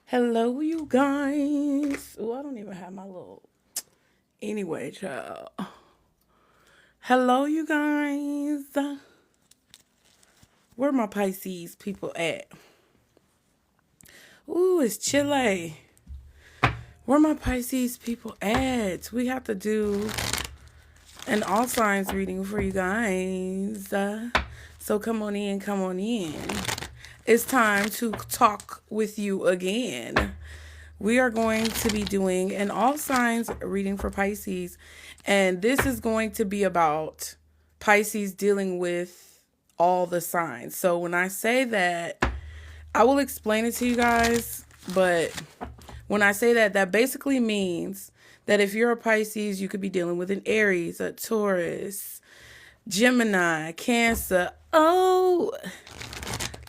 Hello, you guys. Oh, I don't even have my little. Anyway, child. Hello, you guys. Where my Pisces people at? Ooh, it's Chile. Where my Pisces people at? We have to do an all signs reading for you guys. So come on in, come on in. It's time to talk with you again. We are going to be doing an all signs reading for Pisces, and this is going to be about Pisces dealing with all the signs. So when I say that, I will explain it to you guys, but when I say that, that basically means that if you're a Pisces, you could be dealing with an Aries, a Taurus, Gemini, Cancer,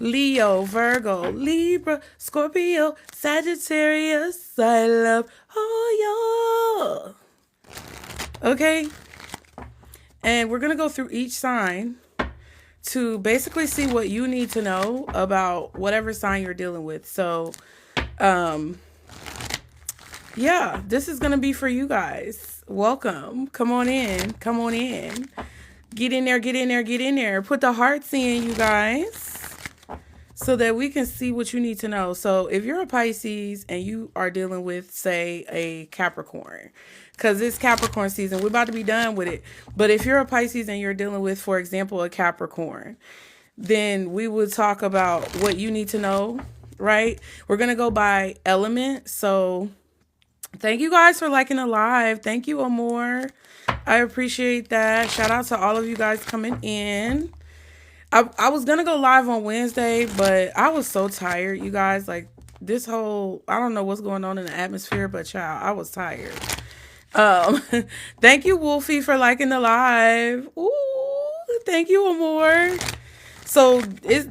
Leo, Virgo, Libra, Scorpio, Sagittarius, I love all y'all. Okay? And we're going to go through each sign to basically see what you need to know about whatever sign you're dealing with. So, yeah, this is going to be for you guys. Welcome. Come on in. Come on in. Get in there, get in there, get in there. Put the hearts in, you guys, so that we can see what you need to know. So if you're a Pisces and you are dealing with, say, a Capricorn, because it's Capricorn season, we're about to be done with it. But if you're a Pisces and you're dealing with, for example, a Capricorn, then we would talk about what you need to know, right? We're going to go by element. So thank you guys for liking the live. Thank you, Amor. I appreciate that. Shout out to all of you guys coming in. I was going to go live on Wednesday, but I was so tired, you guys. Like, this whole, I don't know what's going on in the atmosphere, but child, I was tired. Thank you, Wolfie, for liking the live. Ooh, thank you, Amor. So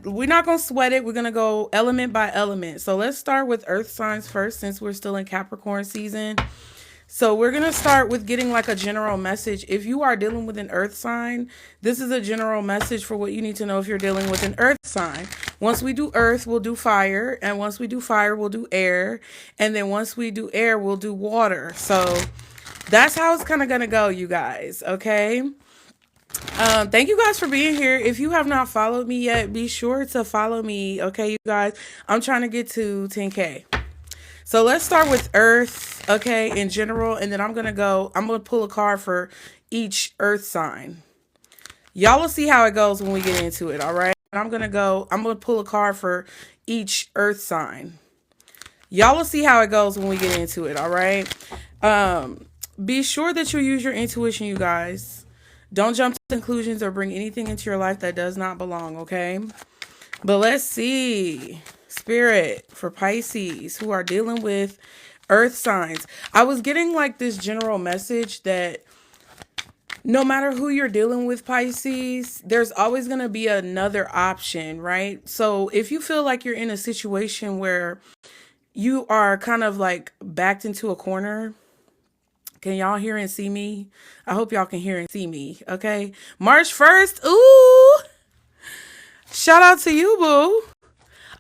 we're not going to sweat it. We're going to go element by element. So let's start with earth signs first, since we're still in Capricorn season. So we're going to start with getting like a general message. If you are dealing with an earth sign, this is a general message for what you need to know if you're dealing with an earth sign. Once we do earth, we'll do fire. And once we do fire, we'll do air. And then once we do air, we'll do water. So that's how it's kind of going to go, you guys. Okay. Thank you guys for being here. If you have not followed me yet, be sure to follow me. Okay, you guys, I'm trying to get to 10K. So let's start with earth, okay, in general, and then I'm going to pull a card for each earth sign. Y'all will see how it goes when we get into it, all right? I'm going to pull a card for each earth sign. Y'all will see how it goes when we get into it, all right? Be sure that you use your intuition, you guys. Don't jump to conclusions or bring anything into your life that does not belong, okay? But let's see. Spirit for Pisces who are dealing with earth signs. I was getting like this general message that no matter who you're dealing with, Pisces, there's always going to be another option, right? So if you feel like you're in a situation where you are kind of like backed into a corner, can y'all hear and see me? I hope y'all can hear and see me, okay? March 1st, ooh! Shout out to you, boo!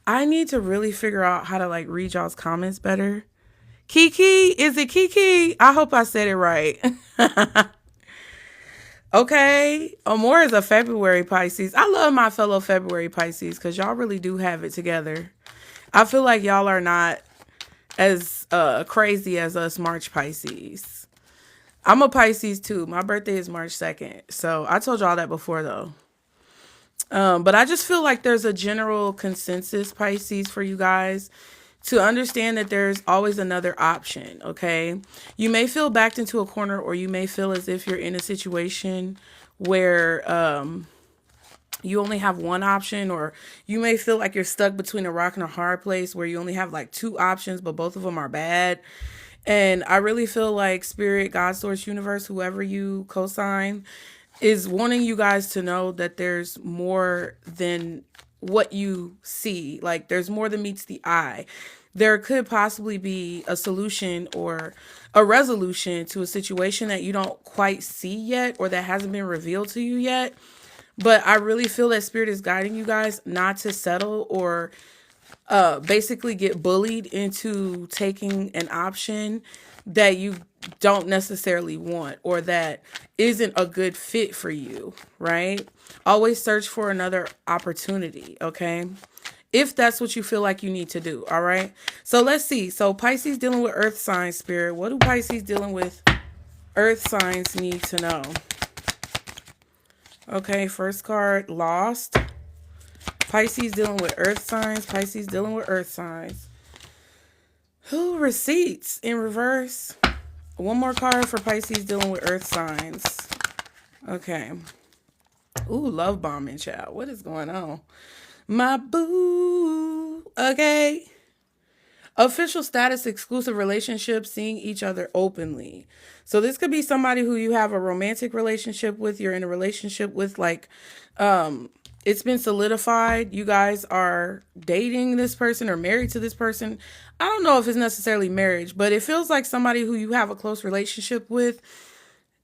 I need to really figure out how to like read y'all's comments better. Kiki, is it Kiki? I hope I said it right. Okay. Amor is a February Pisces. I love my fellow February Pisces because y'all really do have it together. I feel like y'all are not as crazy as us March Pisces. I'm a Pisces too. My birthday is March 2nd. So I told y'all that before though. But I just feel like there's a general consensus, Pisces, for you guys to understand that there's always another option, okay? You may feel backed into a corner, or you may feel as if you're in a situation where you only have one option, or you may feel like you're stuck between a rock and a hard place where you only have like two options, but both of them are bad. And I really feel like Spirit, God, Source, Universe, whoever you co-sign, is wanting you guys to know that there's more than what you see. Like, there's more than meets the eye. There could possibly be a solution or a resolution to a situation that you don't quite see yet, or that hasn't been revealed to you yet. But I really feel that Spirit is guiding you guys not to settle or basically get bullied into taking an option that you don't necessarily want or that isn't a good fit for you, right? Always search for another opportunity, okay? If that's what you feel like you need to do, all right? So let's see. So Pisces dealing with earth signs, spirit. What do Pisces dealing with earth signs need to know? Okay, first card, lost. Pisces dealing with earth signs. Pisces dealing with earth signs. Who, receipts in reverse. One more card for Pisces dealing with earth signs. Okay. Ooh, love bombing, child. What is going on? My boo. Okay. Official status, exclusive relationship, seeing each other openly. So this could be somebody who you have a romantic relationship with. You're in a relationship with, like, it's been solidified. You guys are dating this person or married to this person. I don't know if it's necessarily marriage, but it feels like somebody who you have a close relationship with.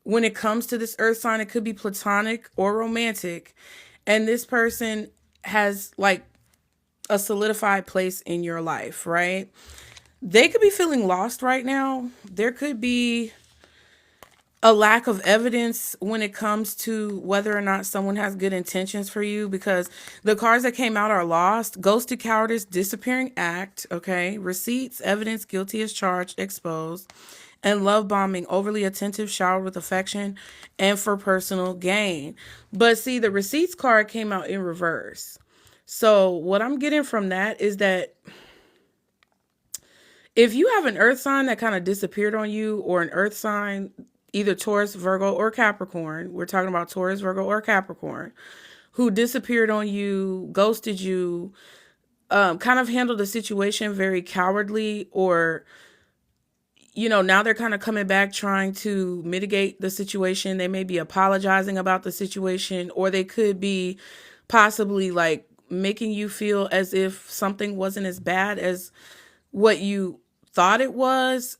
When it comes to this earth sign, it could be platonic or romantic. And this person has, like, a solidified place in your life, right? They could be feeling lost right now. There could be a lack of evidence when it comes to whether or not someone has good intentions for you, because the cards that came out are lost, ghosted, cowardice, disappearing act, okay? Receipts, evidence, guilty as charged, exposed, and love bombing, overly attentive, showered with affection, and for personal gain. But see, the receipts card came out in reverse. So what I'm getting from that is that if you have an earth sign that kind of disappeared on you, or an earth sign, either Taurus, Virgo, or Capricorn, we're talking about Taurus, Virgo, or Capricorn, who disappeared on you, ghosted you, kind of handled the situation very cowardly, or, you know, now they're kind of coming back trying to mitigate the situation. They may be apologizing about the situation, or they could be possibly, like, making you feel as if something wasn't as bad as what you thought it was.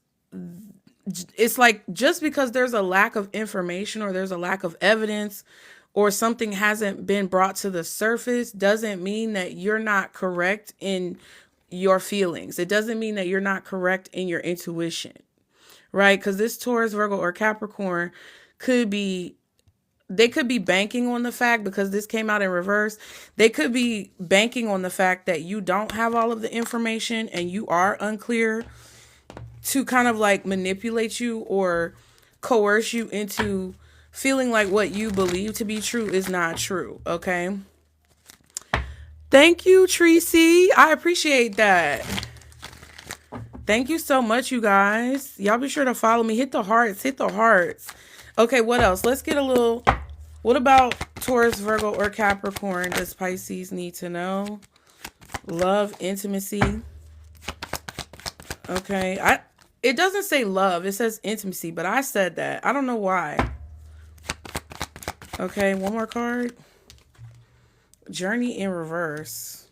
It's like, just because there's a lack of information, or there's a lack of evidence, or something hasn't been brought to the surface, doesn't mean that you're not correct in your feelings. It doesn't mean that you're not correct in your intuition, right? Because this Taurus, Virgo, or Capricorn they could be banking on the fact, because this came out in reverse, they could be banking on the fact that you don't have all of the information and you are unclear, to kind of, like, manipulate you or coerce you into feeling like what you believe to be true is not true, okay? Thank you, Tracy. I appreciate that. Thank you so much, you guys. Y'all be sure to follow me. Hit the hearts. Hit the hearts. Okay, what else? Let's get a little... What about Taurus, Virgo, or Capricorn does Pisces need to know? Love, intimacy. Okay. It doesn't say love. It says intimacy, but I said that. I don't know why. Okay, one more card. Journey in reverse.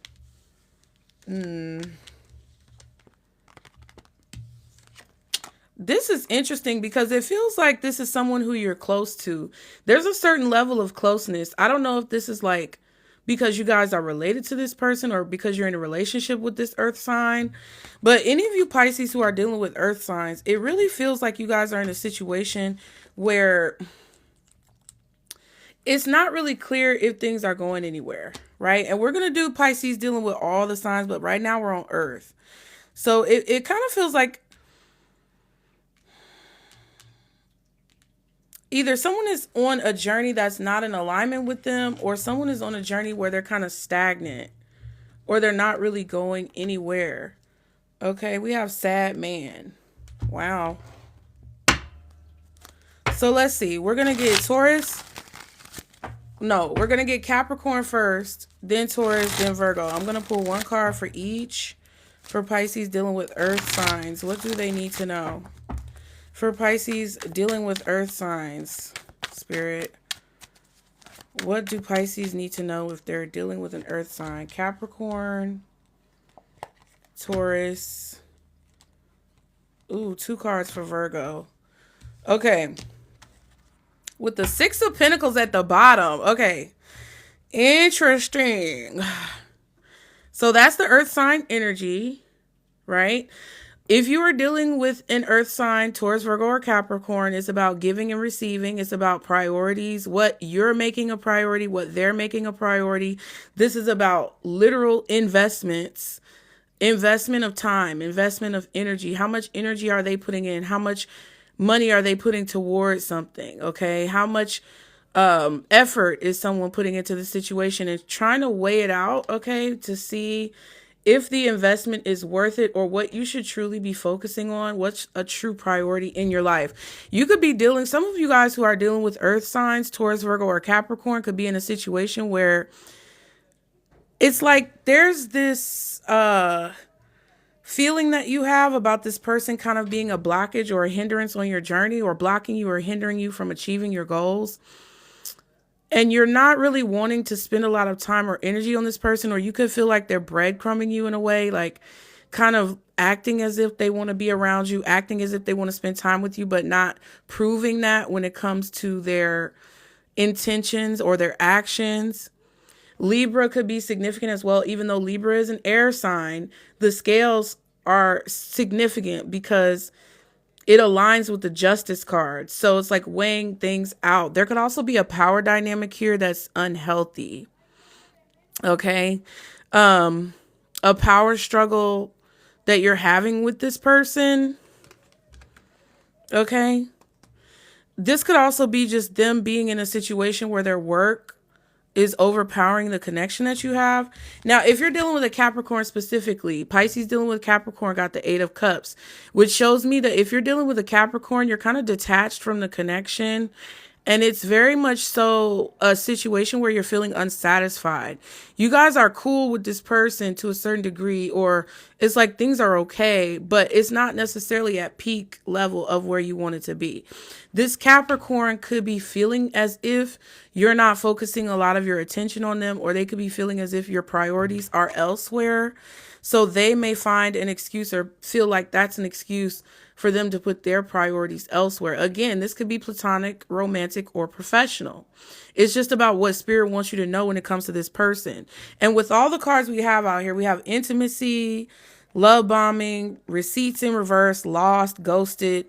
This is interesting because it feels like this is someone who you're close to. There's a certain level of closeness. I don't know if this is, like, because you guys are related to this person, or because you're in a relationship with this earth sign. But any of you Pisces who are dealing with earth signs, it really feels like you guys are in a situation where it's not really clear if things are going anywhere, right? And we're going to do Pisces dealing with all the signs, but right now we're on earth. So it kind of feels like either someone is on a journey that's not in alignment with them, or someone is on a journey where they're kind of stagnant, or they're not really going anywhere. Okay, we have sad man. Wow. So let's see. We're going to get Taurus. No, we're going to get Capricorn first, then Taurus, then Virgo. I'm going to pull one card for each for Pisces dealing with earth signs. What do they need to know? For Pisces dealing with earth signs, spirit, what do Pisces need to know if they're dealing with an earth sign? Capricorn, Taurus. Ooh, 2 cards for Virgo. Okay. With the 6 of Pentacles at the bottom. Okay. Interesting. So that's the earth sign energy, right? If you are dealing with an earth sign, Taurus, Virgo, or Capricorn, it's about giving and receiving. It's about priorities, what you're making a priority, what they're making a priority. This is about literal investments, investment of time, investment of energy. How much energy are they putting in? How much money are they putting towards something? Okay. How much effort is someone putting into the situation, and trying to weigh it out, okay, to see if the investment is worth it, or what you should truly be focusing on, what's a true priority in your life. You could be dealing, some of you guys who are dealing with earth signs, Taurus, Virgo, or Capricorn, could be in a situation where it's like there's this feeling that you have about this person kind of being a blockage or a hindrance on your journey, or blocking you or hindering you from achieving your goals. And you're not really wanting to spend a lot of time or energy on this person, or you could feel like they're breadcrumbing you in a way, like kind of acting as if they want to be around you, acting as if they want to spend time with you, but not proving that when it comes to their intentions or their actions. Libra could be significant as well. Even though Libra is an air sign, the scales are significant because it aligns with the justice card. So it's like weighing things out. There could also be a power dynamic here that's unhealthy. Okay. A power struggle that you're having with this person. Okay. This could also be just them being in a situation where their work is overpowering the connection that you have. Now, if you're dealing with a Capricorn specifically, Pisces dealing with Capricorn got the 8 of Cups, which shows me that if you're dealing with a Capricorn, you're kind of detached from the connection. And it's very much so a situation where you're feeling unsatisfied. You guys are cool with this person to a certain degree, or it's like things are okay, but it's not necessarily at peak level of where you want it to be. This Capricorn could be feeling as if you're not focusing a lot of your attention on them, or they could be feeling as if your priorities are elsewhere. So they may find an excuse, or feel like that's an excuse for them to put their priorities elsewhere. Again, this could be platonic, romantic, or professional. It's just about what spirit wants you to know when it comes to this person. And with all the cards we have out here, we have intimacy, love bombing, receipts in reverse, lost, ghosted.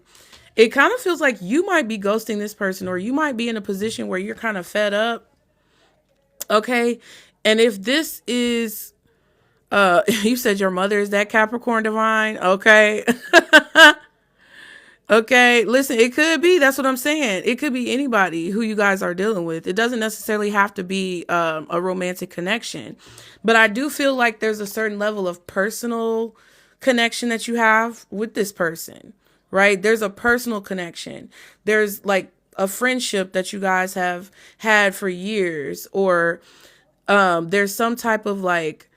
It kind of feels like you might be ghosting this person, or you might be in a position where you're kind of fed up. Okay. And if this is, you said your mother is that Capricorn divine. Okay. Okay, listen, it could be, that's what I'm saying. It could be anybody who you guys are dealing with. It doesn't necessarily have to be a romantic connection. But I do feel like there's a certain level of personal connection that you have with this person, right? There's a personal connection. There's like a friendship that you guys have had for years, or there's some type of like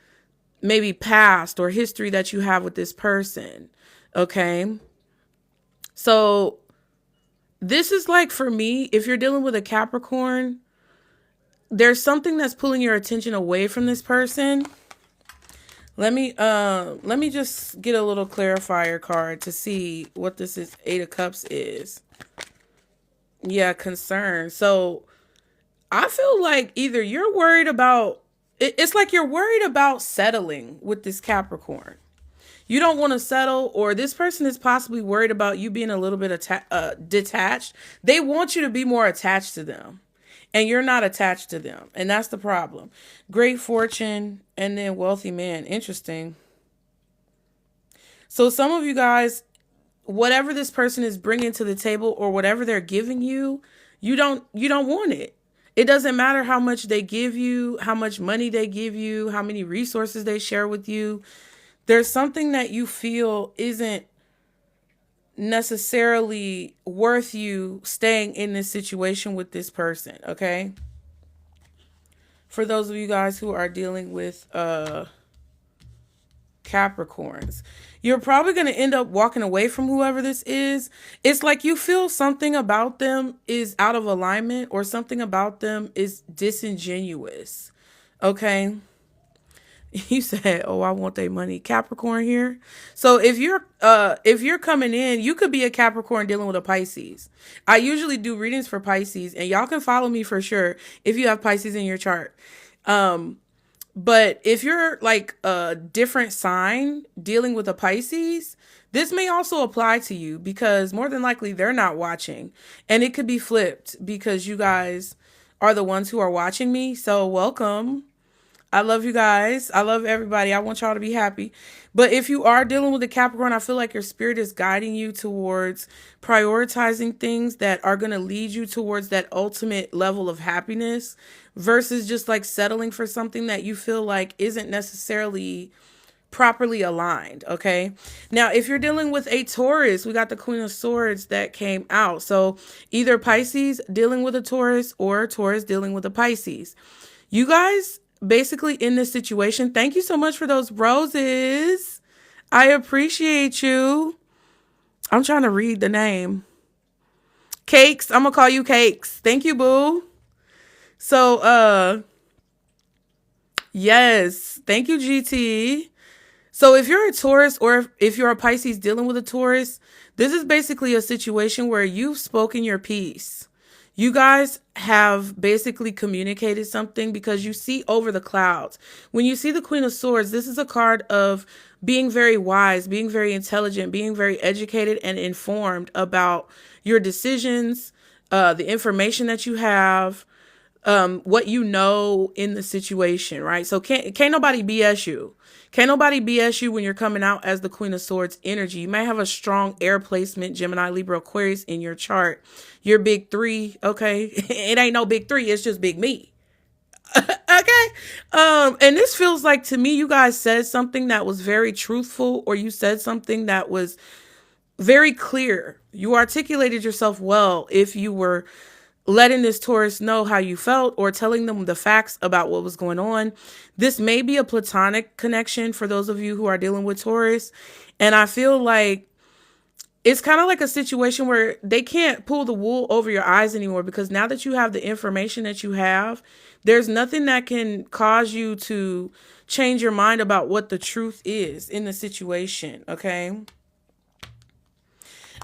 maybe past or history that you have with this person, okay? So this is like, for me, if you're dealing with a Capricorn, there's something that's pulling your attention away from this person. Let me just get a little clarifier card to see what this is. 8 of Cups is. Yeah, concern. So I feel like either you're worried about, it's like you're worried about settling with this Capricorn. You don't want to settle, or this person is possibly worried about you being a little bit detached. They want you to be more attached to them, and you're not attached to them. And that's the problem. Great fortune and then wealthy man. Interesting. So some of you guys, whatever this person is bringing to the table, or whatever they're giving you, you don't want it. It doesn't matter how much they give you, how much money they give you, how many resources they share with you. There's something that you feel isn't necessarily worth you staying in this situation with this person, okay? For those of you guys who are dealing with Capricorns, you're probably going to end up walking away from whoever this is. It's like you feel something about them is out of alignment, or something about them is disingenuous, okay? You said, "Oh, I want their money." Capricorn here. So if you're coming in, you could be a Capricorn dealing with a Pisces. I usually do readings for Pisces, and y'all can follow me for sure if you have Pisces in your chart. But if you're like a different sign dealing with a Pisces, this may also apply to you because more than likely they're not watching. And it could be flipped because you guys are the ones who are watching me. So welcome. I love you guys. I love everybody. I want y'all to be happy. But if you are dealing with a Capricorn, I feel like your spirit is guiding you towards prioritizing things that are going to lead you towards that ultimate level of happiness versus just like settling for something that you feel like isn't necessarily properly aligned. Okay. Now, if you're dealing with a Taurus, we got the Queen of Swords that came out. So either Pisces dealing with a Taurus or a Taurus dealing with a Pisces. You guys basically in this situation, thank you so much for those roses. I appreciate you. I'm trying to read the name. Cakes. I'm gonna call you Cakes. Thank you, boo. So yes, thank you, GT. So if you're a Taurus or if you're a Pisces dealing with a Taurus, this is basically a situation where you've spoken your piece. You guys have basically communicated something because you see over the clouds. When you see the Queen of Swords, this is a card of being very wise, being very intelligent, being very educated and informed about your decisions, the information that you have, what you know in the situation, right? So can't nobody BS you. Can't nobody BS you when you're coming out as the Queen of Swords energy. You may have a strong air placement, Gemini, Libra, Aquarius in your chart. Your big three, okay? It ain't no big three, it's just big me. Okay? And this feels like to me, you guys said something that was very truthful, or you said something that was very clear. You articulated yourself well if you were letting this Taurus know how you felt or telling them the facts about what was going on. This may be a platonic connection for those of you who are dealing with Taurus. And I feel like it's kind of like a situation where they can't pull the wool over your eyes anymore because now that you have the information that you have, there's nothing that can cause you to change your mind about what the truth is in the situation. Okay.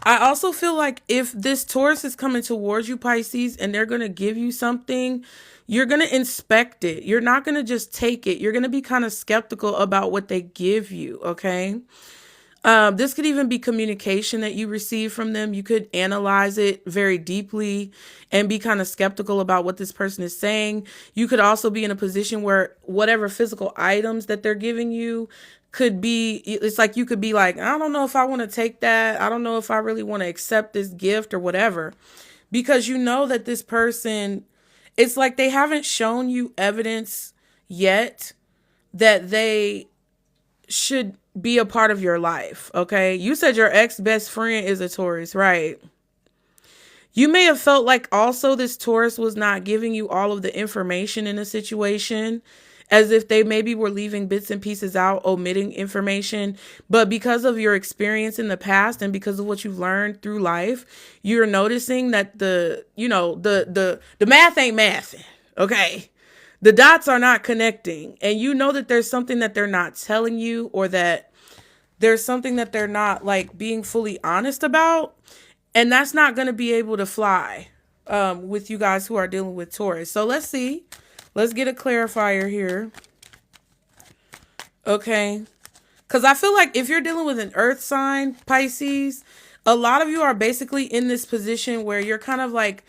I also feel like if this Taurus is coming towards you, Pisces, and they're going to give you something, you're going to inspect it. You're not going to just take it. You're going to be kind of skeptical about what they give you, okay? This could even be communication that you receive from them. You could analyze it very deeply and be kind of skeptical about what this person is saying. You could also be in a position where whatever physical items that they're giving you could be, it's like you could be like, I don't know if I want to take that. I don't know if I really want to accept this gift or whatever, because you know that this person, it's like they haven't shown you evidence yet that they should be a part of your life. Okay. You said your ex-best friend is a Taurus, right? You may have felt like also this Taurus was not giving you all of the information in a situation, as if they maybe were leaving bits and pieces out, omitting information. But because of your experience in the past and because of what you've learned through life, you're noticing that the math ain't mathing. Okay. The dots are not connecting. And you know that there's something that they're not telling you, or that there's something that they're not like being fully honest about. And that's not going to be able to fly with you guys who are dealing with Taurus. So let's see. Let's get a clarifier here. Okay. Because I feel like if you're dealing with an earth sign, Pisces, a lot of you are basically in this position where you're kind of like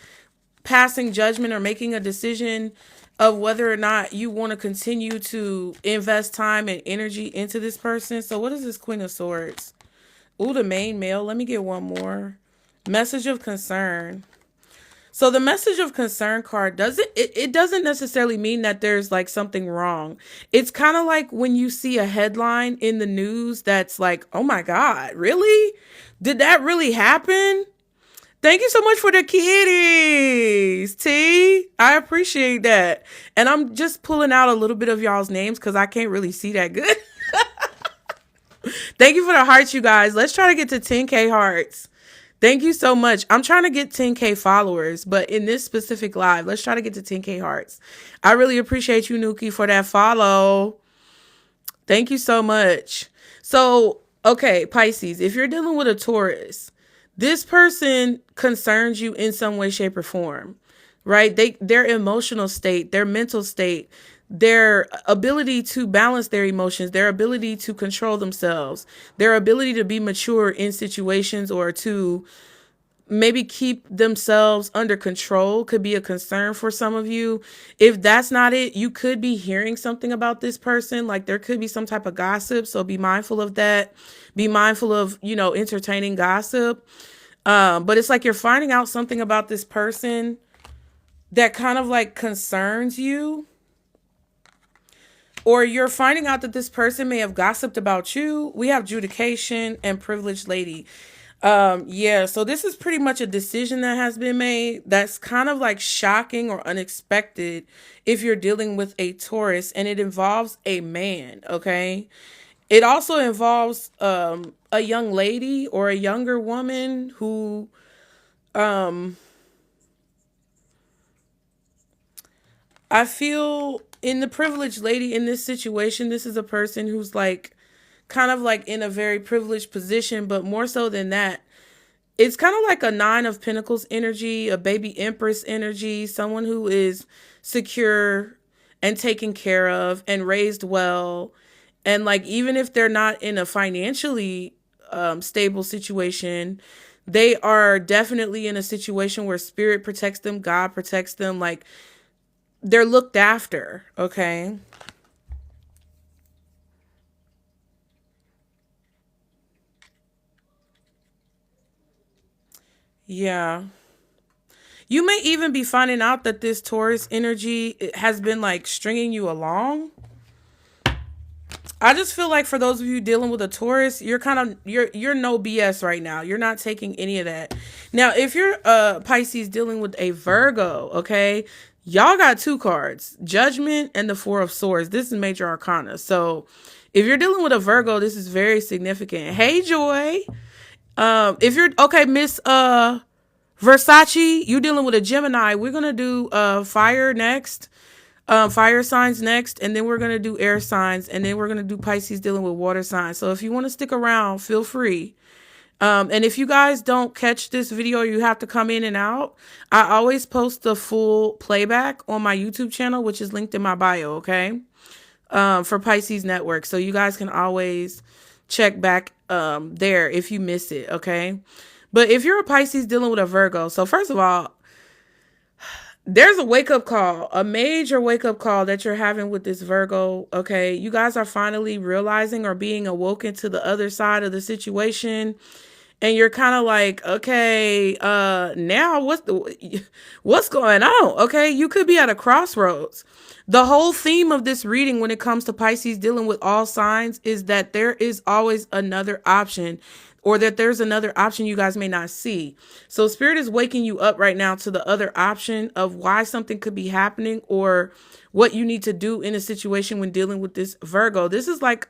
passing judgment or making a decision of whether or not you want to continue to invest time and energy into this person. So what is this Queen of Swords? Ooh, the main male. Let me get one more. Message of concern. So the message of concern card doesn't necessarily mean that there's like something wrong. It's kind of like when you see a headline in the news that's like, oh my God, really? Did that really happen? Thank you so much for the kitties, T. I appreciate that. And I'm just pulling out a little bit of y'all's names because I can't really see that good. Thank you for the hearts, you guys. Let's try to get to 10K hearts. Thank you so much. I'm trying to get 10K followers, but in this specific live, let's try to get to 10K hearts. I really appreciate you, Nuki, for that follow. Thank you so much. So, okay, Pisces, if you're dealing with a Taurus, this person concerns you in some way, shape, or form, right? Their emotional state, their mental state, their ability to balance their emotions, their ability to control themselves, their ability to be mature in situations or to maybe keep themselves under control could be a concern for some of you. If that's not it, you could be hearing something about this person. Like there could be some type of gossip. So be mindful of that. Be mindful of, entertaining gossip. But it's like you're finding out something about this person that kind of like concerns you. Or you're finding out that this person may have gossiped about you. We have judication and privileged lady. Yeah, so this is pretty much a decision that has been made that's kind of like shocking or unexpected if you're dealing with a Taurus, and it involves a man, okay? It also involves a young lady or a younger woman who I feel in the privileged lady in this situation, this is a person who's like kind of like in a very privileged position, but more so than that, it's kind of like a 9 of Pentacles energy, a baby Empress energy, someone who is secure and taken care of and raised well. And like, even if they're not in a financially stable situation, they are definitely in a situation where spirit protects them, God protects them, like they're looked after, okay? Yeah. You may even be finding out that this Taurus energy has been like stringing you along. I just feel like for those of you dealing with a Taurus, you're no BS right now. You're not taking any of that. Now, if you're Pisces dealing with a Virgo, okay, y'all got 2 cards, Judgment and the 4 of Swords. This is major arcana. So if you're dealing with a Virgo, this is very significant. Hey, Joy. If you're okay, Miss Versace, you dealing with a Gemini. We're gonna do fire next. Fire signs next, and then we're going to do air signs, and then we're going to do Pisces dealing with water signs. So if you want to stick around, feel free. And if you guys don't catch this video, you have to come in and out. I always post the full playback on my YouTube channel, which is linked in my bio, okay? For Pisces Network. So you guys can always check back there if you miss it, okay? But if you're a Pisces dealing with a Virgo, so first of all, there's a wake-up call, a major wake-up call that you're having with this Virgo, okay? You guys are finally realizing or being awoken to the other side of the situation. And you're kind of like, okay, now what's going on? Okay, you could be at a crossroads. The whole theme of this reading when it comes to Pisces dealing with all signs is that there is always another option, or that there's another option you guys may not see. So Spirit is waking you up right now to the other option of why something could be happening or what you need to do in a situation when dealing with this Virgo. This is like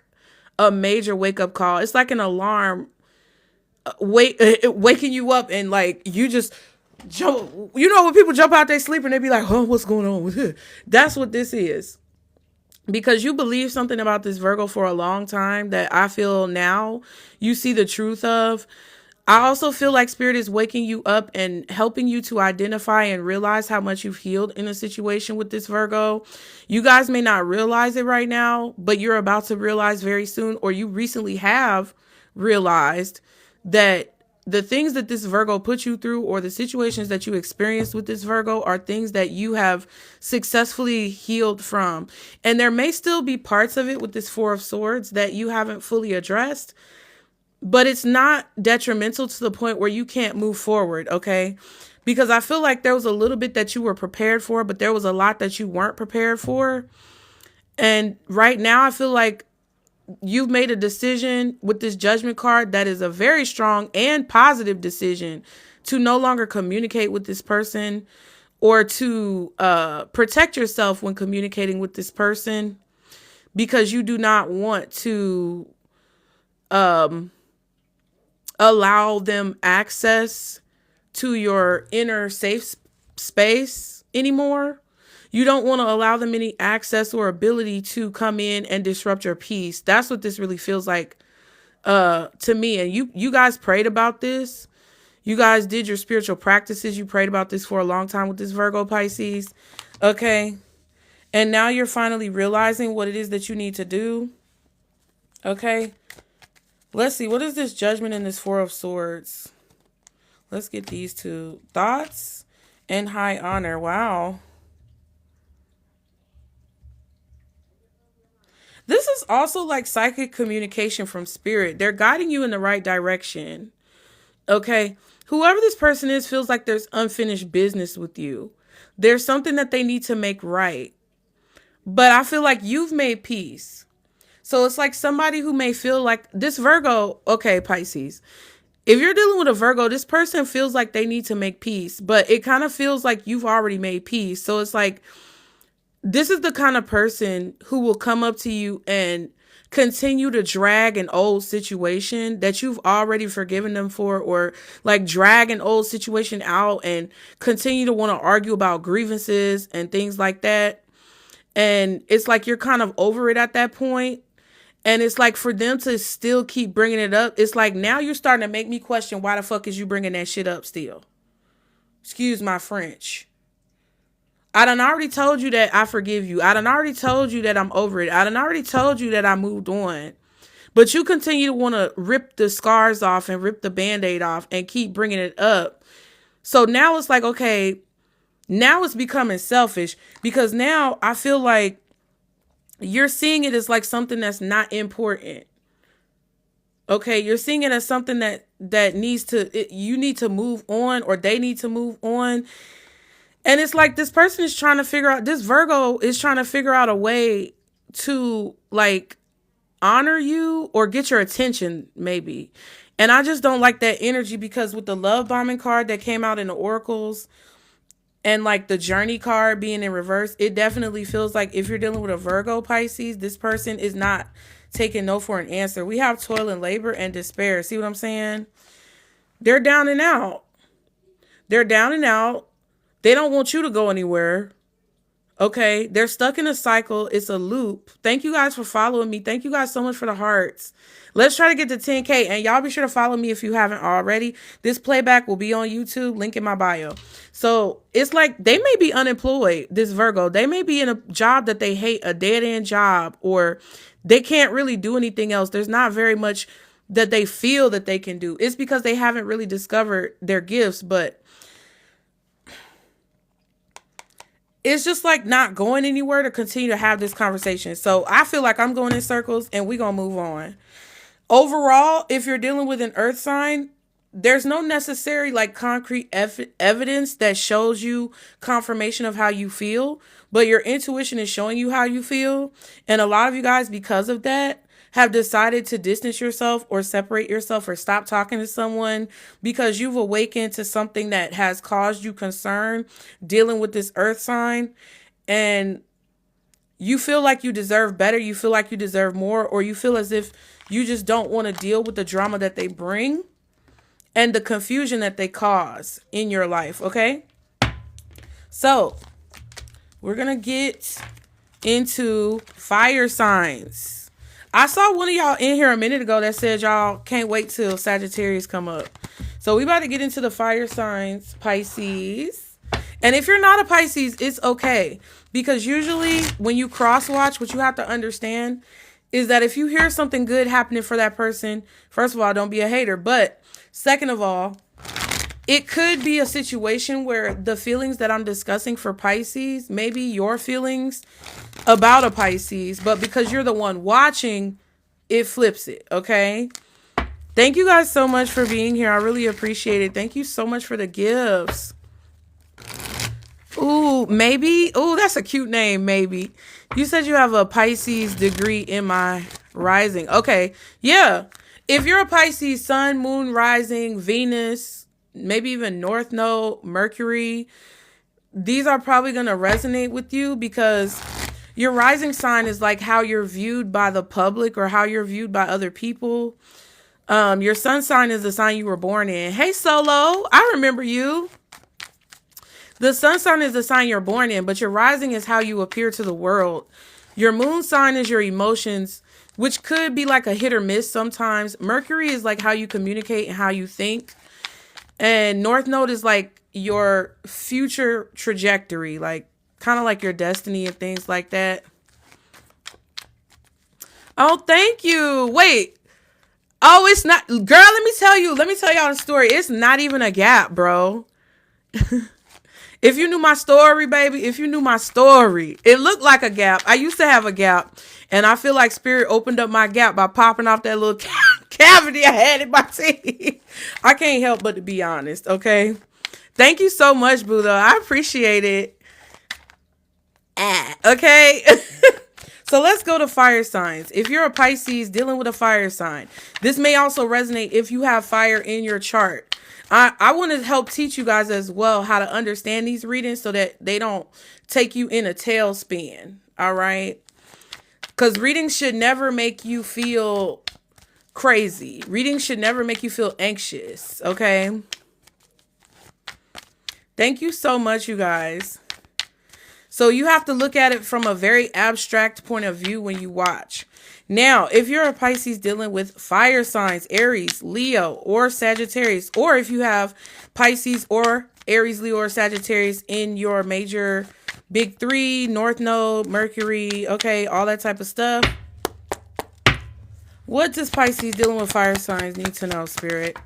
a major wake-up call. It's like an alarm waking you up, and like you just jump. You know when people jump out they sleep and they be like, oh, what's going on with it? That's what this is. Because you believe something about this Virgo for a long time that I feel now you see the truth of. I also feel like Spirit is waking you up and helping you to identify and realize how much you've healed in a situation with this Virgo. You guys may not realize it right now, but you're about to realize very soon, or you recently have realized that the things that this Virgo put you through, or the situations that you experienced with this Virgo, are things that you have successfully healed from. And there may still be parts of it with this 4 of Swords that you haven't fully addressed, but it's not detrimental to the point where you can't move forward, okay? Because I feel like there was a little bit that you were prepared for, but there was a lot that you weren't prepared for. And right now I feel like you've made a decision with this Judgment card that is a very strong and positive decision to no longer communicate with this person, or to protect yourself when communicating with this person, because you do not want to allow them access to your inner safe space anymore. You don't want to allow them any access or ability to come in and disrupt your peace. That's what this really feels like to me. And you guys prayed about this. You guys did your spiritual practices. You prayed about this for a long time with this Virgo Pisces. Okay. And now you're finally realizing what it is that you need to do. Okay. Let's see. What is this Judgment and this Four of Swords? Let's get these two. Thoughts and high honor. Wow. This is also like psychic communication from spirit. They're guiding you in the right direction. Okay. Whoever this person is feels like there's unfinished business with you. There's something that they need to make right. But I feel like you've made peace. So it's like somebody who may feel like this Virgo. Okay, Pisces. If you're dealing with a Virgo, this person feels like they need to make peace, but it kind of feels like you've already made peace. So it's like, this is the kind of person who will come up to you and continue to drag an old situation that you've already forgiven them for, or like drag an old situation out and continue to want to argue about grievances and things like that. And it's like you're kind of over it at that point. And it's like for them to still keep bringing it up, it's like now you're starting to make me question why the fuck is you bringing that shit up still? Excuse my French. I done already told you that I forgive you. I done already told you that I'm over it. I done already told you that I moved on. But you continue to want to rip the scars off and rip the Band-Aid off and keep bringing it up. So now it's like, okay, now it's becoming selfish because now I feel like you're seeing it as like something that's not important. Okay, you're seeing it as something that needs to, you need to move on, or they need to move on. And it's like this person is trying to figure out, this Virgo is trying to figure out a way to like honor you or get your attention maybe. And I just don't like that energy because with the love bombing card that came out in the oracles, and like the journey card being in reverse, it definitely feels like if you're dealing with a Virgo Pisces, this person is not taking no for an answer. We have toil and labor and despair. See what I'm saying? They're down and out. They're down and out. They don't want you to go anywhere. Okay. They're stuck in a cycle. It's a loop. Thank you guys for following me. Thank you guys so much for the hearts. Let's try to get to 10K, and y'all be sure to follow me if you haven't already. This playback will be on YouTube, link in my bio. So it's like they may be unemployed, this Virgo. They may be in a job that they hate, a dead-end job, or they can't really do anything else. There's not very much that they feel that they can do. It's because they haven't really discovered their gifts, but it's just like not going anywhere to continue to have this conversation. So I feel like I'm going in circles and we're going to move on. Overall, if you're dealing with an earth sign, there's no necessary like concrete evidence that shows you confirmation of how you feel, but your intuition is showing you how you feel. And a lot of you guys, because of that, have decided to distance yourself or separate yourself or stop talking to someone because you've awakened to something that has caused you concern dealing with this earth sign. And you feel like you deserve better. You feel like you deserve more, or you feel as if you just don't want to deal with the drama that they bring and the confusion that they cause in your life. Okay. So we're going to get into fire signs. I saw one of y'all in here a minute ago that said y'all can't wait till Sagittarius come up. So we about to get into the fire signs, Pisces. And if you're not a Pisces, it's okay. Because usually when you cross watch, what you have to understand is that if you hear something good happening for that person, first of all, don't be a hater. But second of all, it could be a situation where the feelings that I'm discussing for Pisces, maybe your feelings about a Pisces, but because you're the one watching, it flips it. Okay. Thank you guys so much for being here. I really appreciate it. Thank you so much for the gifts. Ooh, maybe. Ooh, that's a cute name. Maybe. You said you have a Pisces degree in my rising. Okay. Yeah. If you're a Pisces, sun, moon, rising, Venus, maybe even North Node, Mercury, these are probably going to resonate with you because your rising sign is like how you're viewed by the public or how you're viewed by other people. Your sun sign is the sign you were born in. Hey, Solo, I remember you. The sun sign is the sign you're born in, but your rising is how you appear to the world. Your moon sign is your emotions, which could be like a hit or miss sometimes. Mercury is like how you communicate and how you think. And North Node is like your future trajectory, like kind of like your destiny and things like that. Oh, thank you. Wait. Oh, it's not. Girl, let me tell y'all the story. It's not even a gap, bro. If you knew my story, baby, if you knew my story, it looked like a gap. I used to have a gap, and I feel like Spirit opened up my gap by popping off that little cavity I had in my teeth. I can't help but to be honest, okay? Thank you so much, Boo, though. I appreciate it. Okay? So let's go to fire signs. If you're a Pisces dealing with a fire sign, this may also resonate if you have fire in your chart. I want to help teach you guys as well how to understand these readings so that they don't take you in a tailspin. All right. Because readings should never make you feel crazy. Readings should never make you feel anxious. Okay. Thank you so much, you guys. So you have to look at it from a very abstract point of view when you watch. Now, if you're a Pisces dealing with fire signs, Aries, Leo, or Sagittarius, or if you have Pisces or Aries, Leo, or Sagittarius in your major big three, North Node, Mercury, okay, all that type of stuff. What does Pisces dealing with fire signs need to know, Spirit?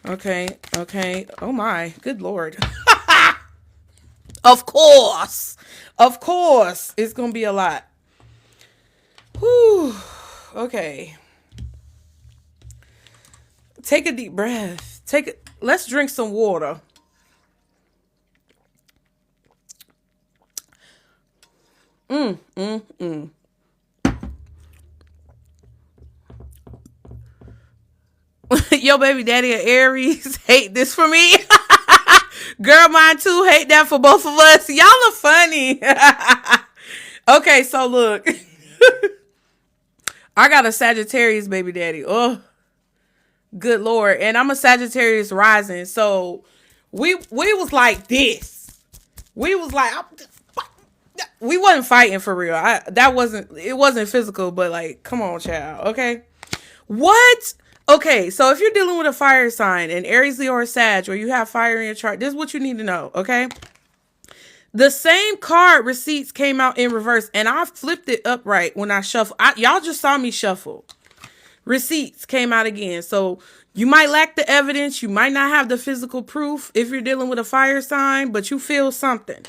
Okay. Oh my, good Lord. Of course, it's going to be a lot. Whew. Okay. Take a deep breath. Let's drink some water. Yo, baby daddy of Aries hate this for me. Girl, mine too. Hate that for both of us. Y'all are funny. Okay, so look. I got a Sagittarius baby daddy. Oh, good Lord. And I'm a Sagittarius rising. So we was like this. We was like, we wasn't fighting for real. It wasn't physical, but like, come on, child. Okay. What? Okay. So if you're dealing with a fire sign, an Aries, Leo, or Sag, or you have fire in your chart, this is what you need to know. Okay. The same card receipts came out in reverse, and I flipped it upright when I shuffled. Y'all just saw me shuffle. Receipts came out again. So you might lack the evidence. You might not have the physical proof if you're dealing with a fire sign, but you feel something.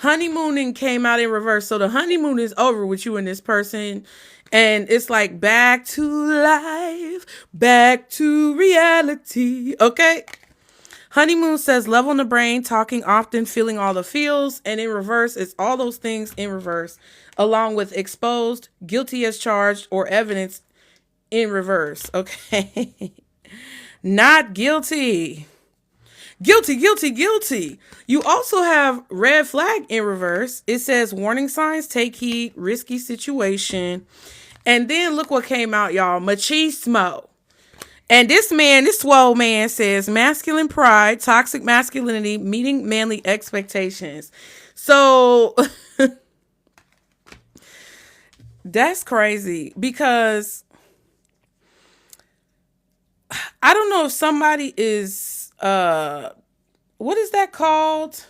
Honeymooning came out in reverse. So the honeymoon is over with you and this person. And it's like back to life, back to reality. Okay. Honeymoon says love on the brain, talking often, feeling all the feels. And in reverse, it's all those things in reverse, along with exposed, guilty as charged, or evidence in reverse. Okay. Not guilty. Guilty. You also have red flag in reverse. It says warning signs, take heed, risky situation. And then look what came out, y'all. Machismo. And this swole man says masculine pride, toxic masculinity, meeting manly expectations. So that's crazy because I don't know if somebody is, what is that called?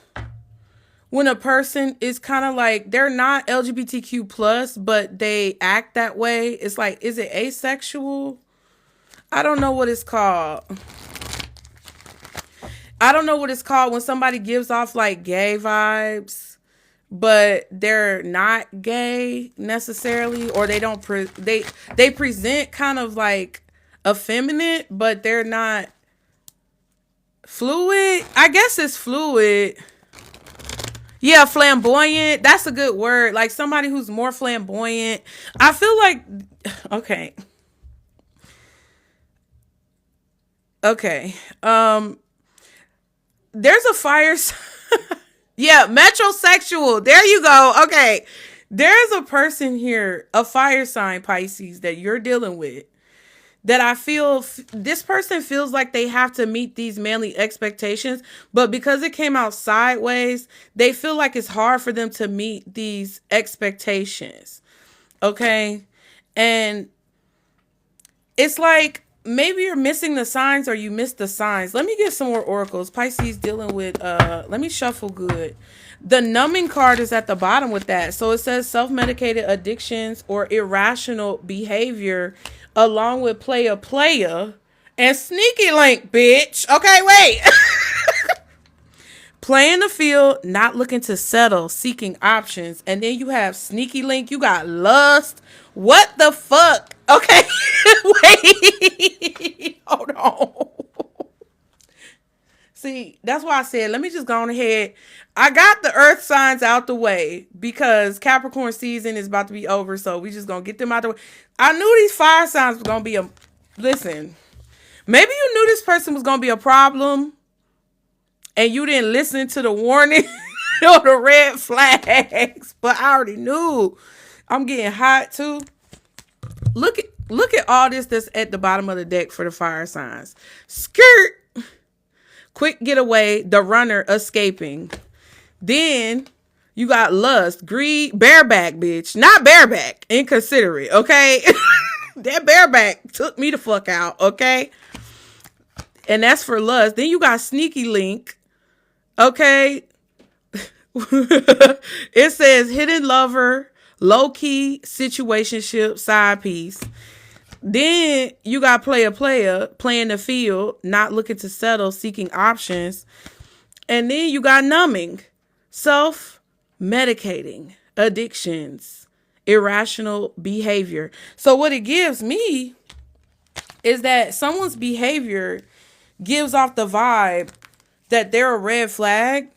When a person is kind of like, they're not LGBTQ plus, but they act that way. It's like, is it asexual? I don't know what it's called. I don't know what it's called when somebody gives off like gay vibes, but they're not gay necessarily, or they don't they present kind of like effeminate, but they're not fluid. I guess it's fluid. Yeah, flamboyant. That's a good word. Like somebody who's more flamboyant. I feel like, okay. There's a fire. Yeah, metrosexual. There you go. Okay. There's a person here, a fire sign, Pisces, that you're dealing with, that I feel this person feels like they have to meet these manly expectations, but because it came out sideways, they feel like it's hard for them to meet these expectations. Okay. And it's like, maybe you're missing the signs or you missed the signs. Let me get some more oracles. Pisces dealing with, let me shuffle good. The numbing card is at the bottom with that. So it says self-medicated addictions or irrational behavior along with player and sneaky link, bitch. Okay, wait. Playing the field, not looking to settle, seeking options. And then you have sneaky link. You got lust. What the fuck? Okay. Wait. Hold on. See, that's why I said, let me just go on ahead. I got the earth signs out the way because Capricorn season is about to be over. So we just going to get them out the way. I knew these fire signs were going to be a... Listen, maybe you knew this person was going to be a problem and you didn't listen to the warning or the red flags. But I already knew. I'm getting hot too. Look at all this that's at the bottom of the deck for the fire signs. Skirt. Quick getaway, the runner escaping. Then you got lust, greed, bareback, bitch. Not bareback, inconsiderate, okay? That bareback took me the fuck out, okay? And that's for lust. Then you got sneaky link, okay? It says hidden lover, low-key situationship, side piece. Then you got player, playing the field, not looking to settle, seeking options. And then you got numbing, self-medicating, addictions, irrational behavior. So what it gives me is that someone's behavior gives off the vibe that they're a red flag,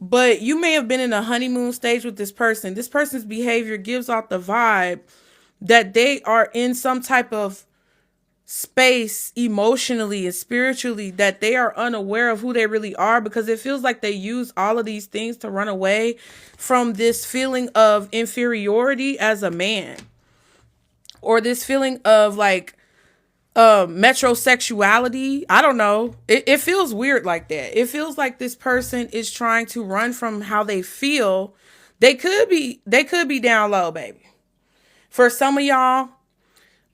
but you may have been in a honeymoon stage with this person. This person's behavior gives off the vibe that they are in some type of space emotionally and spiritually that they are unaware of who they really are, because it feels like they use all of these things to run away from this feeling of inferiority as a man, or this feeling of like metrosexuality. I don't know. It feels weird like that. It feels like this person is trying to run from how they feel. They could be down low, baby. For some of y'all,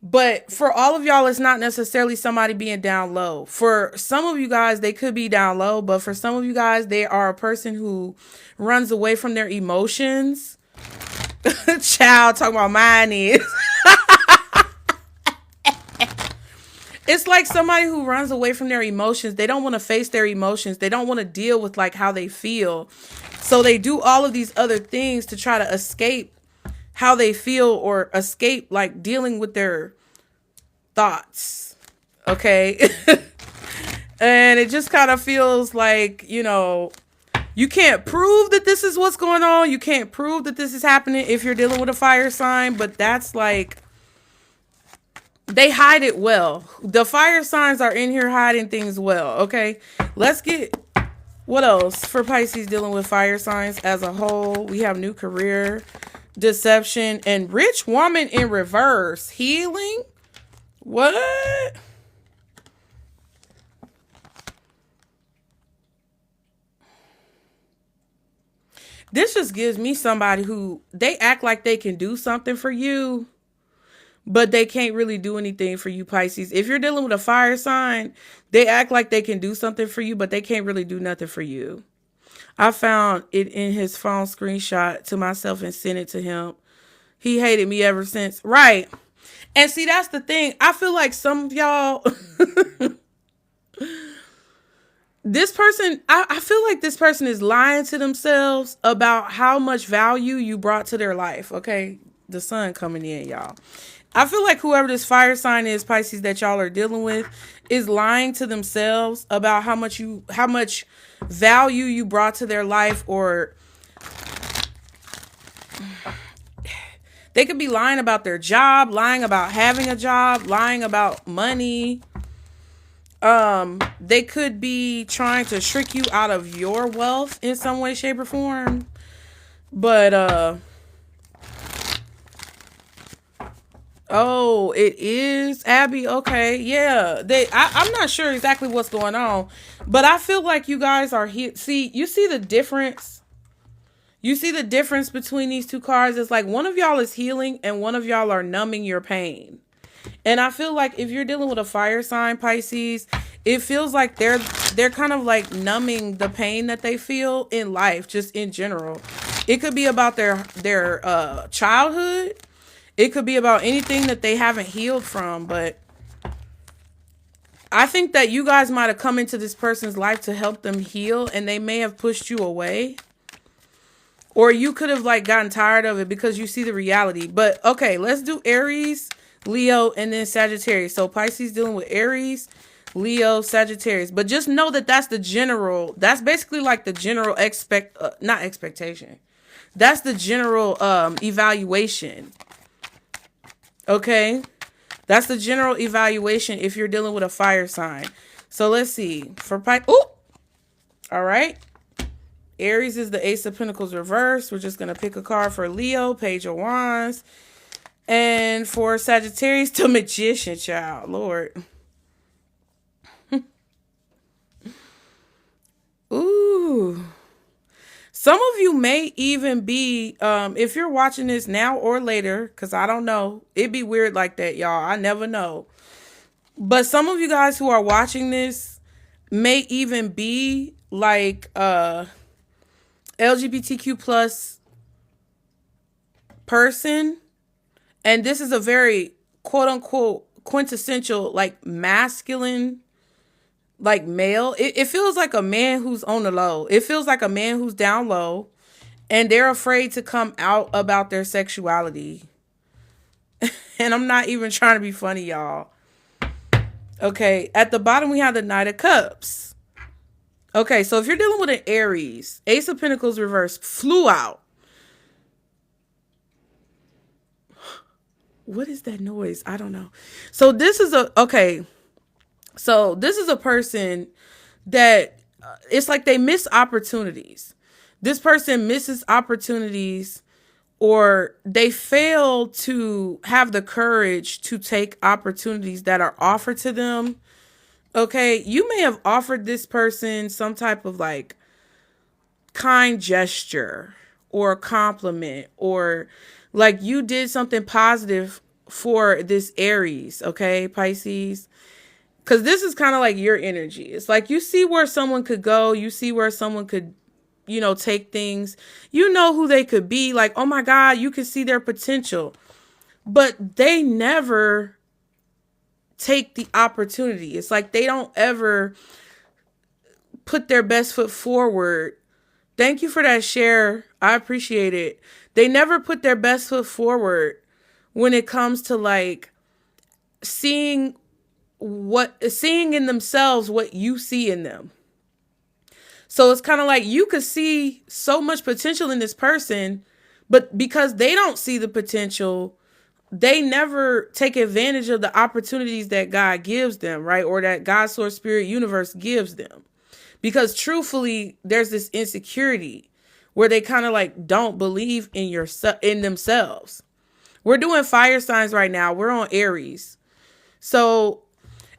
but for all of y'all, it's not necessarily somebody being down low. For some of you guys, they could be down low, but for some of you guys, they are a person who runs away from their emotions. Child, talking about mine is. It's like somebody who runs away from their emotions. They don't want to face their emotions. They don't want to deal with like how they feel. So they do all of these other things to try to escape how they feel or escape like dealing with their thoughts. Okay. And it just kind of feels like, you know, you can't prove that this is what's going on. You can't prove that this is happening if you're dealing with a fire sign, but that's like, they hide it well. The fire signs are in here hiding things well. Okay. Let's get, what else for Pisces dealing with fire signs as a whole? We have new career, deception, and rich woman in reverse. Healing? What? This just gives me somebody who, they act like they can do something for you, but they can't really do anything for you, Pisces. If you're dealing with a fire sign, they act like they can do something for you, but they can't really do nothing for you. I found it in his phone screenshot to myself and sent it to him. He hated me ever since. Right. And see, that's the thing. I feel like some of y'all, this person, I feel like this person is lying to themselves about how much value you brought to their life. Okay. The sun coming in, y'all. I feel like whoever this fire sign is, Pisces, that y'all are dealing with is lying to themselves about how much value you brought to their life, or they could be lying about their job, lying about having a job, lying about money. They could be trying to trick you out of your wealth in some way, shape, or form. But, oh, it is Abby. Okay. Yeah. I'm not sure exactly what's going on, but I feel like you guys are here. See, you see the difference. You see the difference between these two cards. It's like one of y'all is healing and one of y'all are numbing your pain. And I feel like if you're dealing with a fire sign, Pisces, it feels like they're kind of like numbing the pain that they feel in life, just in general. It could be about their childhood. It could be about anything that they haven't healed from, but I think that you guys might have come into this person's life to help them heal, and they may have pushed you away. Or you could have like gotten tired of it because you see the reality. But okay, let's do Aries, Leo, and then Sagittarius. So Pisces dealing with Aries, Leo, Sagittarius. But just know that that's the general, that's basically like the general not expectation. That's the general evaluation. Okay? That's the general evaluation if you're dealing with a fire sign. So let's see. For Pisces, all right. Aries is the Ace of Pentacles reversed. We're just going to pick a card for Leo, Page of Wands. And for Sagittarius, the Magician, child. Lord. Ooh. Some of you may even be, if you're watching this now or later, because I don't know. It'd be weird like that, y'all. I never know. But some of you guys who are watching this may even be like LGBTQ plus person, and this is a very quote unquote quintessential like masculine like male. It feels like a man who's on the low. It feels like a man who's down low, and they're afraid to come out about their sexuality. And I'm not even trying to be funny, y'all. Okay, at the bottom we have the Knight of Cups. Okay, so if you're dealing with an Aries, Ace of Pentacles reversed flew out. What is that noise? I don't know. So this is So this is a person that it's like they miss opportunities. This person misses opportunities, or they fail to have the courage to take opportunities that are offered to them. Okay, you may have offered this person some type of like kind gesture or compliment, or like you did something positive for this Aries, okay, Pisces. Because this is kind of like your energy. It's like you see where someone could go. You see where someone could, take things. You know who they could be. Like, oh my God, you can see their potential. But they never take the opportunity. It's like they don't ever put their best foot forward. Thank you for that share. I appreciate it. They never put their best foot forward when it comes to like seeing in themselves what you see in them. So it's kind of like you could see so much potential in this person, but because they don't see the potential, they never take advantage of the opportunities that God gives them, right? Or that God, source, spirit, universe gives them. Because truthfully, there's this insecurity where they kind of like don't believe in themselves. We're doing fire signs right now. We're on Aries. So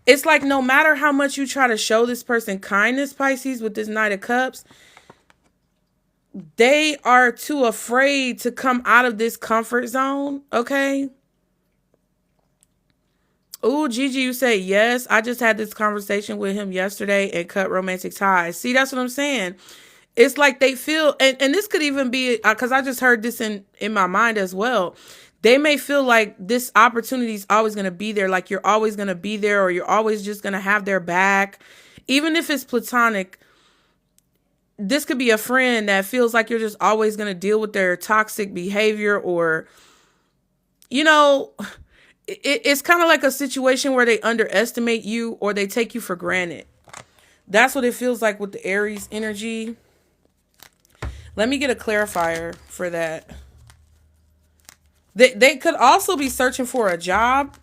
it's like no matter how much you try to show this person kindness, Pisces, with this Knight of Cups, they are too afraid to come out of this comfort zone, okay? Ooh, Gigi, you say yes. I just had this conversation with him yesterday and cut romantic ties. See, that's what I'm saying. It's like they feel, and this could even be, because I just heard this in my mind as well. They may feel like this opportunity is always going to be there. Like you're always going to be there, or you're always just going to have their back. Even if it's platonic, this could be a friend that feels like you're just always going to deal with their toxic behavior, or, it's kind of like a situation where they underestimate you or they take you for granted. That's what it feels like with the Aries energy. Let me get a clarifier for that. They could also be searching for a job,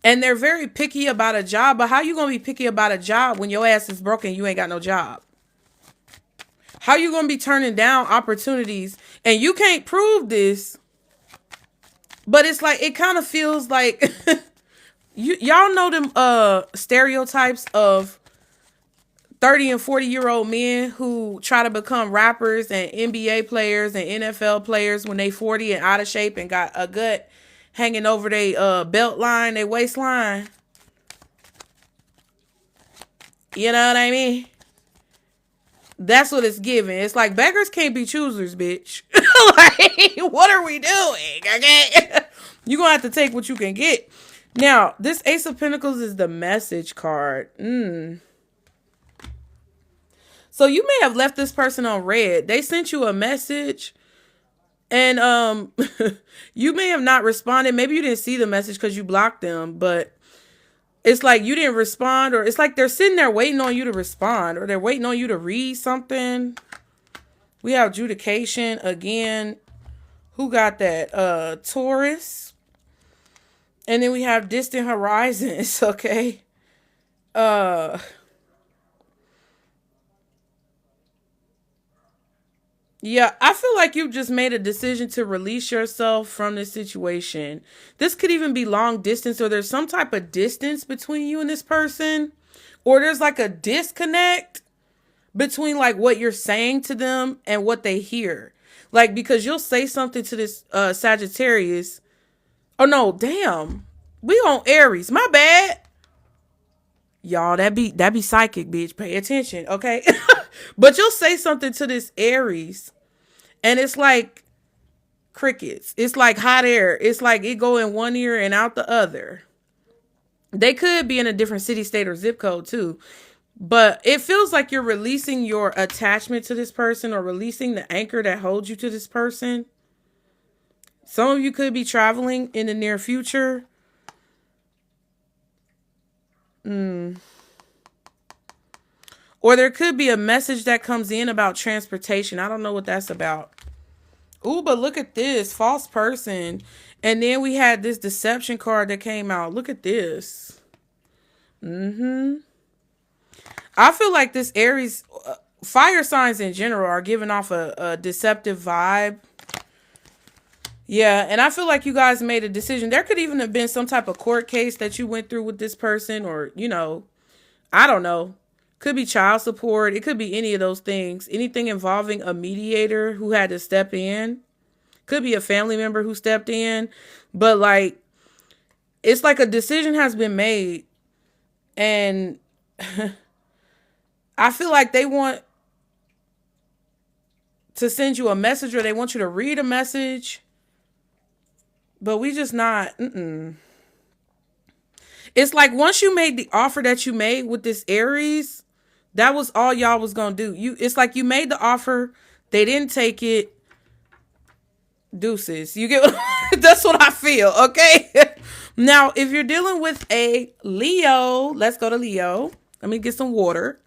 and they're very picky about a job. But how you going to be picky about a job when your ass is broken and you ain't got no job? How you going to be turning down opportunities? And you can't prove this, but it's like, it kind of feels like y'all know them stereotypes of 30 and 40-year-old men who try to become rappers and NBA players and NFL players when they 40 and out of shape and got a gut hanging over their belt line, their waistline. You know what I mean? That's what it's giving. It's like beggars can't be choosers, bitch. Like, what are we doing? Okay. You're going to have to take what you can get. Now, this Ace of Pentacles is the message card. So you may have left this person on red. They sent you a message and you may have not responded. Maybe you didn't see the message because you blocked them, but it's like you didn't respond, or it's like they're sitting there waiting on you to respond, or they're waiting on you to read something. We have adjudication again. Who got that? Taurus. And then we have distant horizons, okay? Yeah, I feel like you just made a decision to release yourself from this situation. This could even be long distance, or there's some type of distance between you and this person, or there's like a disconnect between like what you're saying to them and what they hear. Like, because you'll say something to this Sagittarius. Oh no, damn. We on Aries. My bad. Y'all, that be psychic, bitch. Pay attention, okay? But you'll say something to this Aries, and it's like crickets. It's like hot air. It's like it go in one ear and out the other. They could be in a different city, state, or zip code too. But it feels like you're releasing your attachment to this person, or releasing the anchor that holds you to this person. Some of you could be traveling in the near future. Or there could be a message that comes in about transportation. I don't know what that's about. Ooh, but look at this. False person. And then we had this deception card that came out. Look at this. I feel like this Aries, fire signs in general are giving off a deceptive vibe. Yeah, and I feel like you guys made a decision. There could even have been some type of court case that you went through with this person, or, you know, I don't know. Could be child support. It could be any of those things. Anything involving a mediator who had to step in. Could be a family member who stepped in. But, like, it's like a decision has been made. And I feel like they want to send you a message, or they want you to read a message. But we just not. It's like once you made the offer that you made with this Aries, that was all y'all was going to do. It's like you made the offer. They didn't take it. Deuces. You get that's what I feel. Okay. Now, if you're dealing with a Leo, let's go to Leo. Let me get some water.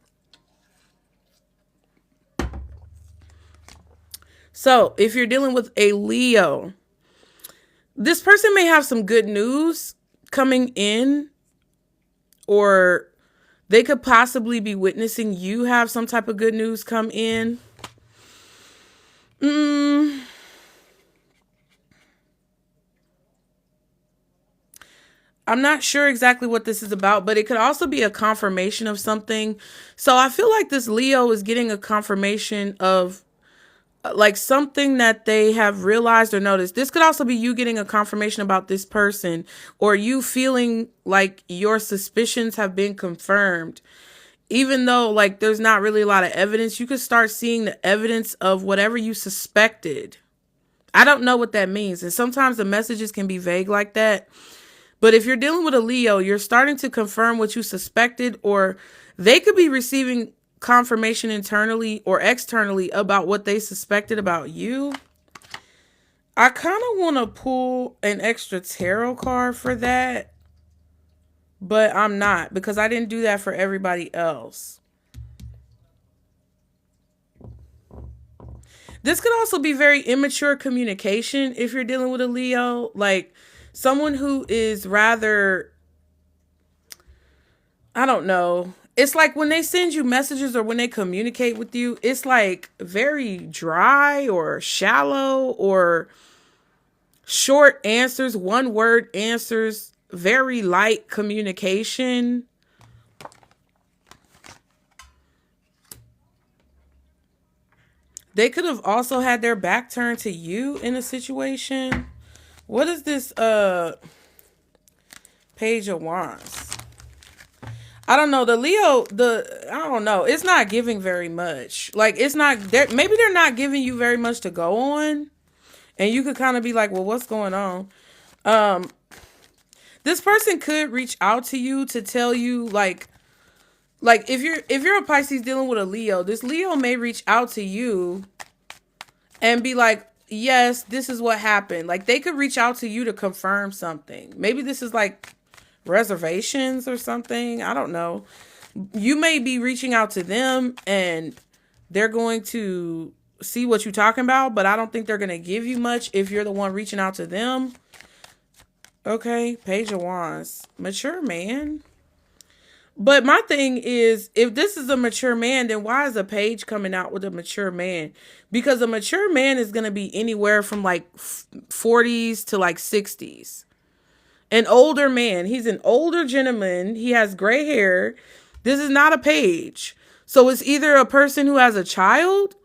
So if you're dealing with a Leo, this person may have some good news coming in, or they could possibly be witnessing you have some type of good news come in. I'm not sure exactly what this is about, but it could also be a confirmation of something. So I feel like this Leo is getting a confirmation of like something that they have realized or noticed. This could also be you getting a confirmation about this person, or you feeling like your suspicions have been confirmed. Even though like there's not really a lot of evidence, you could start seeing the evidence of whatever you suspected. I don't know what that means. And sometimes the messages can be vague like that. But if you're dealing with a Leo, you're starting to confirm what you suspected, or they could be receiving confirmation internally or externally about what they suspected about you. I kind of want to pull an extra tarot card for that, but I'm not, because I didn't do that for everybody else. This could also be very immature communication if you're dealing with a Leo, like someone who is rather, I don't know. It's like when they send you messages or when they communicate with you, it's like very dry or shallow or short answers, one word answers, very light communication. They could have also had their back turned to you in a situation. What is this Page of Wands? I don't know. I don't know. It's not giving very much. Like, it's not there. Maybe they're not giving you very much to go on. And you could kind of be like, well, what's going on? This person could reach out to you to tell you, like if you're a Pisces dealing with a Leo, this Leo may reach out to you and be like, yes, this is what happened. Like, they could reach out to you to confirm something. Maybe this is like reservations or something. I don't know. You may be reaching out to them and they're going to see what you're talking about, but I don't think they're going to give you much if you're the one reaching out to them. Okay, Page of Wands. Mature man. But my thing is, if this is a mature man, then why is a page coming out with a mature man? Because a mature man is going to be anywhere from like 40s to like 60s. An older man. He's an older gentleman. He has gray hair. This is not a page. So it's either a person who has a child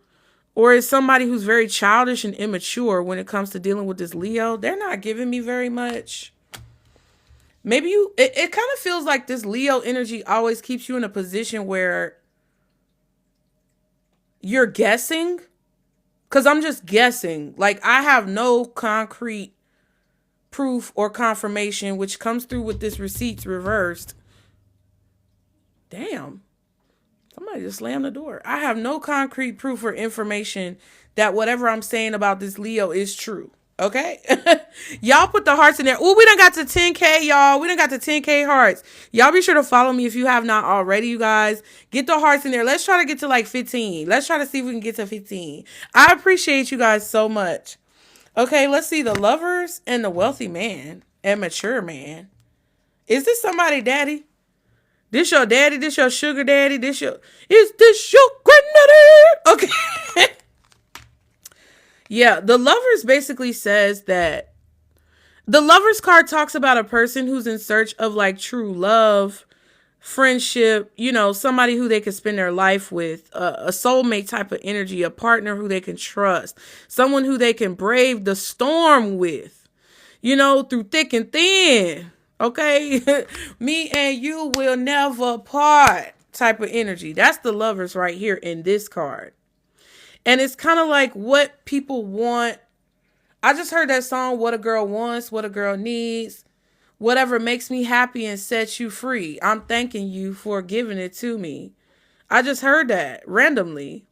or it's somebody who's very childish and immature when it comes to dealing with this Leo. They're not giving me very much. Maybe it kind of feels like this Leo energy always keeps you in a position where you're guessing. Because I'm just guessing. Like, I have no concrete proof or confirmation, which comes through with this receipts reversed. Damn. Somebody just slammed the door. I have no concrete proof or information that whatever I'm saying about this Leo is true. Okay? Y'all put the hearts in there. Oh, we done got to 10K, y'all. We done got to 10K hearts. Y'all be sure to follow me if you have not already, you guys. Get the hearts in there. Let's try to get to like 15. Let's try to see if we can get to 15. I appreciate you guys so much. Okay, let's see the Lovers and the Wealthy Man and Mature Man. Is this somebody daddy? This your daddy? This your sugar daddy? Is this your granddaddy? Okay. Yeah, the Lovers basically says that the Lovers card talks about a person who's in search of like true love, friendship, you know, somebody who they can spend their life with, a soulmate type of energy, a partner who they can trust, someone who they can brave the storm with, you know, through thick and thin. Okay, me and you will never part type of energy. That's the Lovers right here in this card. And it's kind of like what people want. I just heard that song, What a Girl Wants, What a Girl Needs. Whatever makes me happy and sets you free. I'm thanking you for giving it to me. I just heard that randomly.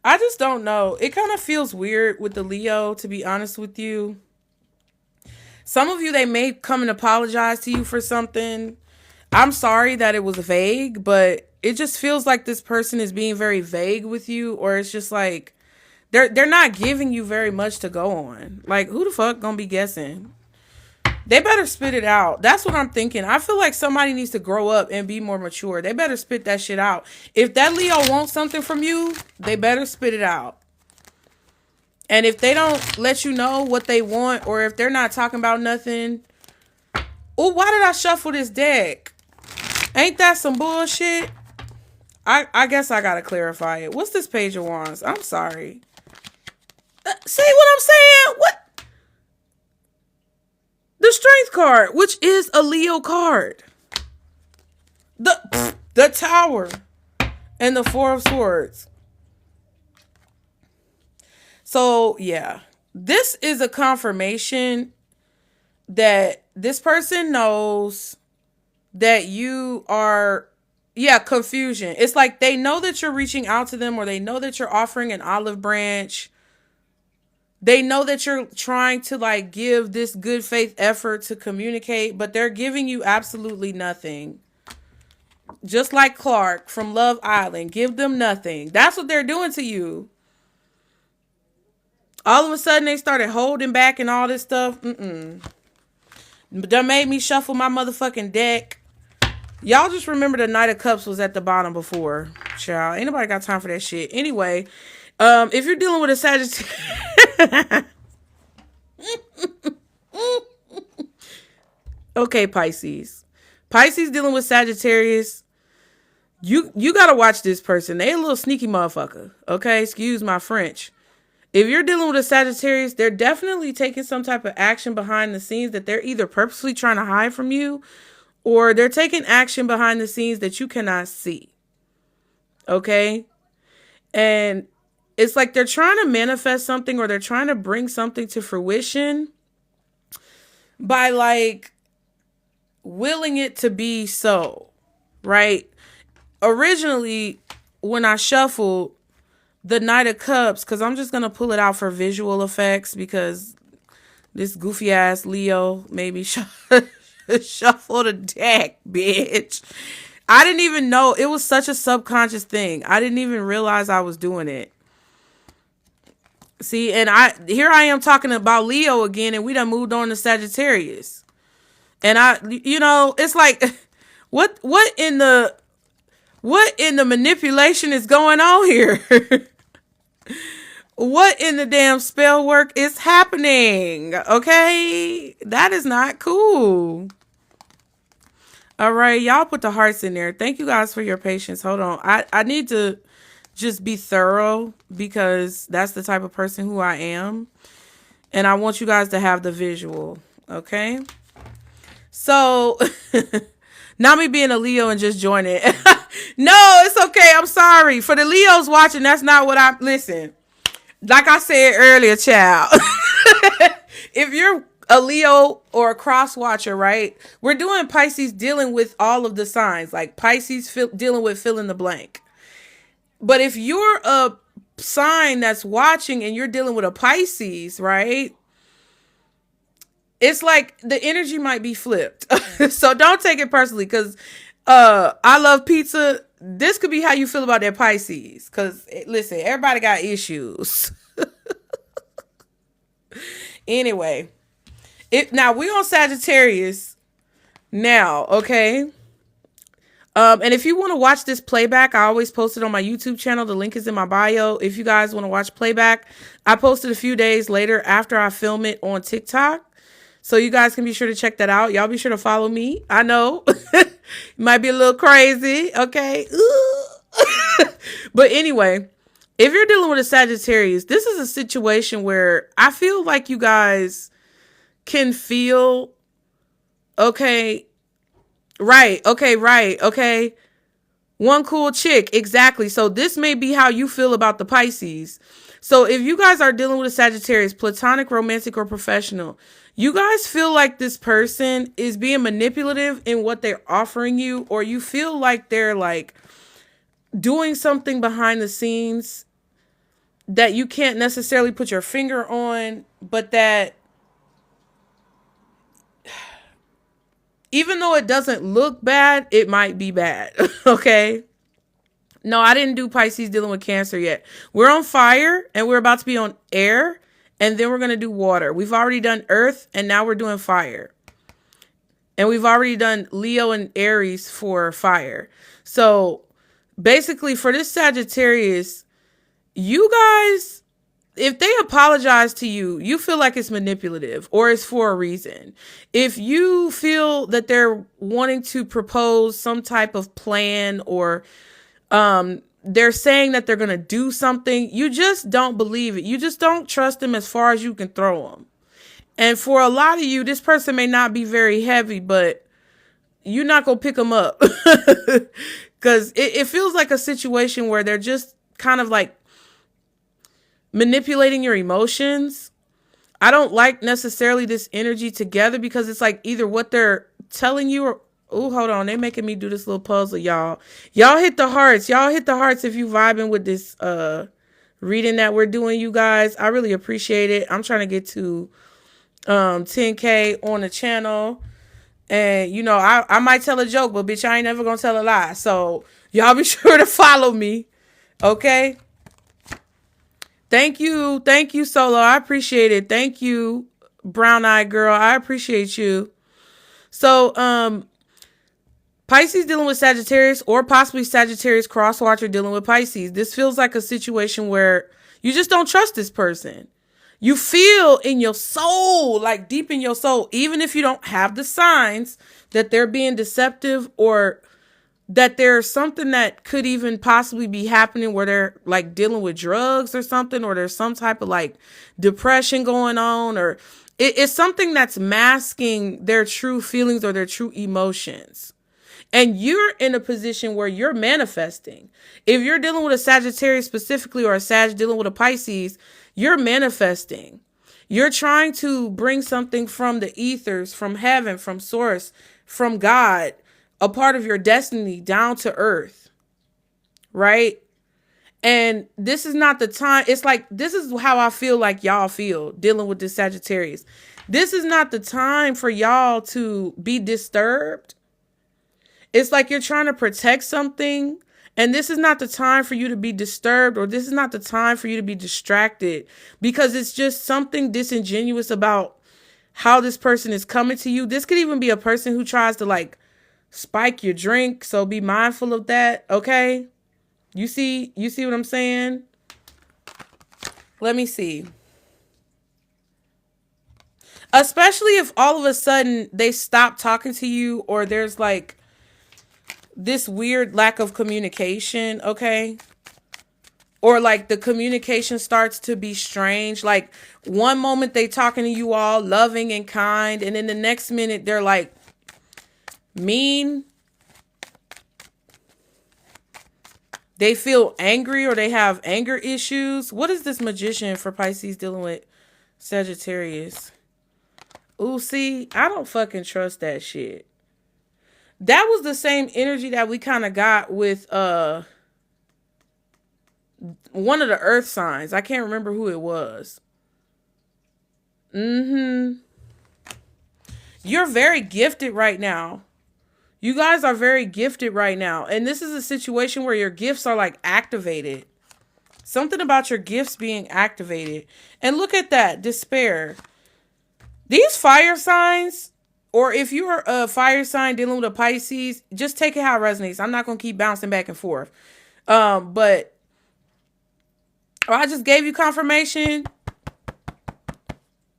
I just don't know. It kind of feels weird with the Leo, to be honest with you. Some of you, they may come and apologize to you for something. I'm sorry that it was vague, but it just feels like this person is being very vague with you, or it's just like they're not giving you very much to go on. Like, who the fuck gonna be guessing? They better spit it out. That's what I'm thinking. I feel like somebody needs to grow up and be more mature. They better spit that shit out. If that Leo wants something from you, they better spit it out. And if they don't let you know what they want, or if they're not talking about nothing. Oh, why did I shuffle this deck? Ain't that some bullshit? I guess I gotta clarify it. What's this Page of Wands? I'm sorry. See what I'm saying? What? The Strength card, which is a Leo card. The Tower and the Four of Swords. So, yeah, this is a confirmation that this person knows that you are, confusion. It's like they know that you're reaching out to them, or they know that you're offering an olive branch. They know that you're trying to like give this good faith effort to communicate, but they're giving you absolutely nothing. Just like Clark from Love Island, give them nothing. That's what they're doing to you. All of a sudden, they started holding back and all this stuff. That made me shuffle my motherfucking deck. Y'all just remember the Knight of Cups was at the bottom before. Child, ain't nobody got time for that shit. Anyway, if you're dealing with a Sagittarius... Okay, Pisces. Pisces dealing with Sagittarius. You gotta watch this person. They a little sneaky motherfucker. Okay, excuse my French. If you're dealing with a Sagittarius, they're definitely taking some type of action behind the scenes that they're either purposely trying to hide from you, or they're taking action behind the scenes that you cannot see. Okay? And it's like they're trying to manifest something, or they're trying to bring something to fruition by like willing it to be so, right? Originally, when I shuffled the Knight of Cups, because I'm just going to pull it out for visual effects, because this goofy ass Leo made me shuffle the deck, bitch. I didn't even know. It was such a subconscious thing. I didn't even realize I was doing it. See, and here I am talking about Leo again, and we done moved on to Sagittarius. And it's like, what in the manipulation is going on here? What in the damn spell work is happening? Okay, that is not cool. All right, y'all put the hearts in there. Thank you guys for your patience. Hold on. I need to just be thorough, because that's the type of person who I am. And I want you guys to have the visual. Okay. So not me being a Leo and just joining. No, it's okay. I'm sorry. For the Leos watching, that's not what listen. Like I said earlier, child. If you're a Leo or a cross watcher, right? We're doing Pisces dealing with all of the signs, like Pisces dealing with fill in the blank. But if you're a sign that's watching and you're dealing with a Pisces, right? It's like the energy might be flipped. So don't take it personally, because I love pizza. This could be how you feel about that Pisces. Because listen, everybody got issues. Anyway, now we're on Sagittarius now, okay? And if you want to watch this playback, I always post it on my YouTube channel. The link is in my bio. If you guys want to watch playback, I post it a few days later after I film it on TikTok. So you guys can be sure to check that out. Y'all be sure to follow me. I know it might be a little crazy. Okay. But anyway, if you're dealing with a Sagittarius, this is a situation where I feel like you guys can feel, okay, right. One cool chick. Exactly. So this may be how you feel about the Pisces. So if you guys are dealing with a Sagittarius, platonic, romantic, or professional, you guys feel like this person is being manipulative in what they're offering you, or you feel like they're like doing something behind the scenes that you can't necessarily put your finger on, but that even though it doesn't look bad, it might be bad. Okay. No, I didn't do Pisces dealing with Cancer yet. We're on fire and we're about to be on air, and then we're going to do water. We've already done earth, and now we're doing fire. And we've already done Leo and Aries for fire. So basically for this Sagittarius, you guys, if they apologize to you, you feel like it's manipulative or it's for a reason. If you feel that they're wanting to propose some type of plan, or they're saying that they're going to do something, you just don't believe it. You just don't trust them as far as you can throw them. And for a lot of you, this person may not be very heavy, but you're not going to pick them up. Because it feels like a situation where they're just kind of like manipulating your emotions. I don't like necessarily this energy together, because it's like either what they're telling you or, oh, hold on. They're making me do this little puzzle, y'all. Y'all hit the hearts. Y'all hit the hearts if you vibing with this reading that we're doing, you guys. I really appreciate it. I'm trying to get to 10K on the channel. And, you know, I might tell a joke, but bitch, I ain't never going to tell a lie. So y'all be sure to follow me. Okay. Thank you. Thank you, Solo. I appreciate it. Thank you, Brown Eyed Girl. I appreciate you. So, Pisces dealing with Sagittarius, or possibly Sagittarius crosswatcher dealing with Pisces. This feels like a situation where you just don't trust this person. You feel in your soul, like deep in your soul, even if you don't have the signs, that they're being deceptive or that there's something that could even possibly be happening where they're like dealing with drugs or something, or there's some type of like depression going on, or it's something that's masking their true feelings or their true emotions. And you're in a position where you're manifesting. If you're dealing with a Sagittarius specifically, or a Sag dealing with a Pisces, you're manifesting. You're trying to bring something from the ethers, from heaven, from source, from God, a part of your destiny down to earth, right? And this is not the time. It's like, this is how I feel like y'all feel dealing with this Sagittarius. This is not the time for y'all to be disturbed. It's like you're trying to protect something, and this is not the time for you to be disturbed, or this is not the time for you to be distracted, because it's just something disingenuous about how this person is coming to you. This could even be a person who tries to like spike your drink, so be mindful of that, okay? You see what I'm saying? Let me see. Especially if all of a sudden they stop talking to you, or there's like this weird lack of communication, okay? Or like the communication starts to be strange. Like one moment they talking to you all loving and kind, and then the next minute they're like mean. They feel angry, or they have anger issues. What is this Magician for Pisces dealing with Sagittarius? Ooh, see, I don't fucking trust that shit. That was the same energy that we kind of got with one of the earth signs. I can't remember who it was. You're very gifted right now. You guys are very gifted right now. And this is a situation where your gifts are like activated. Something about your gifts being activated. And look at that, despair. These fire signs, or if you're a fire sign dealing with a Pisces, just take it how it resonates. I'm not going to keep bouncing back and forth. But I just gave you confirmation.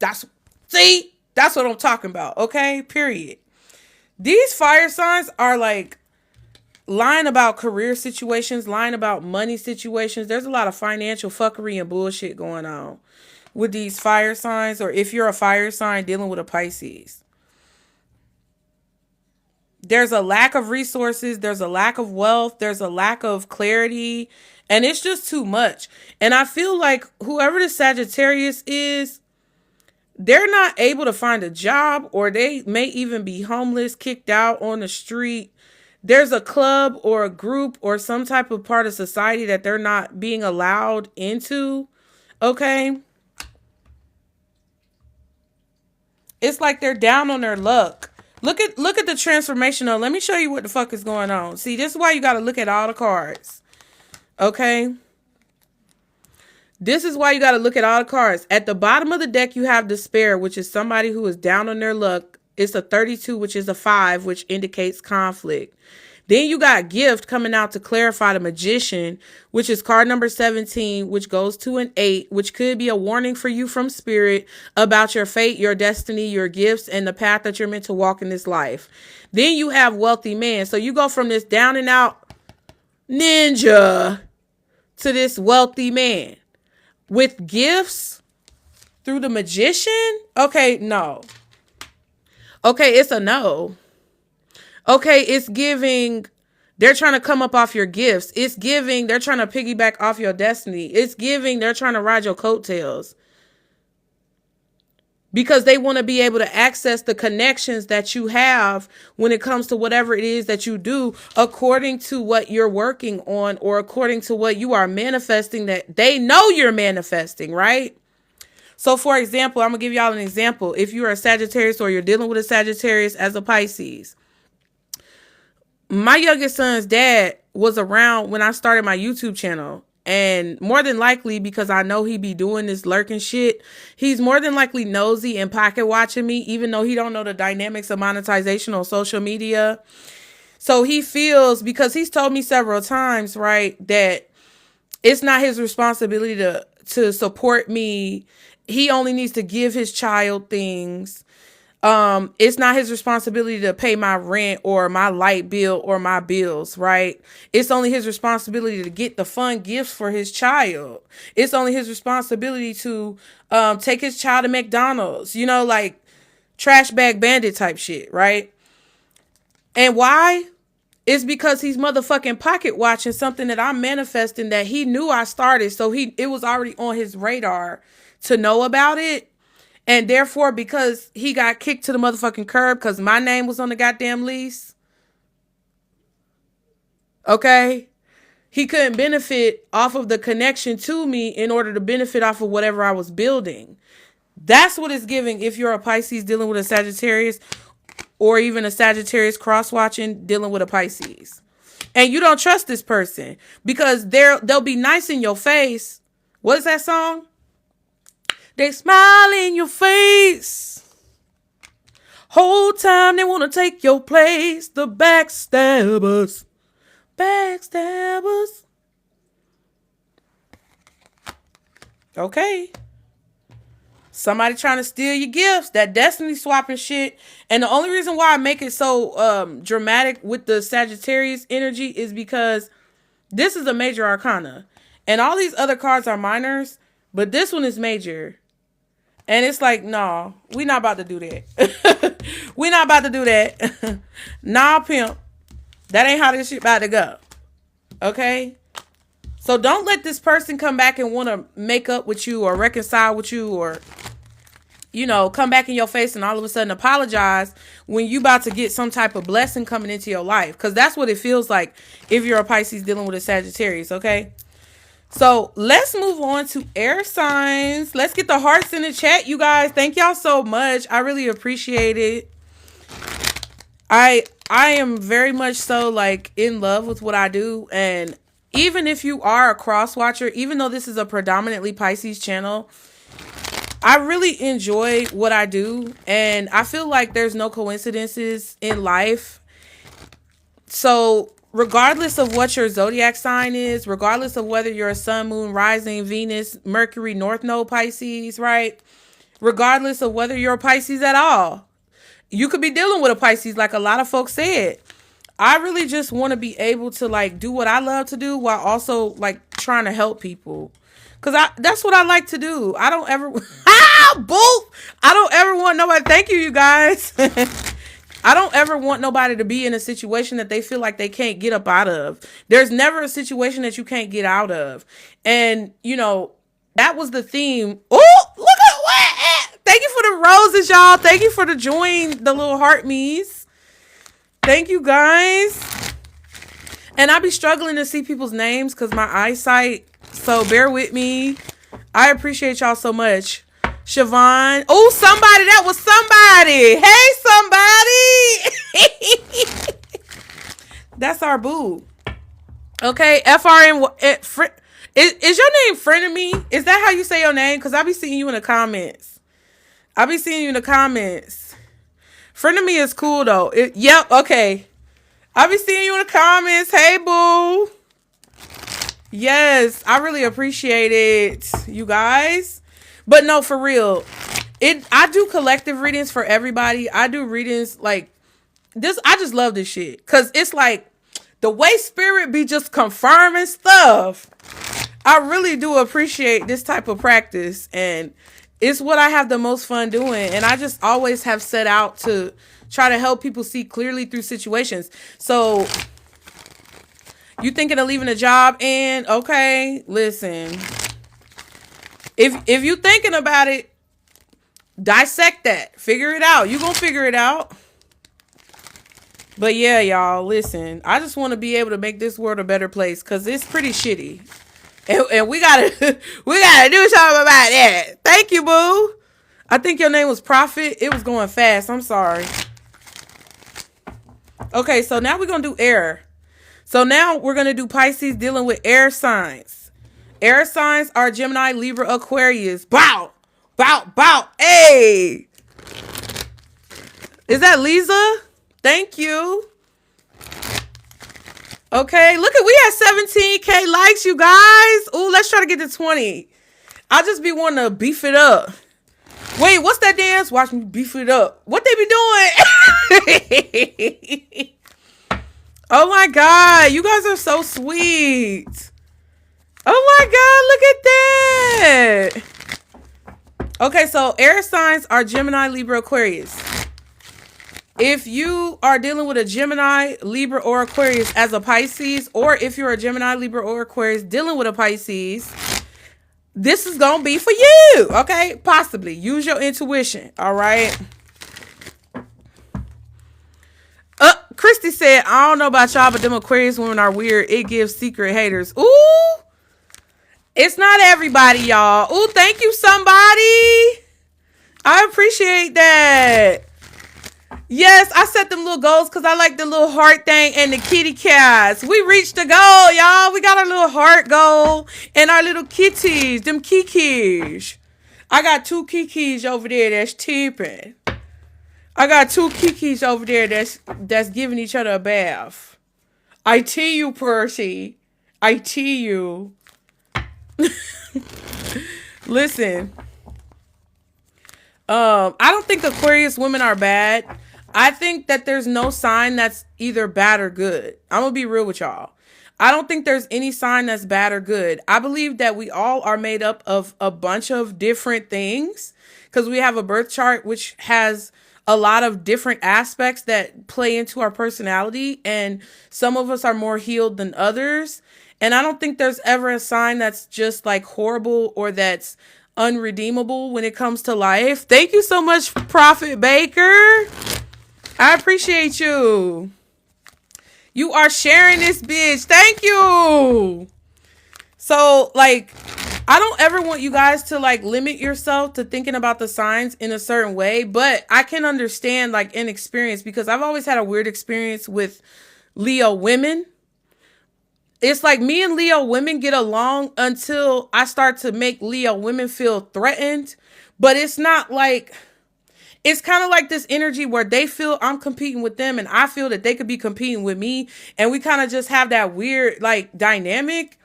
That's what I'm talking about. Okay, period. These fire signs are like lying about career situations, lying about money situations. There's a lot of financial fuckery and bullshit going on with these fire signs, or if you're a fire sign dealing with a Pisces. There's a lack of resources. There's a lack of wealth. There's a lack of clarity. And it's just too much. And I feel like whoever the Sagittarius is, they're not able to find a job, or they may even be homeless, kicked out on the street. There's a club or a group or some type of part of society that they're not being allowed into. Okay. It's like they're down on their luck. Look at the transformation though. Let me show you what the fuck is going on. See, this is why you got to look at all the cards. Okay. This is why you got to look at all the cards. At the bottom of the deck, you have despair, which is somebody who is down on their luck. It's a 32, which is a 5, which indicates conflict. Then you got gift coming out to clarify, the magician, which is card number 17, which goes to an 8, which could be a warning for you from spirit about your fate, your destiny, your gifts, and the path that you're meant to walk in this life. Then you have wealthy man. So you go from this down and out ninja to this wealthy man. With gifts through the magician? Okay, no. Okay, it's a no. Okay, it's giving, they're trying to come up off your gifts. It's giving, they're trying to piggyback off your destiny. It's giving, they're trying to ride your coattails. Because they want to be able to access the connections that you have when it comes to whatever it is that you do, according to what you're working on, or according to what you are manifesting that they know you're manifesting, right? So for example, I'm going to give y'all an example. If you're a Sagittarius, or you're dealing with a Sagittarius as a Pisces. My youngest son's dad was around when I started my YouTube channel. And more than likely, because I know he be doing this lurking shit, he's more than likely nosy and pocket watching me, even though he don't know the dynamics of monetization on social media. So he feels, because he's told me several times, right, that it's not his responsibility to support me. He only needs to give his child things. It's not his responsibility to pay my rent or my light bill or my bills, right? It's only his responsibility to get the fun gifts for his child. It's only his responsibility to take his child to McDonald's, you know, like trash bag bandit type shit, right? And why? It's because he's motherfucking pocket watching something that I'm manifesting that he knew I started. So it was already on his radar to know about it. And therefore, because he got kicked to the motherfucking curb because my name was on the goddamn lease. Okay. He couldn't benefit off of the connection to me in order to benefit off of whatever I was building. That's what it's giving if you're a Pisces dealing with a Sagittarius, or even a Sagittarius cross-watching dealing with a Pisces. And you don't trust this person because they'll be nice in your face. What is that song? They smile in your face. Whole time they want to take your place. The backstabbers. Backstabbers. Okay. Somebody trying to steal your gifts. That destiny swapping shit. And the only reason why I make it so dramatic with the Sagittarius energy is because this is a major arcana. And all these other cards are minors. But this one is major. And it's like, no, we not about to do that. We not about to do that. Nah, pimp. That ain't how this shit about to go. Okay? So don't let this person come back and want to make up with you or reconcile with you or, you know, come back in your face and all of a sudden apologize when you about to get some type of blessing coming into your life. Because that's what it feels like if you're a Pisces dealing with a Sagittarius, okay? So let's move on to air signs. Let's get the hearts in the chat, you guys. Thank y'all so much. I really appreciate it. I am very much so like in love with what I do. And even if you are a cross watcher, even though this is a predominantly Pisces channel, I really enjoy what I do. And I feel like there's no coincidences in life. So regardless of what your zodiac sign is, regardless of whether you're a sun, moon, rising, Venus, Mercury, North Node Pisces, right? Regardless of whether you're a Pisces at all, you could be dealing with a Pisces like a lot of folks said. I really just want to be able to like do what I love to do while also like trying to help people. Cause that's what I like to do. I don't ever, I don't ever want nobody. Thank you, you guys. I don't ever want nobody to be in a situation that they feel like they can't get up out of. There's never a situation that you can't get out of. And, you know, that was the theme. Oh, look at what. Thank you for the roses, y'all. Thank you for the join, the little heart me's. Thank you, guys. And I be struggling to see people's names because my eyesight. So bear with me. I appreciate y'all so much. Siobhan. Oh, somebody. That was somebody. Hey, somebody. That's our boo. Okay. FRN. Is your name Friend of Me? Is that how you say your name? Because I be seeing you in the comments. Friend of Me is cool, though. Yep. Okay. I be seeing you in the comments. Hey, boo. Yes. I really appreciate it, you guys. But no, for real, I do collective readings for everybody. I do readings like this. I just love this shit because it's like the way spirit be just confirming stuff. I really do appreciate this type of practice, and it's what I have the most fun doing. And I just always have set out to try to help people see clearly through situations. So you thinking of leaving a job? And okay, listen. If you thinking about it, dissect that. Figure it out. You gonna figure it out. But yeah, y'all, listen. I just want to be able to make this world a better place because it's pretty shitty. And we gotta do something about that. Thank you, boo. I think your name was Prophet. It was going fast. I'm sorry. Okay, so now we're gonna do air. So now we're gonna do Pisces dealing with air signs. Air signs are Gemini, Libra, Aquarius. Bow, bow, bow. Hey. Is that Lisa? Thank you. Okay, look at, we had 17K likes, you guys. Ooh, let's try to get to 20. I just be wanting to beef it up. Wait, what's that dance? Watch me beef it up. What they be doing? Oh my God, you guys are so sweet. Oh my God, look at that. Okay, so air signs are Gemini, Libra, Aquarius. If you are dealing with a Gemini, Libra, or Aquarius as a Pisces, or if you're a Gemini, Libra, or Aquarius dealing with a Pisces, this is going to be for you, okay? Possibly. Use your intuition, all right? Christy said, I don't know about y'all, but them Aquarius women are weird. It gives secret haters. Ooh. It's not everybody, y'all. Ooh, thank you, somebody. I appreciate that. Yes, I set them little goals because I like the little heart thing and the kitty cats. We reached the goal, y'all. We got our little heart goal and our little kitties, them kikis. I got 2 kikis over there that's tipping. I got 2 kikis over there that's giving each other a bath. I tee you, Percy. I tee you. Listen. I don't think Aquarius women are bad. I think that there's no sign that's either bad or good. I'm gonna be real with y'all. I don't think there's any sign that's bad or good. I believe that we all are made up of a bunch of different things because we have a birth chart which has a lot of different aspects that play into our personality, and some of us are more healed than others. And I don't think there's ever a sign that's just like horrible or that's unredeemable when it comes to life. Thank you so much, Prophet Baker. I appreciate you. You are sharing this bitch. Thank you. So, like, I don't ever want you guys to, like, limit yourself to thinking about the signs in a certain way. But I can understand, like, inexperience because I've always had a weird experience with Leo women. It's like me and Leo women get along until I start to make Leo women feel threatened. But it's not like... It's kind of like this energy where they feel I'm competing with them and I feel that they could be competing with me. And we kind of just have that weird like dynamic.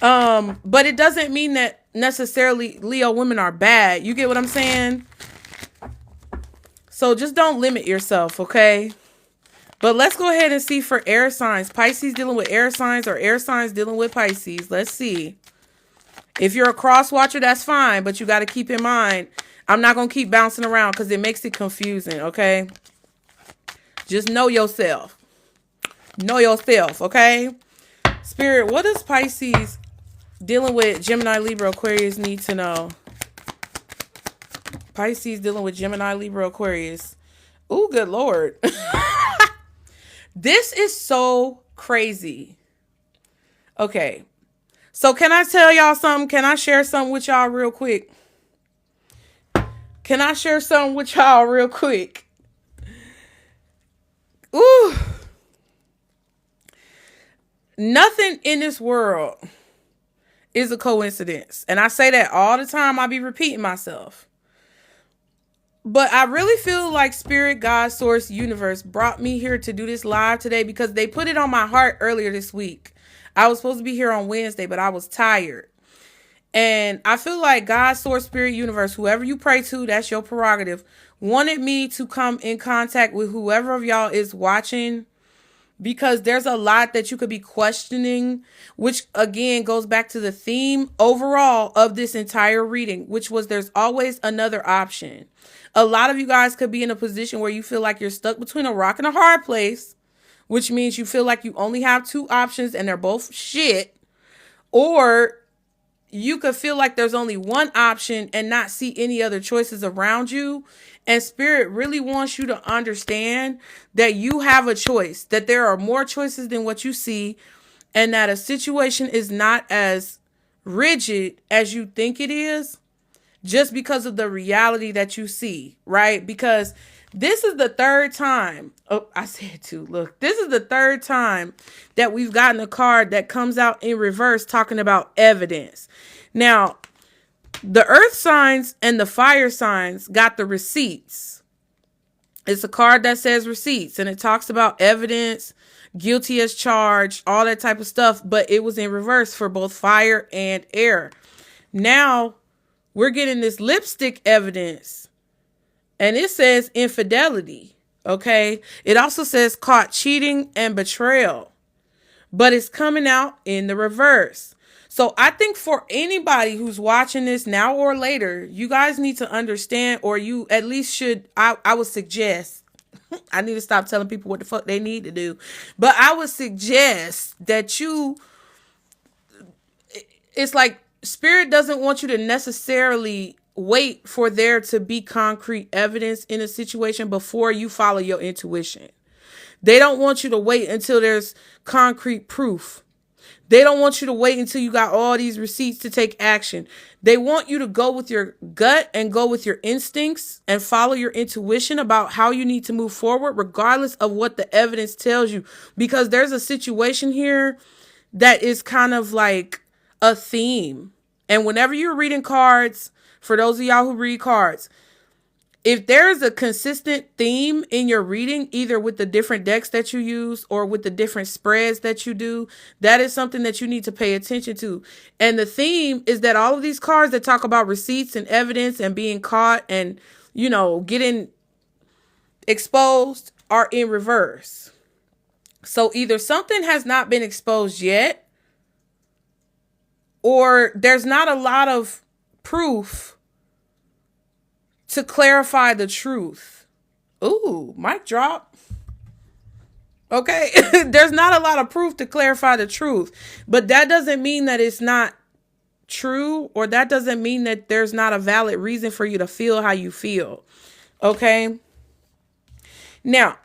But it doesn't mean that necessarily Leo women are bad. You get what I'm saying? So just don't limit yourself, okay? But let's go ahead and see for air signs. Pisces dealing with air signs or air signs dealing with Pisces. Let's see. If you're a cross watcher, that's fine. But you got to keep in mind... I'm not going to keep bouncing around because it makes it confusing, okay? Just know yourself. Know yourself, okay? Spirit, what does Pisces dealing with Gemini, Libra, Aquarius need to know? Pisces dealing with Gemini, Libra, Aquarius. Ooh, good Lord. This is so crazy. Okay. So can I tell y'all something? Can I share something with y'all real quick? Can I share something with y'all real quick? Ooh. Nothing in this world is a coincidence. And I say that all the time. I be repeating myself. But I really feel like Spirit, God, Source, Universe brought me here to do this live today because they put it on my heart earlier this week. I was supposed to be here on Wednesday, but I was tired. And I feel like God, Source, Spirit, Universe, whoever you pray to, that's your prerogative, wanted me to come in contact with whoever of y'all is watching because there's a lot that you could be questioning, which again goes back to the theme overall of this entire reading, which was there's always another option. A lot of you guys could be in a position where you feel like you're stuck between a rock and a hard place, which means you feel like you only have 2 options and they're both shit, or you could feel like there's only one option and not see any other choices around you. And Spirit really wants you to understand that you have a choice, that there are more choices than what you see, and that a situation is not as rigid as you think it is just because of the reality that you see, right? Because this is the 3rd time. Oh, I said 2. Look, this is the 3rd time that we've gotten a card that comes out in reverse talking about evidence. Now, the earth signs and the fire signs got the receipts. It's a card that says receipts and it talks about evidence, guilty as charged, all that type of stuff. But it was in reverse for both fire and air. Now, we're getting this lipstick evidence. And it says infidelity. Okay. It also says caught cheating and betrayal. But it's coming out in the reverse. So I think for anybody who's watching this now or later, you guys need to understand, or you at least should, I would suggest, I need to stop telling people what the fuck they need to do. But I would suggest that it's like Spirit doesn't want you to necessarily wait for there to be concrete evidence in a situation before you follow your intuition. They don't want you to wait until there's concrete proof. They don't want you to wait until you got all these receipts to take action. They want you to go with your gut and go with your instincts and follow your intuition about how you need to move forward, regardless of what the evidence tells you. Because there's a situation here that is kind of like a theme. And whenever you're reading cards, for those of y'all who read cards, if there's a consistent theme in your reading, either with the different decks that you use or with the different spreads that you do, that is something that you need to pay attention to. And the theme is that all of these cards that talk about receipts and evidence and being caught and, you know, getting exposed are in reverse. So either something has not been exposed yet, or there's not a lot of proof to clarify the truth. Ooh, mic drop. Okay. There's not a lot of proof to clarify the truth, but that doesn't mean that it's not true, or that doesn't mean that there's not a valid reason for you to feel how you feel. Okay. Now,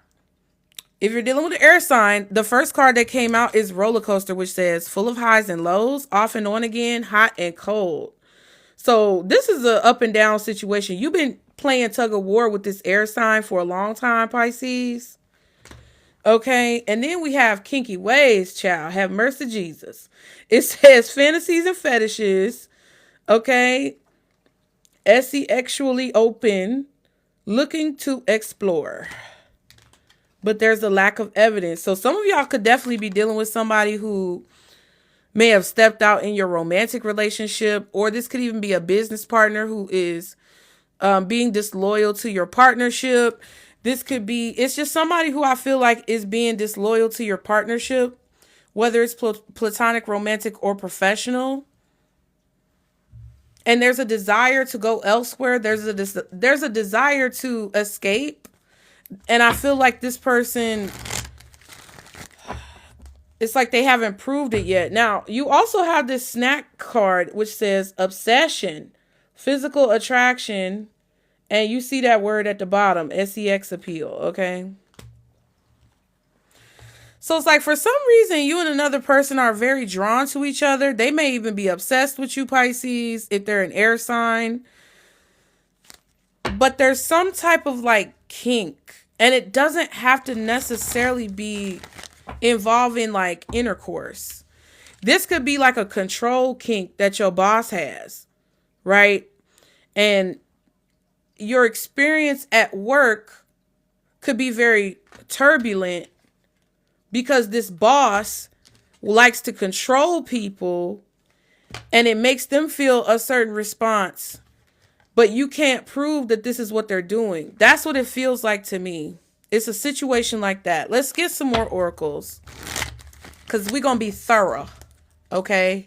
if you're dealing with an air sign, the first card that came out is roller coaster, which says full of highs and lows, off and on again, hot and cold. So this is a up and down situation. You've been playing tug of war with this air sign for a long time, Pisces. Okay. And then we have kinky ways, child. Have mercy, Jesus. It says fantasies and fetishes. Okay. Sexually open, looking to explore. But there's a lack of evidence. So some of y'all could definitely be dealing with somebody who may have stepped out in your romantic relationship, or this could even be a business partner who is being disloyal to your partnership. This could be, it's just somebody who I feel like is being disloyal to your partnership, whether it's platonic, romantic, or professional. And there's a desire to go elsewhere. There's a desire to escape. And I feel like this person, it's like they haven't proved it yet. Now, you also have this snack card, which says obsession, physical attraction, and you see that word at the bottom, sex appeal, okay? So it's like for some reason, you and another person are very drawn to each other. They may even be obsessed with you, Pisces, if they're an air sign. But there's some type of like kink, and it doesn't have to necessarily be involving like intercourse. This could be like a control kink that your boss has, right? And your experience at work could be very turbulent because this boss likes to control people and it makes them feel a certain response, but you can't prove that this is what they're doing. That's what it feels like to me. It's a situation like that. Let's get some more oracles, because we're going to be thorough. Okay.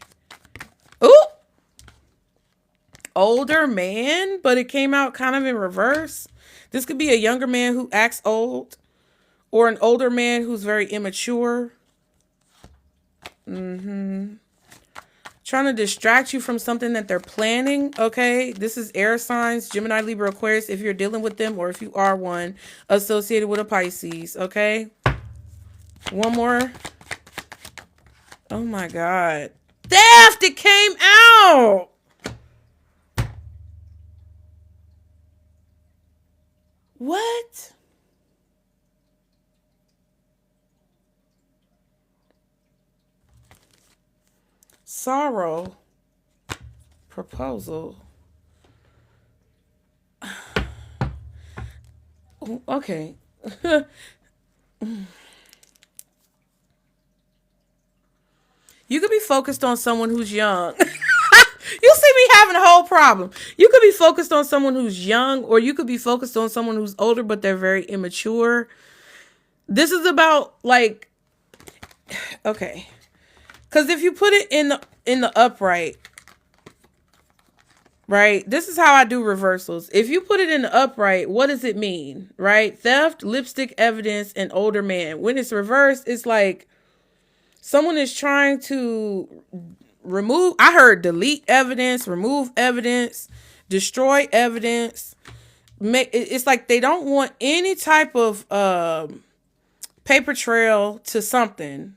Ooh. Older man, but it came out kind of in reverse. This could be a younger man who acts old, or an older man who's very immature. Trying to distract you from something that they're planning. Okay. This is air signs, Gemini, Libra, Aquarius, if you're dealing with them, or if you are one associated with a Pisces. Okay. One more. Oh my God. Theft! It came out. What? Sorrow. Proposal. Okay. You could be focused on someone who's young. You see me having a whole problem. You could be focused on someone who's young, or you could be focused on someone who's older, but they're very immature. This is about like, okay. Because if you put it in the upright, right? This is how I do reversals. If you put it in the upright, what does it mean, right? Theft, lipstick evidence, and older man. When it's reversed, it's like someone is trying to remove. I heard delete evidence, remove evidence, destroy evidence. It's like they don't want any type of paper trail to something.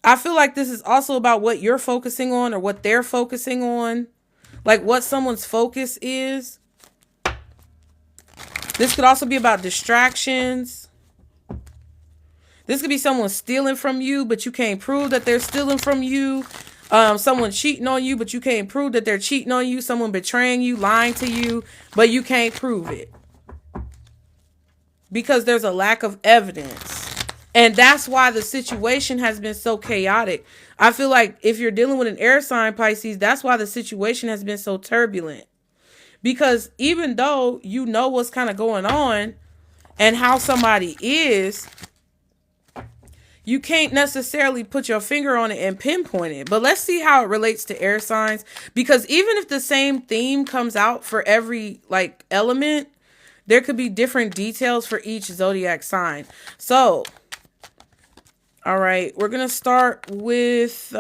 I feel like this is also about what you're focusing on or what they're focusing on. Like what someone's focus is. This could also be about distractions. This could be someone stealing from you, but you can't prove that they're stealing from you. Someone cheating on you, but you can't prove that they're cheating on you. Someone betraying you, lying to you, but you can't prove it. Because there's a lack of evidence. And that's why the situation has been so chaotic. I feel like if you're dealing with an air sign, Pisces, that's why the situation has been so turbulent. Because even though you know what's kind of going on and how somebody is, you can't necessarily put your finger on it and pinpoint it. But let's see how it relates to air signs. Because even if the same theme comes out for every like element, there could be different details for each zodiac sign. So, all right, we're going to start with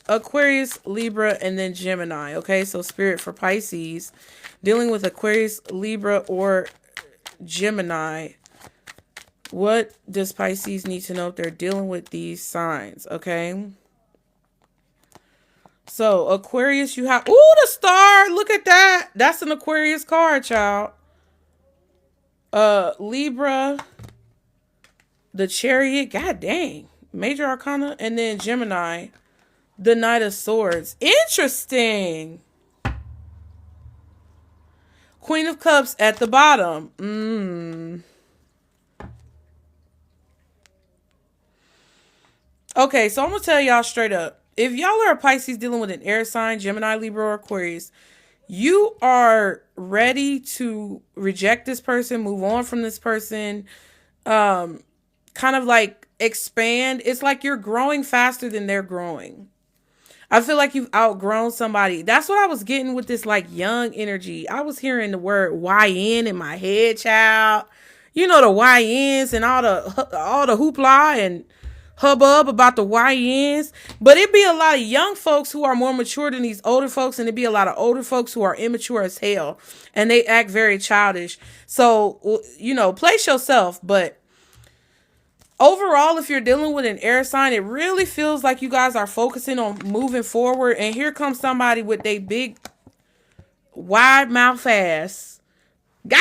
Aquarius, Libra, and then Gemini. Okay, so Spirit for Pisces, dealing with Aquarius, Libra, or Gemini. What does Pisces need to know if they're dealing with these signs? Okay. So Aquarius, you have, ooh, the star. Look at that. That's an Aquarius card, child. Libra, the Chariot. God dang. Major Arcana. And then Gemini, the Knight of Swords. Interesting. Queen of Cups at the bottom. Okay, so I'm going to tell y'all straight up. If y'all are a Pisces dealing with an air sign, Gemini, Libra, or Aquarius, you are ready to reject this person, move on from this person, kind of like expand. It's like you're growing faster than they're growing. I feel like you've outgrown somebody. That's what I was getting with this like young energy. I was hearing the word YN in my head, child. You know, the YNs and all the hoopla and hubbub about the YNs, but it'd be a lot of young folks who are more mature than these older folks, and it'd be a lot of older folks who are immature as hell, and they act very childish. So, you know, place yourself. But overall, if you're dealing with an air sign, it really feels like you guys are focusing on moving forward, and here comes somebody with a big wide mouth ass. Ga.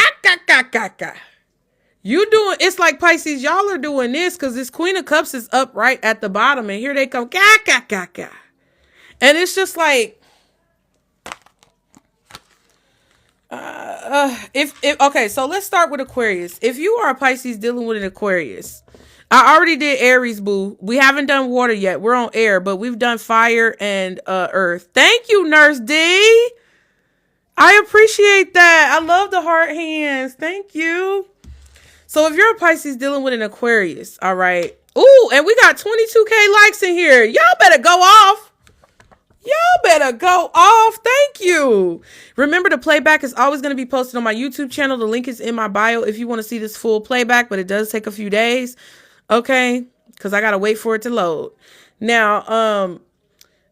You doing, it's like Pisces, y'all are doing this because this Queen of Cups is up right at the bottom, and here they come, ga. And it's just like, okay, so let's start with Aquarius. If you are a Pisces dealing with an Aquarius, I already did Aries, boo. We haven't done water yet. We're on air, but we've done fire and earth. Thank you, Nurse D. I appreciate that. I love the heart hands. Thank you. So if you're a Pisces dealing with an Aquarius, all right. Ooh, and we got 22K likes in here. Y'all better go off. Y'all better go off. Thank you. Remember, the playback is always going to be posted on my YouTube channel. The link is in my bio if you want to see this full playback, but it does take a few days. Okay, because I got to wait for it to load. Now,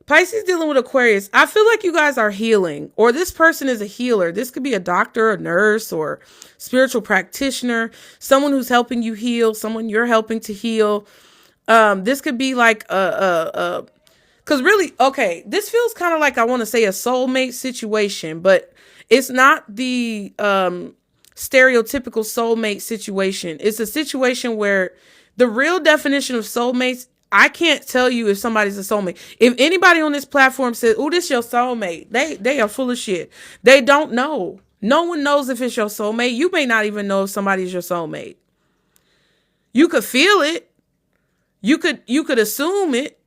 Pisces dealing with Aquarius, I feel like you guys are healing, or this person is a healer. This could be a doctor, a nurse, or spiritual practitioner, someone who's helping you heal, someone you're helping to heal. This could be like because really, okay, this feels kind of like, I want to say, a soulmate situation, but it's not the stereotypical soulmate situation. It's a situation where the real definition of soulmates, I can't tell you if somebody's a soulmate. If anybody on this platform says, oh, this your soulmate, they are full of shit. They don't know. No one knows if it's your soulmate. You may not even know if somebody's your soulmate. You could feel it. You could assume it,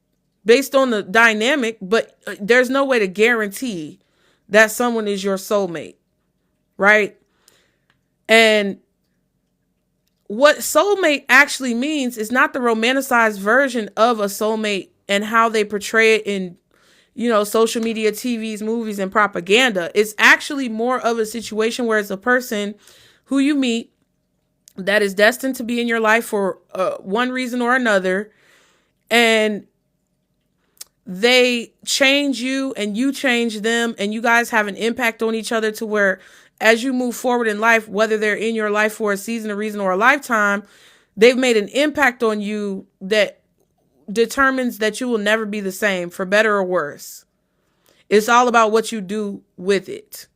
based on the dynamic, but there's no way to guarantee that someone is your soulmate, right? And what soulmate actually means is not the romanticized version of a soulmate and how they portray it in, social media, TVs, movies, and propaganda. It's actually more of a situation where it's a person who you meet that is destined to be in your life for one reason or another. And they change you and you change them, and you guys have an impact on each other to where as you move forward in life, whether they're in your life for a season, a reason, or a lifetime, they've made an impact on you that determines that you will never be the same, for better or worse. It's all about what you do with it.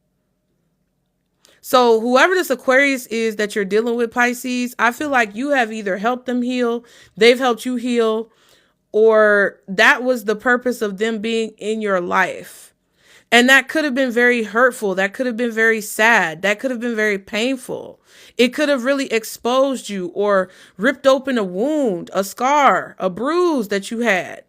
So whoever this Aquarius is that you're dealing with, Pisces, I feel like you have either helped them heal, they've helped you heal, or that was the purpose of them being in your life. And that could have been very hurtful. That could have been very sad. That could have been very painful. It could have really exposed you or ripped open a wound, a scar, a bruise that you had.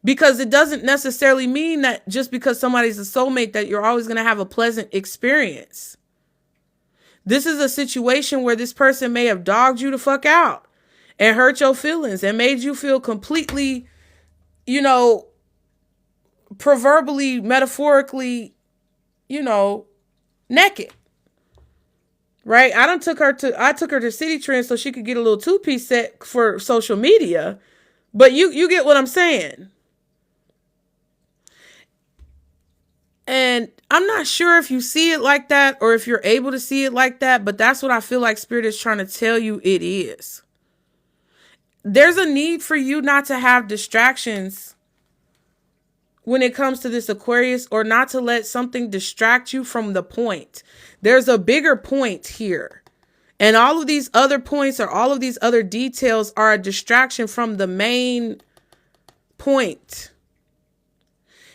Because it doesn't necessarily mean that just because somebody's a soulmate that you're always going to have a pleasant experience. This is a situation where this person may have dogged you the fuck out and hurt your feelings and made you feel completely, proverbially, metaphorically, naked. Right? I took her to City Trend so she could get a little two-piece set for social media. But you get what I'm saying. And I'm not sure if you see it like that or if you're able to see it like that, but that's what I feel like Spirit is trying to tell you it is. There's a need for you not to have distractions when it comes to this Aquarius, or not to let something distract you from the point. There's a bigger point here. And all of these other points or all of these other details are a distraction from the main point.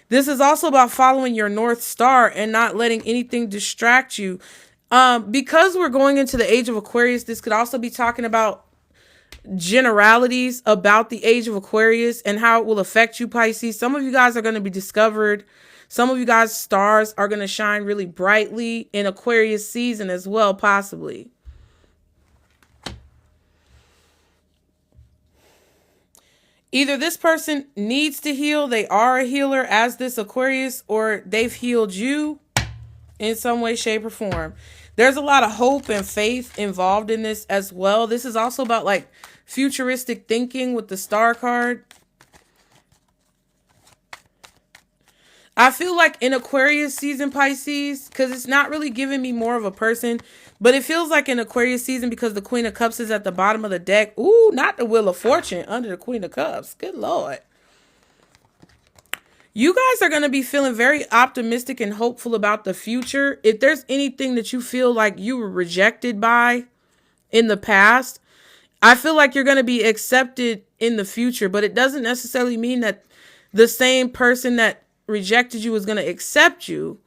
This is also about following your North Star and not letting anything distract you. Because we're going into the age of Aquarius, this could also be talking about generalities about the age of Aquarius and how it will affect you, Pisces. Some of you guys are going to be discovered. Some of you guys' stars are going to shine really brightly in Aquarius season as well, possibly. Either this person needs to heal, they are a healer as this Aquarius, or they've healed you in some way, shape, or form. There's a lot of hope and faith involved in this as well. This is also about like futuristic thinking with the star card. I feel like in Aquarius season, Pisces, because it's not really giving me more of a person, but it feels like in Aquarius season because the Queen of Cups is at the bottom of the deck. Ooh, not the Wheel of Fortune under the Queen of Cups. Good Lord. You guys are going to be feeling very optimistic and hopeful about the future. If there's anything that you feel like you were rejected by in the past, I feel like you're going to be accepted in the future, but it doesn't necessarily mean that the same person that rejected you is going to accept you.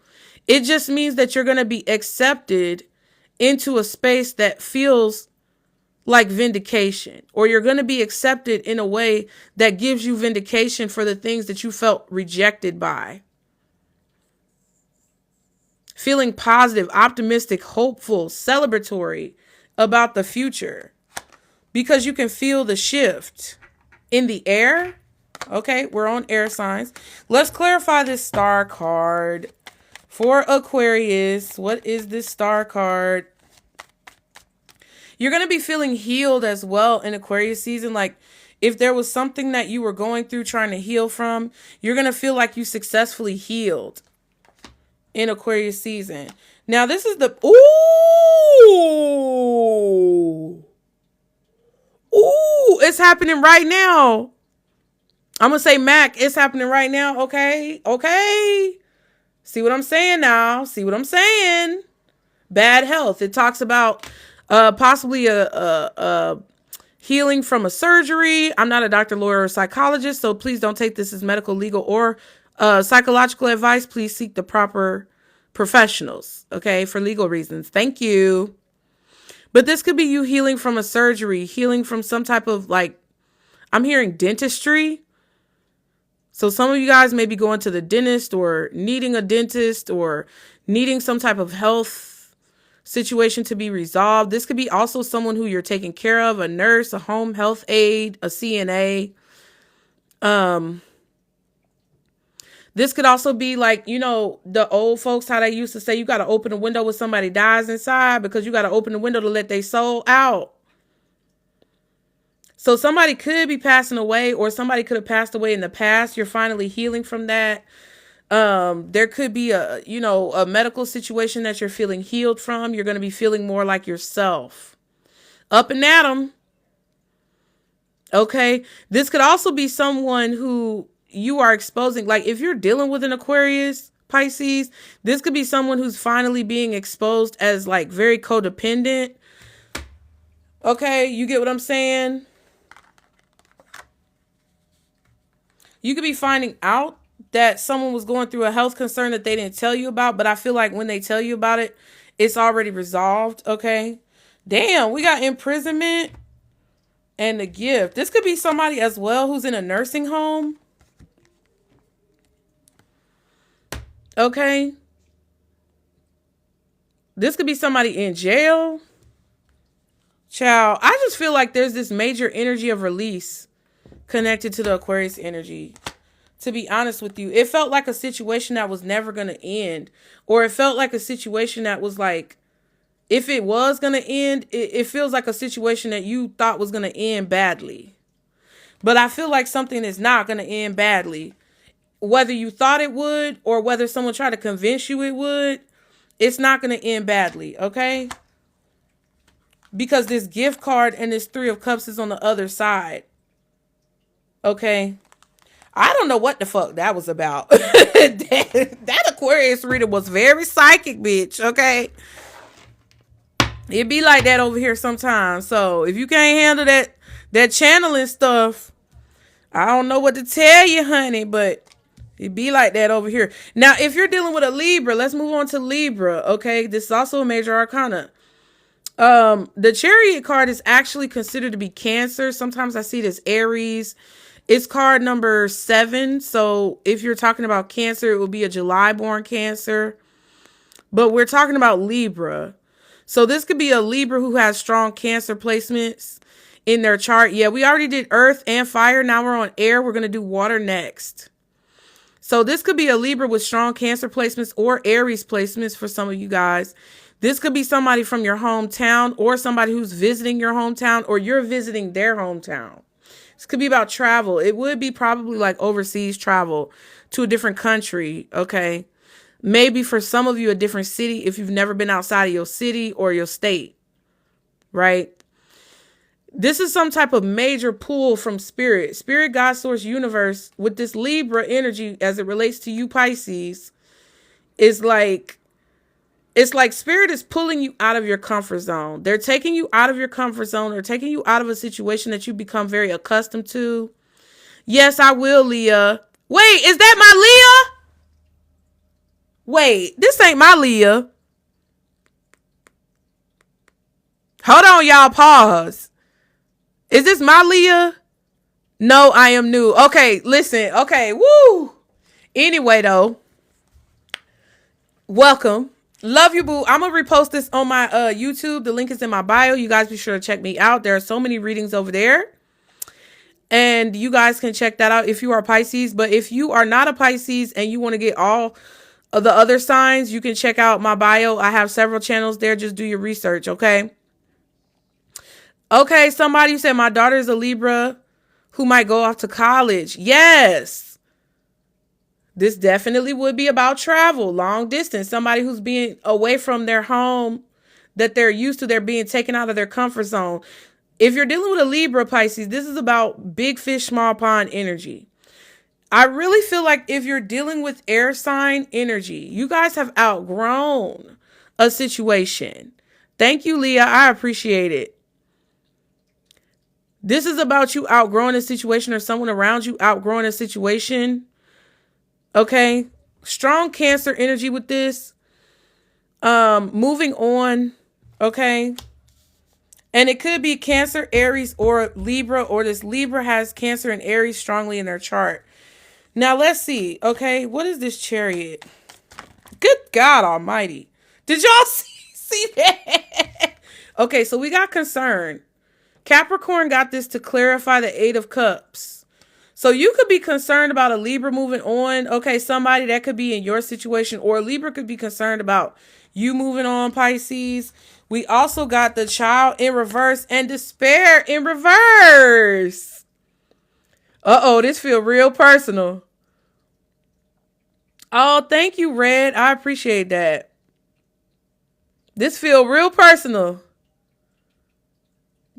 It just means that you're going to be accepted into a space that feels like vindication, or you're going to be accepted in a way that gives you vindication for the things that you felt rejected by. Feeling positive, optimistic, hopeful, celebratory about the future because you can feel the shift in the air. Okay, we're on air signs. Let's clarify this star card for Aquarius. What is this star card? You're going to be feeling healed as well in Aquarius season. Like if there was something that you were going through trying to heal from, you're going to feel like you successfully healed in Aquarius season. Now this is the, ooh, it's happening right now. I'm going to say Mac, it's happening right now. Okay. See what I'm saying now? See what I'm saying? Bad health. It talks about possibly a healing from a surgery. I'm not a doctor, lawyer, or psychologist, so please don't take this as medical, legal, or psychological advice. Please seek the proper professionals, okay, for legal reasons. Thank you. But this could be you healing from a surgery, healing from some type of, like, I'm hearing dentistry. So some of you guys may be going to the dentist or needing a dentist or needing some type of health situation to be resolved. This could be also someone who you're taking care of, a nurse, a home health aide, a CNA. This could also be like, you know, the old folks, how they used to say, you got to open the window when somebody dies inside because you got to open the window to let their soul out. So somebody could be passing away, or somebody could have passed away in the past. You're finally healing from that. There could be a medical situation that you're feeling healed from. You're going to be feeling more like yourself. Up and at 'em. Okay. This could also be someone who you are exposing. Like if you're dealing with an Aquarius, Pisces, this could be someone who's finally being exposed as like very codependent. Okay. You get what I'm saying? You could be finding out that someone was going through a health concern that they didn't tell you about, but I feel like when they tell you about it, it's already resolved. Okay. Damn, we got imprisonment and the gift. This could be somebody as well who's in a nursing home. Okay. This could be somebody in jail. Child, I just feel like there's this major energy of release connected to the Aquarius energy. To be honest with you, it felt like a situation that was never going to end, or it felt like a situation that was like, if it was going to end, it feels like a situation that you thought was going to end badly. But I feel like something is not going to end badly. Whether you thought it would, or whether someone tried to convince you it would, it's not going to end badly. Okay. Because this gift card and this 3 of Cups is on the other side. Okay. I don't know what the fuck that was about. that Aquarius reader was very psychic, bitch. Okay. It be like that over here sometimes. So if you can't handle that channeling stuff, I don't know what to tell you, honey, but it be like that over here. Now, if you're dealing with a Libra, let's move on to Libra. Okay. This is also a major arcana. The Chariot card is actually considered to be Cancer. Sometimes I see this Aries. It's card number 7. So if you're talking about Cancer, it will be a July born Cancer. But we're talking about Libra. So this could be a Libra who has strong Cancer placements in their chart. Yeah, we already did Earth and Fire. Now we're on Air. We're going to do Water next. So this could be a Libra with strong Cancer placements or Aries placements for some of you guys. This could be somebody from your hometown, or somebody who's visiting your hometown, or you're visiting their hometown. This could be about travel. It would be probably like overseas travel to a different country. Okay. Maybe for some of you, a different city if you've never been outside of your city or your state. Right. This is some type of major pull from spirit. Spirit, God, source, universe with this Libra energy as it relates to you, Pisces, is like, it's like spirit is pulling you out of your comfort zone. They're taking you out of your comfort zone. They're taking you out of a situation that you become very accustomed to. Yes, I will, Leah. Wait, is that my Leah? Wait, this ain't my Leah. Hold on, y'all. Pause. Is this my Leah? No, I am new. Okay, listen. Okay, woo. Anyway, though, welcome. Love you, boo. I'm going to repost this on my YouTube. The link is in my bio. You guys be sure to check me out. There are so many readings over there. And you guys can check that out if you are Pisces. But if you are not a Pisces and you want to get all of the other signs, you can check out my bio. I have several channels there. Just do your research, okay? Okay, somebody said my daughter is a Libra who might go off to college. Yes. This definitely would be about travel, long distance, somebody who's being away from their home that they're used to. They're being taken out of their comfort zone. If you're dealing with a Libra, Pisces, this is about big fish, small pond energy. I really feel like if you're dealing with air sign energy, you guys have outgrown a situation. Thank you, Leah. I appreciate it. This is about you outgrowing a situation, or someone around you outgrowing a situation. Okay. Strong Cancer energy with this. Moving on. Okay. And it could be Cancer, Aries, or Libra, or this Libra has Cancer and Aries strongly in their chart. Now let's see. Okay, what is this Chariot? Good God Almighty! Did y'all see that? Okay, so we got concern. Capricorn got this to clarify the Eight of Cups. So you could be concerned about a Libra moving on. Okay, somebody that could be in your situation, or a Libra could be concerned about you moving on, Pisces. We also got the Child in reverse and despair in reverse. Uh-oh, this feels real personal. Oh, thank you, Red. I appreciate that. This feels real personal.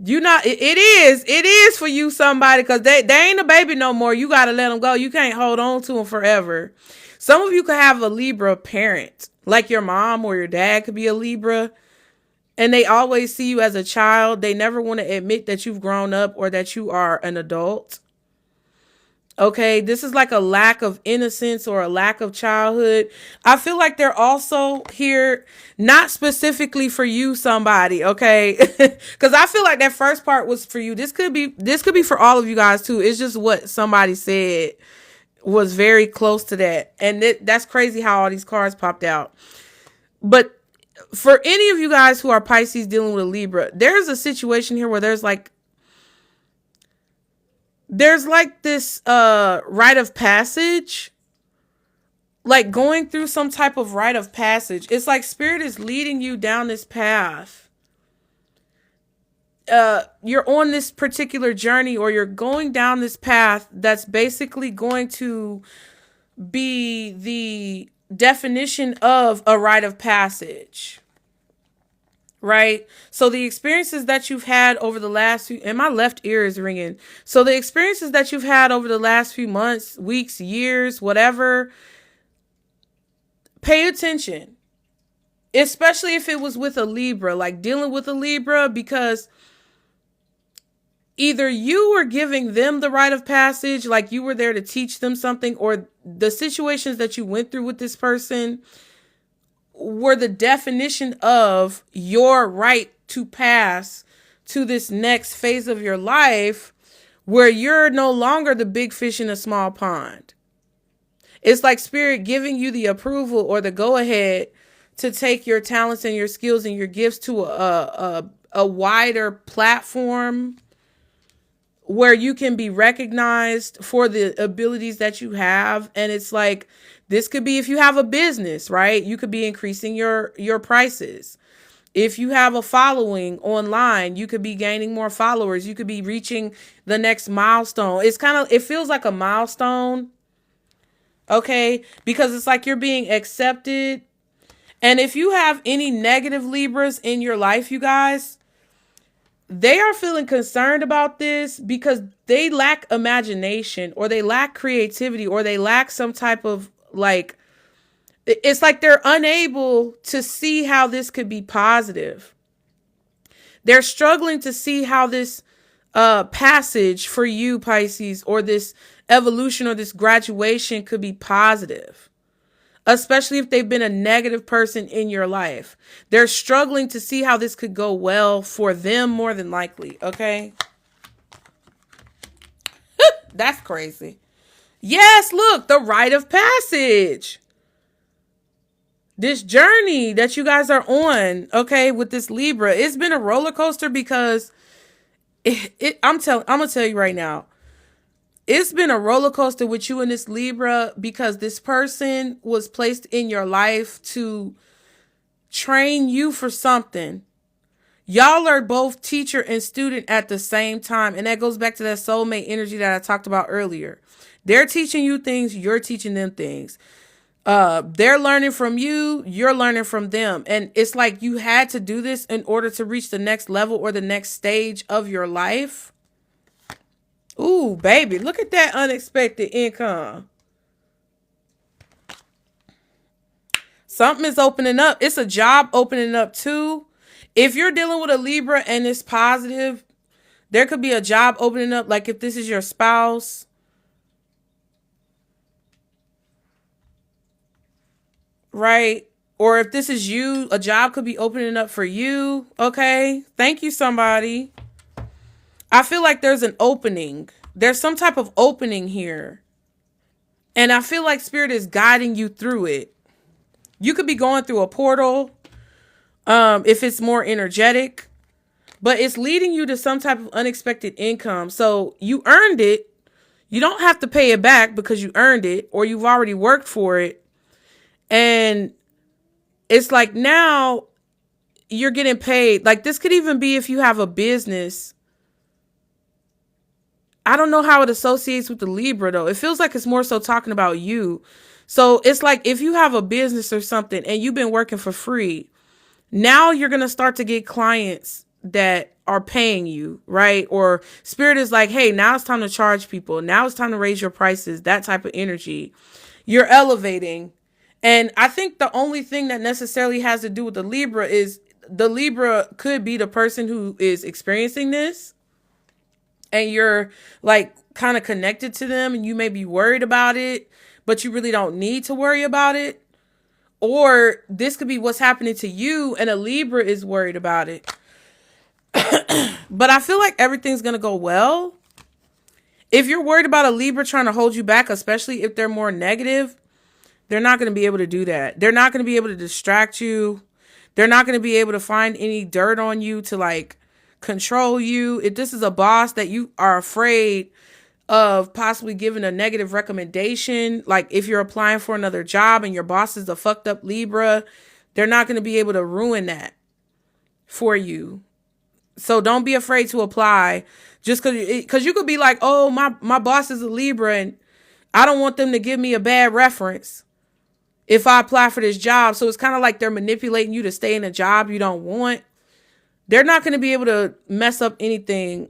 It is for you, somebody, because they ain't a baby no more. You got to let them go. You can't hold on to them forever. Some of you could have a Libra parent, like your mom or your dad could be a Libra, and they always see you as a child. They never want to admit that you've grown up or that you are an adult. Okay, this is like a lack of innocence or a lack of childhood. I feel like they're also here, not specifically for you, somebody, okay? Because I feel like that first part was for you. This could be for all of you guys too. It's just what somebody said was very close to that. And that's crazy how all these cards popped out. But for any of you guys who are Pisces dealing with a Libra, there's a situation here where there's like this rite of passage, like going through some type of rite of passage. It's like Spirit is leading you down this path. You're on this particular journey, or you're going down this path that's basically going to be the definition of a rite of passage. Right? So the experiences that you've had over the last few, and my left ear is ringing. So the experiences that you've had over the last few months, weeks, years, whatever, pay attention. Especially if it was with a Libra, like dealing with a Libra, because either you were giving them the rite of passage, like you were there to teach them something, or the situations that you went through with this person were the definition of your right to pass to this next phase of your life, where you're no longer the big fish in a small pond. It's like Spirit giving you the approval or the go ahead to take your talents and your skills and your gifts to a wider platform where you can be recognized for the abilities that you have. And it's like, this could be if you have a business, right? You could be increasing your prices. If you have a following online, you could be gaining more followers. You could be reaching the next milestone. It feels like a milestone. Okay. Because it's like you're being accepted. And if you have any negative Libras in your life, you guys, they are feeling concerned about this because they lack imagination, or they lack creativity, or they lack some type of like, it's like they're unable to see how this could be positive. They're struggling to see how this passage for you, Pisces, or this evolution or this graduation could be positive, especially if they've been a negative person in your life. They're struggling to see how this could go well for them, more than likely. Okay. That's crazy. Yes, look, the rite of passage. This journey that you guys are on, okay, with this Libra, it's been a roller coaster because I'm gonna tell you right now, it's been a roller coaster with you and this Libra, because this person was placed in your life to train you for something. Y'all are both teacher and student at the same time. And that goes back to that soulmate energy that I talked about earlier. They're teaching you things. You're teaching them things. They're learning from you. You're learning from them. And it's like you had to do this in order to reach the next level or the next stage of your life. Ooh, baby, look at that unexpected income. Something is opening up. It's a job opening up too. If you're dealing with a Libra and it's positive, there could be a job opening up. Like if this is your spouse. Right? Or if this is you, a job could be opening up for you. Okay. Thank you, somebody. I feel like there's an opening. There's some type of opening here. And I feel like Spirit is guiding you through it. You could be going through a portal, if it's more energetic, but it's leading you to some type of unexpected income. So you earned it. You don't have to pay it back because you earned it or you've already worked for it. And it's like now you're getting paid. Like this could even be if you have a business. I don't know how it associates with the Libra though. It feels like it's more so talking about you. So it's like if you have a business or something and you've been working for free, now you're going to start to get clients that are paying you, right? Or Spirit is like, hey, now it's time to charge people. Now it's time to raise your prices, that type of energy. You're elevating. And I think the only thing that necessarily has to do with the Libra is the Libra could be the person who is experiencing this. And you're like kind of connected to them and you may be worried about it, but you really don't need to worry about it. Or this could be what's happening to you and a Libra is worried about it. But I feel like everything's going to go well. If you're worried about a Libra trying to hold you back, especially if they're more negative, they're not going to be able to do that. They're not going to be able to distract you. They're not going to be able to find any dirt on you to like control you. If this is a boss that you are afraid of possibly giving a negative recommendation, like if you're applying for another job and your boss is a fucked up Libra, they're not going to be able to ruin that for you. So don't be afraid to apply just because you could be like, oh, my boss is a Libra and I don't want them to give me a bad reference if I apply for this job. So it's kind of like they're manipulating you to stay in a job you don't want. They're not going to be able to mess up anything.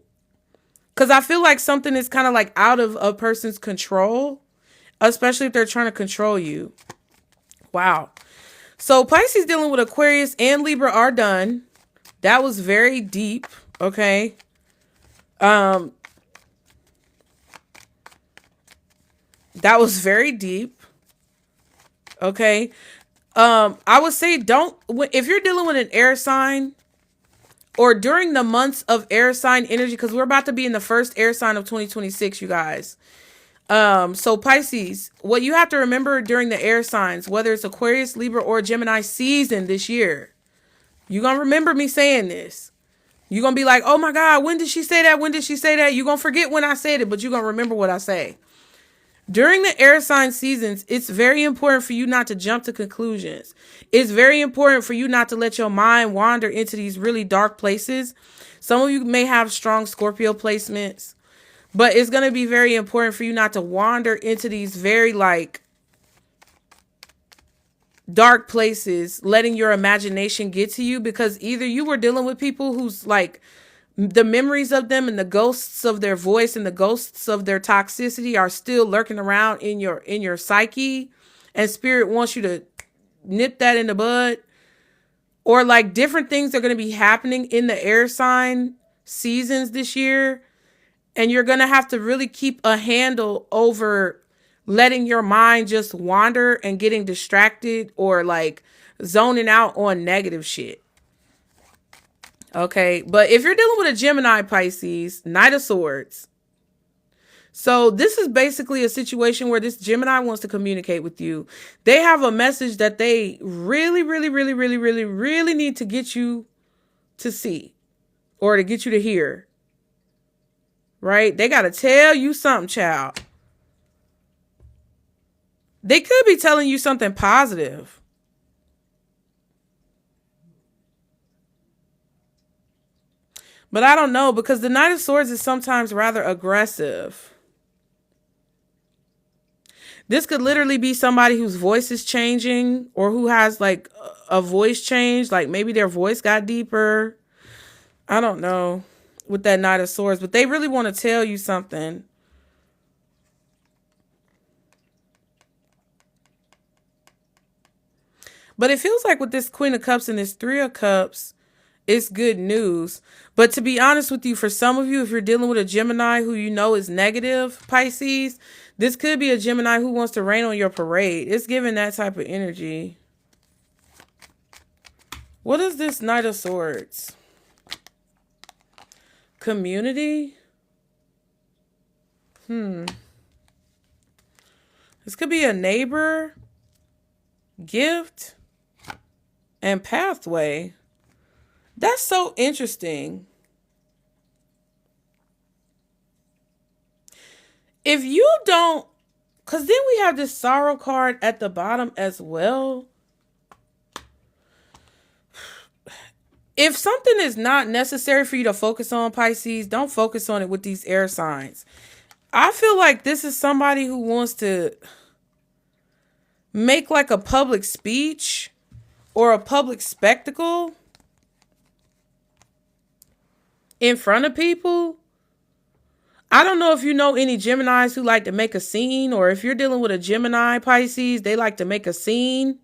Because I feel like something is kind of like out of a person's control, especially if they're trying to control you. Wow. So Pisces dealing with Aquarius and Libra are done. That was very deep. Okay. That was very deep. Okay. I would say if you're dealing with an air sign, or during the months of air sign energy, because we're about to be in the first air sign of 2026, you guys. So Pisces, what you have to remember during the air signs, whether it's Aquarius, Libra, or Gemini season this year, you're going to remember me saying this. You're going to be like, oh my God, when did she say that? When did she say that? You're going to forget when I said it, but you're going to remember what I say. During the air sign seasons, it's very important for you not to jump to conclusions. It's very important for you not to let your mind wander into these really dark places. Some of you may have strong Scorpio placements, but it's going to be very important for you not to wander into these very like dark places, letting your imagination get to you, because either you were dealing with people who's like the memories of them and the ghosts of their voice and the ghosts of their toxicity are still lurking around in your psyche, and Spirit wants you to nip that in the bud. Or like different things are going to be happening in the air sign seasons this year, and you're going to have to really keep a handle over letting your mind just wander and getting distracted or like zoning out on negative shit. Okay, but if you're dealing with a Gemini, Pisces, Knight of Swords. So this is basically a situation where this Gemini wants to communicate with you. They have a message that they really, really, really, really, really, really need to get you to see or to get you to hear. Right? They got to tell you something, child. They could be telling you something positive. But I don't know, because the Knight of Swords is sometimes rather aggressive. This could literally be somebody whose voice is changing or who has like a voice change. Like maybe their voice got deeper. I don't know with that Knight of Swords, but they really want to tell you something. But it feels like with this Queen of Cups and this Three of Cups, it's good news. But to be honest with you, for some of you, if you're dealing with a Gemini who you know is negative, Pisces, this could be a Gemini who wants to rain on your parade. It's giving that type of energy. What is this Knight of Swords? Community? It's This could be a neighbor, gift, and pathway. That's so interesting. If you don't, because then we have this sorrow card at the bottom as well. If something is not necessary for you to focus on, Pisces, don't focus on it with these air signs. I feel like this is somebody who wants to make like a public speech or a public spectacle in front of people. I don't know if you know any Geminis who like to make a scene, or if you're dealing with a Gemini, Pisces, they like to make a scene.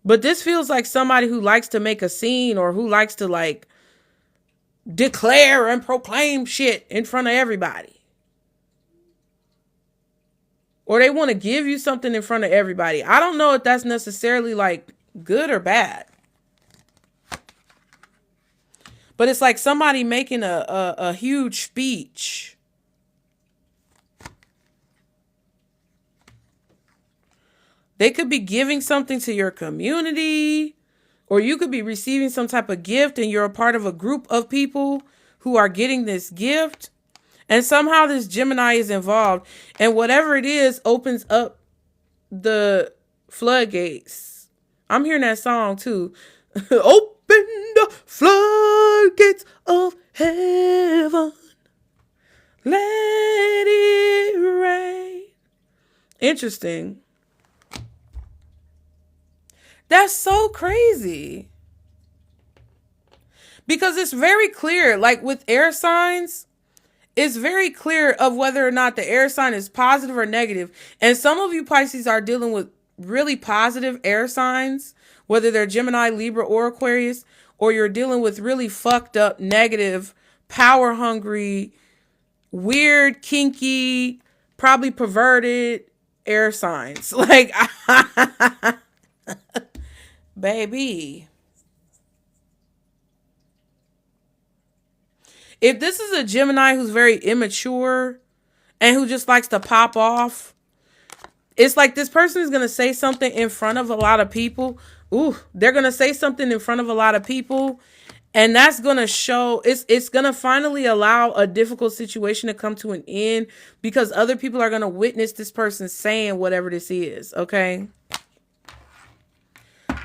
But this feels like somebody who likes to make a scene, or who likes to like declare and proclaim shit in front of everybody. Or they want to give you something in front of everybody. I don't know if that's necessarily like good or bad. But it's like somebody making a huge speech. They could be giving something to your community, or you could be receiving some type of gift and you're a part of a group of people who are getting this gift. And somehow this Gemini is involved. And whatever it is opens up the floodgates. I'm hearing that song too. Open the floodgates of heaven. Let it rain. Interesting. That's so crazy. Because it's very clear, like with air signs, it's very clear of whether or not the air sign is positive or negative. And some of you Pisces are dealing with really positive air signs, whether they're Gemini, Libra, or Aquarius, or you're dealing with really fucked up, negative, power hungry, weird, kinky, probably perverted air signs. Like, baby. If this is a Gemini who's very immature and who just likes to pop off, it's like this person is going to say something in front of a lot of people. Ooh, they're going to say something in front of a lot of people. And that's going to show, it's going to finally allow a difficult situation to come to an end, because other people are going to witness this person saying whatever this is. Okay.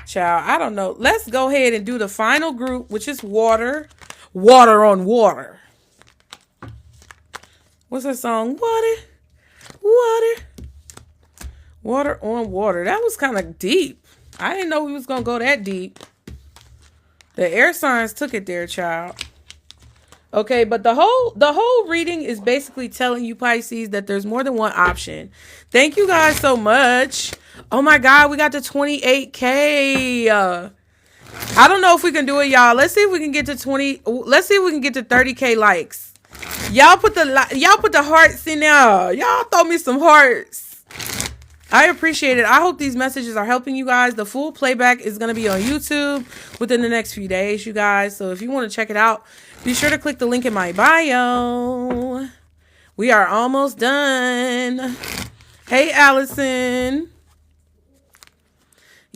Child, I don't know. Let's go ahead and do the final group, which is water. Water on water. What's that song? Water, water, water on water. That was kind of deep. I didn't know we was going to go that deep. The air signs took it there, child. Okay, but the whole reading is basically telling you, Pisces, that there's more than one option. Thank you guys so much. Oh my God, we got to 28K. I don't know if we can do it, y'all. Let's see if we can get to 20. Let's see if we can get to 30K likes. Y'all put the hearts in there. Y'all throw me some hearts. I appreciate it. I hope these messages are helping you guys. The full playback is going to be on YouTube within the next few days, you guys. So if you want to check it out, be sure to click the link in my bio. We are almost done. Hey, Allison.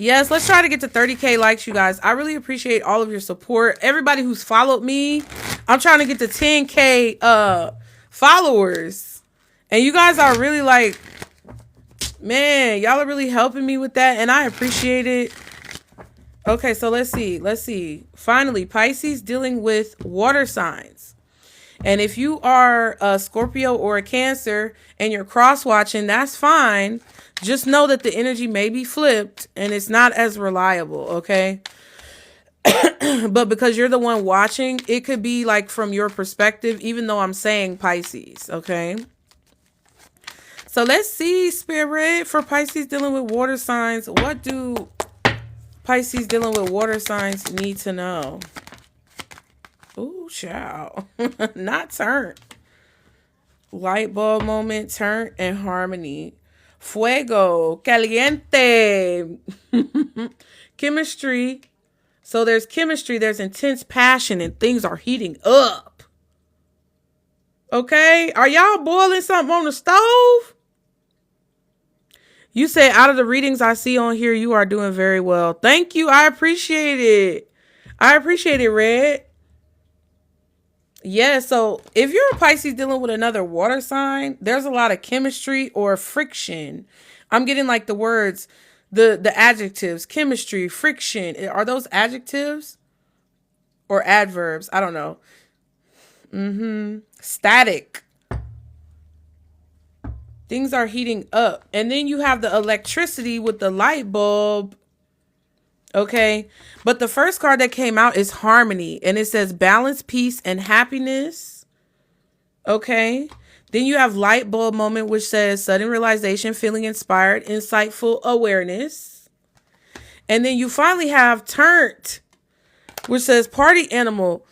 Yes, let's try to get to 30K likes, you guys. I really appreciate all of your support. Everybody who's followed me. I'm trying to get to 10K followers. And you guys are really like, man, y'all are really helping me with that. And I appreciate it. Okay, so let's see. Let's see. Finally, Pisces dealing with water signs. And if you are a Scorpio or a Cancer and you're cross-watching, that's fine. Just know that the energy may be flipped and it's not as reliable, okay? But because you're the one watching, it could be like from your perspective, even though I'm saying Pisces, okay? So let's see, Spirit, for Pisces dealing with water signs. What do Pisces dealing with water signs need to know? Ooh, child. Not turn. Light bulb moment, turn, and harmony. Fuego, caliente. Chemistry. So there's chemistry, there's intense passion, and things are heating up. Okay? Are y'all boiling something on the stove? You say out of the readings I see on here, you are doing very well. Thank you. I appreciate it. I appreciate it, Red. Yeah, so if you're a Pisces dealing with another water sign, there's a lot of chemistry or friction. I'm getting like the words, the adjectives, chemistry, friction. Are those adjectives or adverbs? I don't know. Static. Things are heating up. And then you have the electricity with the light bulb. Okay. But the first card that came out is harmony. And it says balance, peace, and happiness. Okay. Then you have light bulb moment, which says sudden realization, feeling inspired, insightful awareness. And then you finally have turned, which says party animal,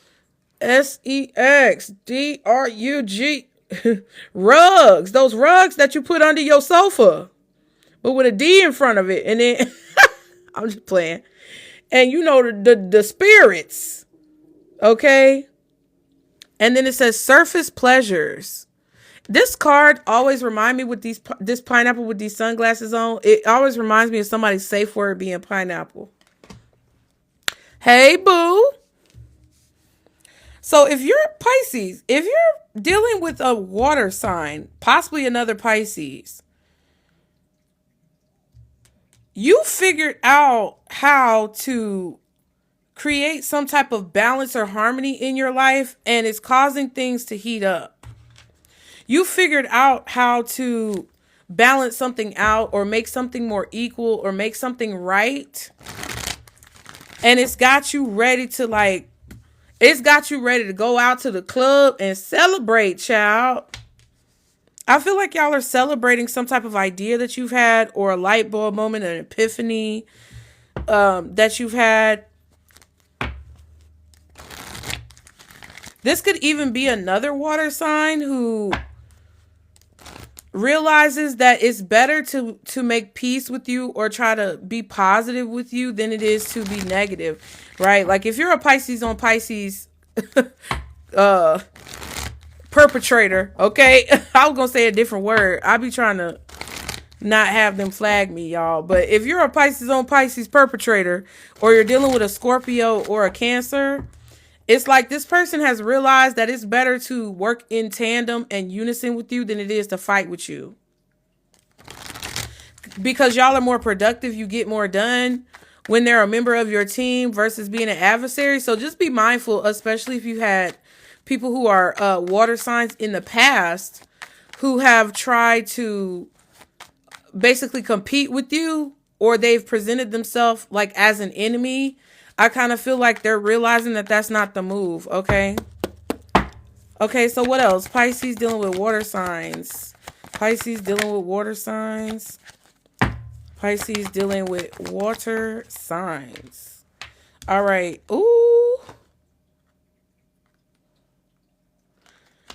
SEXDRUG. Rugs, those rugs that you put under your sofa, but with a D in front of it. And then I'm just playing. And you know the spirits. Okay. And then it says surface pleasures. This card always reminds me with this pineapple with these sunglasses on. It always reminds me of somebody's safe word being pineapple. Hey, boo. So if you're Pisces, if you're dealing with a water sign, possibly another Pisces, you figured out how to create some type of balance or harmony in your life, and it's causing things to heat up. You figured out how to balance something out or make something more equal or make something right. And it's got you ready to go out to the club and celebrate, child. I feel like y'all are celebrating some type of idea that you've had or a light bulb moment, an epiphany that you've had. This could even be another water sign who realizes that it's better to make peace with you or try to be positive with you than it is to be negative, right? Like if you're a Pisces on Pisces perpetrator, okay? I was gonna say a different word. I be trying to not have them flag me, y'all. But if you're a Pisces on Pisces perpetrator, or you're dealing with a Scorpio or a Cancer, it's like this person has realized that it's better to work in tandem and unison with you than it is to fight with you. Because y'all are more productive, you get more done when they're a member of your team versus being an adversary. So just be mindful, especially if you had people who are water signs in the past who have tried to basically compete with you, or they've presented themselves like as an enemy. I kind of feel like they're realizing that that's not the move, okay? Okay, so what else? Pisces dealing with water signs. Pisces dealing with water signs. Pisces dealing with water signs. All right. Ooh.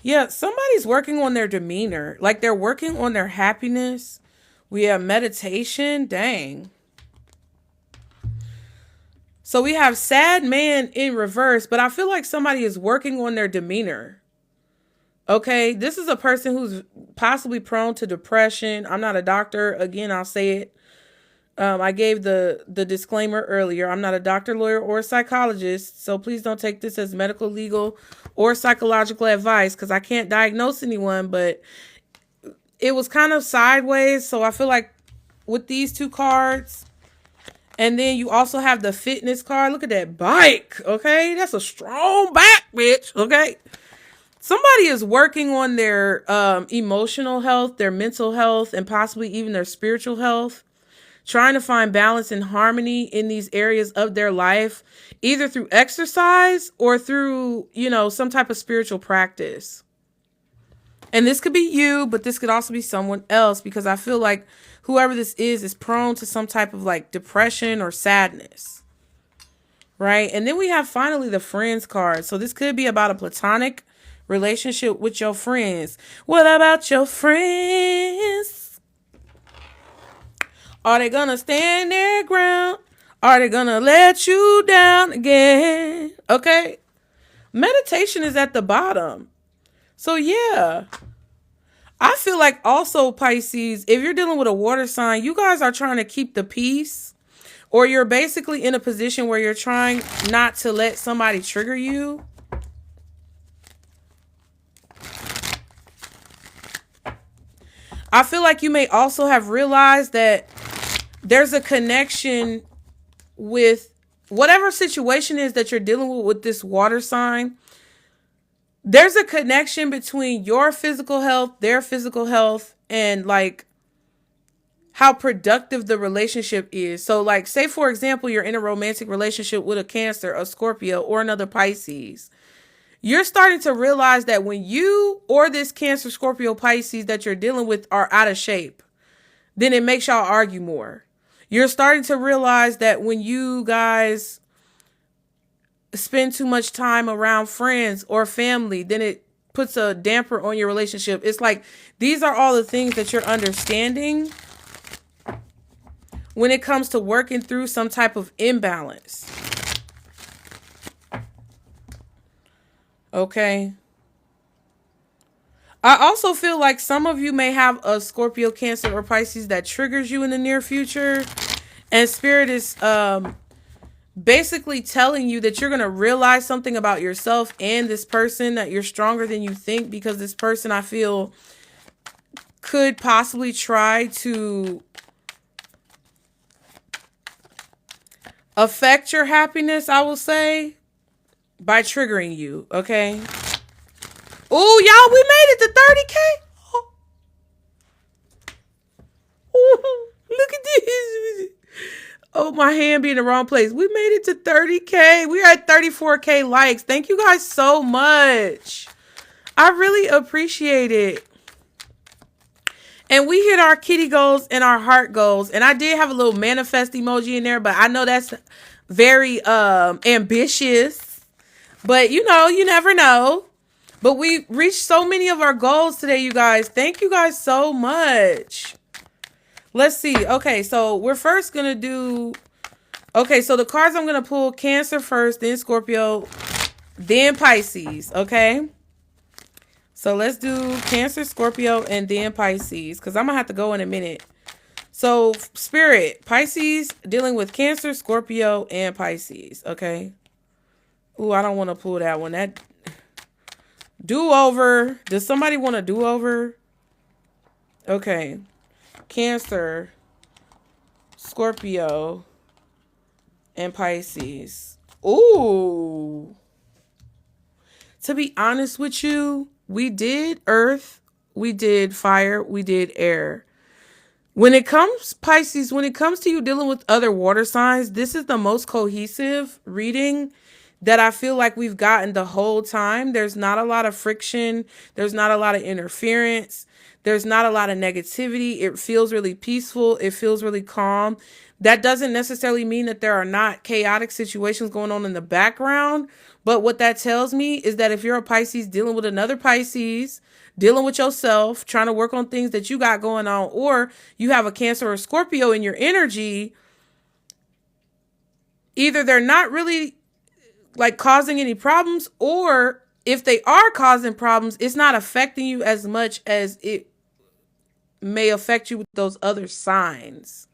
Yeah, somebody's working on their demeanor. Like they're working on their happiness. We have meditation. Dang. So we have sad man in reverse, but I feel like somebody is working on their demeanor. Okay, this is a person who's possibly prone to depression. I'm not a doctor. Again, I'll say it. I gave the disclaimer earlier. I'm not a doctor, lawyer, or a psychologist, so please don't take this as medical, legal, or psychological advice because I can't diagnose anyone, but it was kind of sideways. So I feel like with these two cards, and then you also have the fitness card. Look at that bike. Okay. That's a strong back, bitch. Okay. Somebody is working on their emotional health, their mental health, and possibly even their spiritual health, trying to find balance and harmony in these areas of their life, either through exercise or through, some type of spiritual practice. And this could be you, but this could also be someone else, because I feel like whoever this is prone to some type of like depression or sadness. Right. And then we have finally the friends card. So this could be about a platonic relationship with your friends. What about your friends? Are they gonna stand their ground? Are they gonna let you down again? Okay. Meditation is at the bottom. So yeah, I feel like also Pisces, if you're dealing with a water sign, you guys are trying to keep the peace, or you're basically in a position where you're trying not to let somebody trigger you. I feel like you may also have realized that there's a connection with whatever situation is that you're dealing with this water sign. There's a connection between your physical health, their physical health, and like how productive the relationship is. So like, say for example, you're in a romantic relationship with a Cancer, a Scorpio, or another Pisces. You're starting to realize that when you or this Cancer, Scorpio, Pisces that you're dealing with are out of shape, then it makes y'all argue more. You're starting to realize that when you guys spend too much time around friends or family, then it puts a damper on your relationship. It's like these are all the things that you're understanding when it comes to working through some type of imbalance. Okay. I also feel like some of you may have a Scorpio, Cancer, or Pisces that triggers you in the near future. And Spirit is basically telling you that you're going to realize something about yourself and this person, that you're stronger than you think, because this person, I feel, could possibly try to affect your happiness, I will say, by triggering you, okay? Oh, y'all, we made it to 30K. Oh, look at this. Oh, my hand being in the wrong place. We made it to 30K. We are at 34K likes. Thank you guys so much. I really appreciate it. And we hit our kitty goals and our heart goals. And I did have a little manifest emoji in there, but I know that's very ambitious. But you know, you never know. But we reached so many of our goals today, you guys. Thank you guys so much. Let's see. Okay, so we're first going to do... Okay, so the cards I'm going to pull, Cancer first, then Scorpio, then Pisces, okay? So let's do Cancer, Scorpio, and then Pisces, because I'm going to have to go in a minute. So, Spirit, Pisces, dealing with Cancer, Scorpio, and Pisces, okay? Ooh, I don't want to pull that one. That do-over. Does somebody want a do-over? Okay. Cancer, Scorpio, and Pisces. Ooh. To be honest with you, we did earth, we did fire, we did air. When it comes, Pisces, when it comes to you dealing with other water signs, this is the most cohesive reading that I feel like we've gotten the whole time. There's not a lot of friction. There's not a lot of interference. There's not a lot of negativity. It feels really peaceful. It feels really calm. That doesn't necessarily mean that there are not chaotic situations going on in the background. But what that tells me is that if you're a Pisces dealing with another Pisces, dealing with yourself, trying to work on things that you got going on, or you have a Cancer or Scorpio in your energy, either they're not really like causing any problems, or if they are causing problems, it's not affecting you as much as it may affect you with those other signs.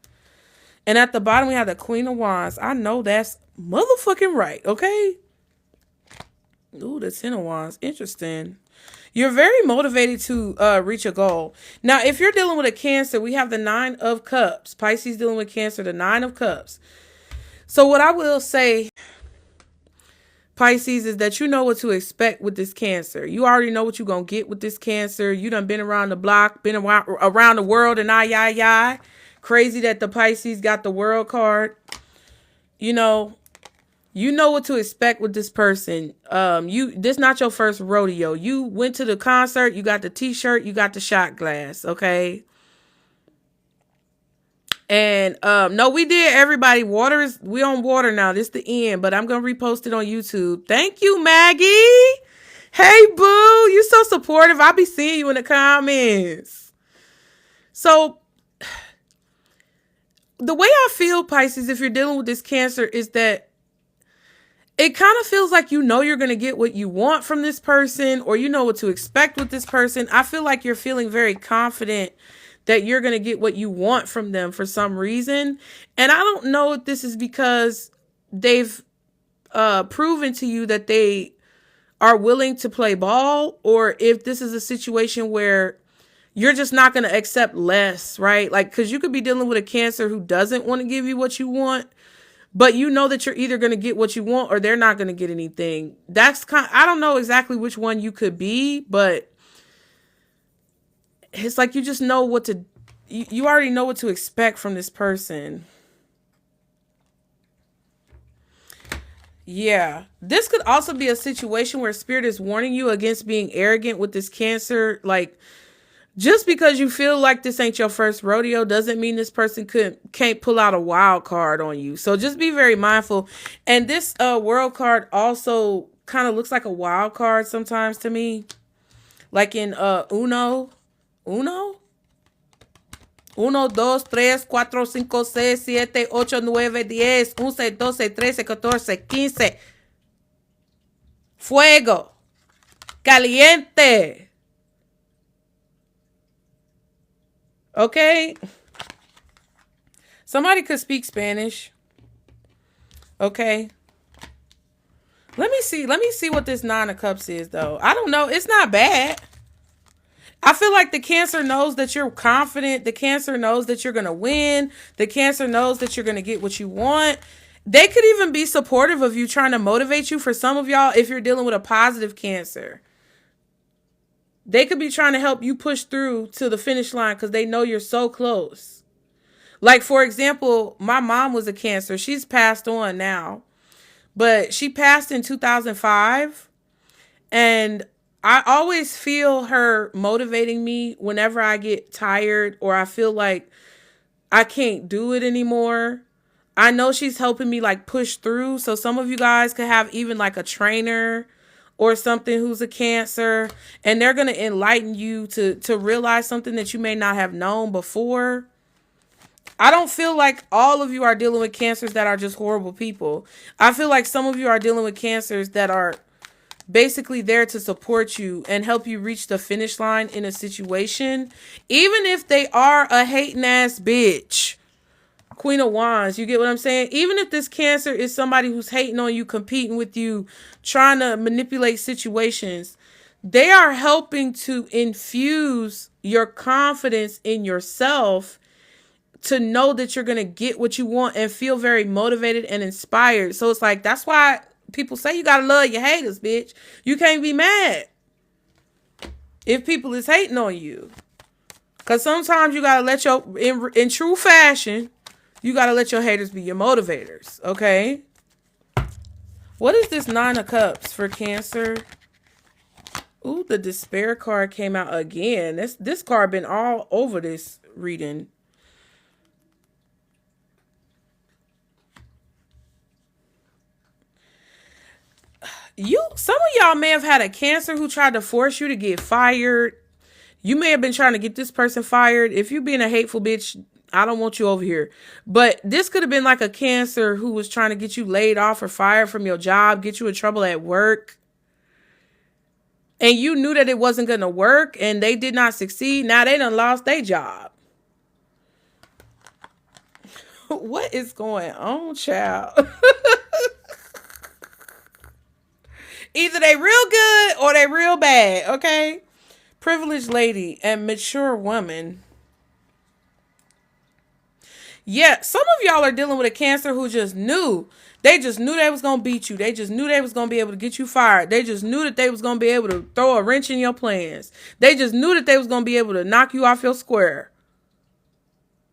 And at the bottom, we have the Queen of Wands. I know that's motherfucking right, okay? Ooh, the Ten of Wands. Interesting. You're very motivated to reach a goal. Now, if you're dealing with a Cancer, we have the Nine of Cups. Pisces dealing with Cancer, the Nine of Cups. So what I will say, Pisces, is that you know what to expect with this Cancer. You already know what you're going to get with this Cancer. You done been around the block, been around the world, and ay. Crazy that the Pisces got the World card. You know what to expect with this person. This not your first rodeo. You went to the concert, you got the t-shirt, you got the shot glass, okay? And no, we did, everybody. We on water now. This the end, but I'm gonna repost it on YouTube. Thank you, Maggie. Hey, boo, you so supportive. I'll be seeing you in the comments. So the way I feel, Pisces, if you're dealing with this Cancer, is that it kind of feels like you know you're going to get what you want from this person, or you know what to expect with this person. I feel like you're feeling very confident that you're going to get what you want from them for some reason. And I don't know if this is because they've proven to you that they are willing to play ball, or if this is a situation where you're just not going to accept less, right? Like, because you could be dealing with a Cancer who doesn't want to give you what you want, but you know that you're either going to get what you want or they're not going to get anything. That's I don't know exactly which one you could be, but it's like you just know what to, you already know what to expect from this person. Yeah. This could also be a situation where Spirit is warning you against being arrogant with this Cancer. Like, just because you feel like this ain't your first rodeo doesn't mean this person can't pull out a wild card on you. So just be very mindful. And this world card also kind of looks like a wild card sometimes to me. Like in Uno, 1, 2, 3, 4, 5, 6, 7, 8, 9, 10, 11, 12, 13, 14, 15. Fuego. Caliente. Okay. Somebody could speak Spanish. Okay. Let me see what this 9 of Cups is, though. I don't know. It's not bad. I feel like the Cancer knows that you're confident. The Cancer knows that you're going to win. The Cancer knows that you're going to get what you want. They could even be supportive of you, trying to motivate you. For some of y'all, if you're dealing with a positive Cancer, they could be trying to help you push through to the finish line because they know you're so close. Like, for example, my mom was a Cancer. She's passed on now, but she passed in 2005. And I always feel her motivating me whenever I get tired or I feel like I can't do it anymore. I know she's helping me like push through. So some of you guys could have even like a trainer or something who's a Cancer, and they're going to enlighten you to realize something that you may not have known before. I don't feel like all of you are dealing with Cancers that are just horrible people. I feel like some of you are dealing with Cancers that are basically there to support you and help you reach the finish line in a situation, even if they are a hating ass bitch. Queen of Wands, you get what I'm saying? Even if this Cancer is somebody who's hating on you, competing with you, trying to manipulate situations, they are helping to infuse your confidence in yourself to know that you're going to get what you want and feel very motivated and inspired. So it's like, that's why people say you got to love your haters, bitch. You can't be mad if people is hating on you. Because sometimes you got to let in true fashion, you got to let your haters be your motivators, okay? What is this 9 of Cups for Cancer? Ooh, the Despair card came out again. This card been all over this reading. Some of y'all may have had a Cancer who tried to force you to get fired. You may have been trying to get this person fired. If you being a hateful bitch, I don't want you over here. But this could have been like a Cancer who was trying to get you laid off or fired from your job, get you in trouble at work. And you knew that it wasn't going to work and they did not succeed. Now they done lost their job. What is going on, child? Either they real good or they real bad, okay? Privileged lady and mature woman. Yeah, some of y'all are dealing with a Cancer who just knew. They just knew they was going to beat you. They just knew they was going to be able to get you fired. They just knew that they was going to be able to throw a wrench in your plans. They just knew that they was going to be able to knock you off your square.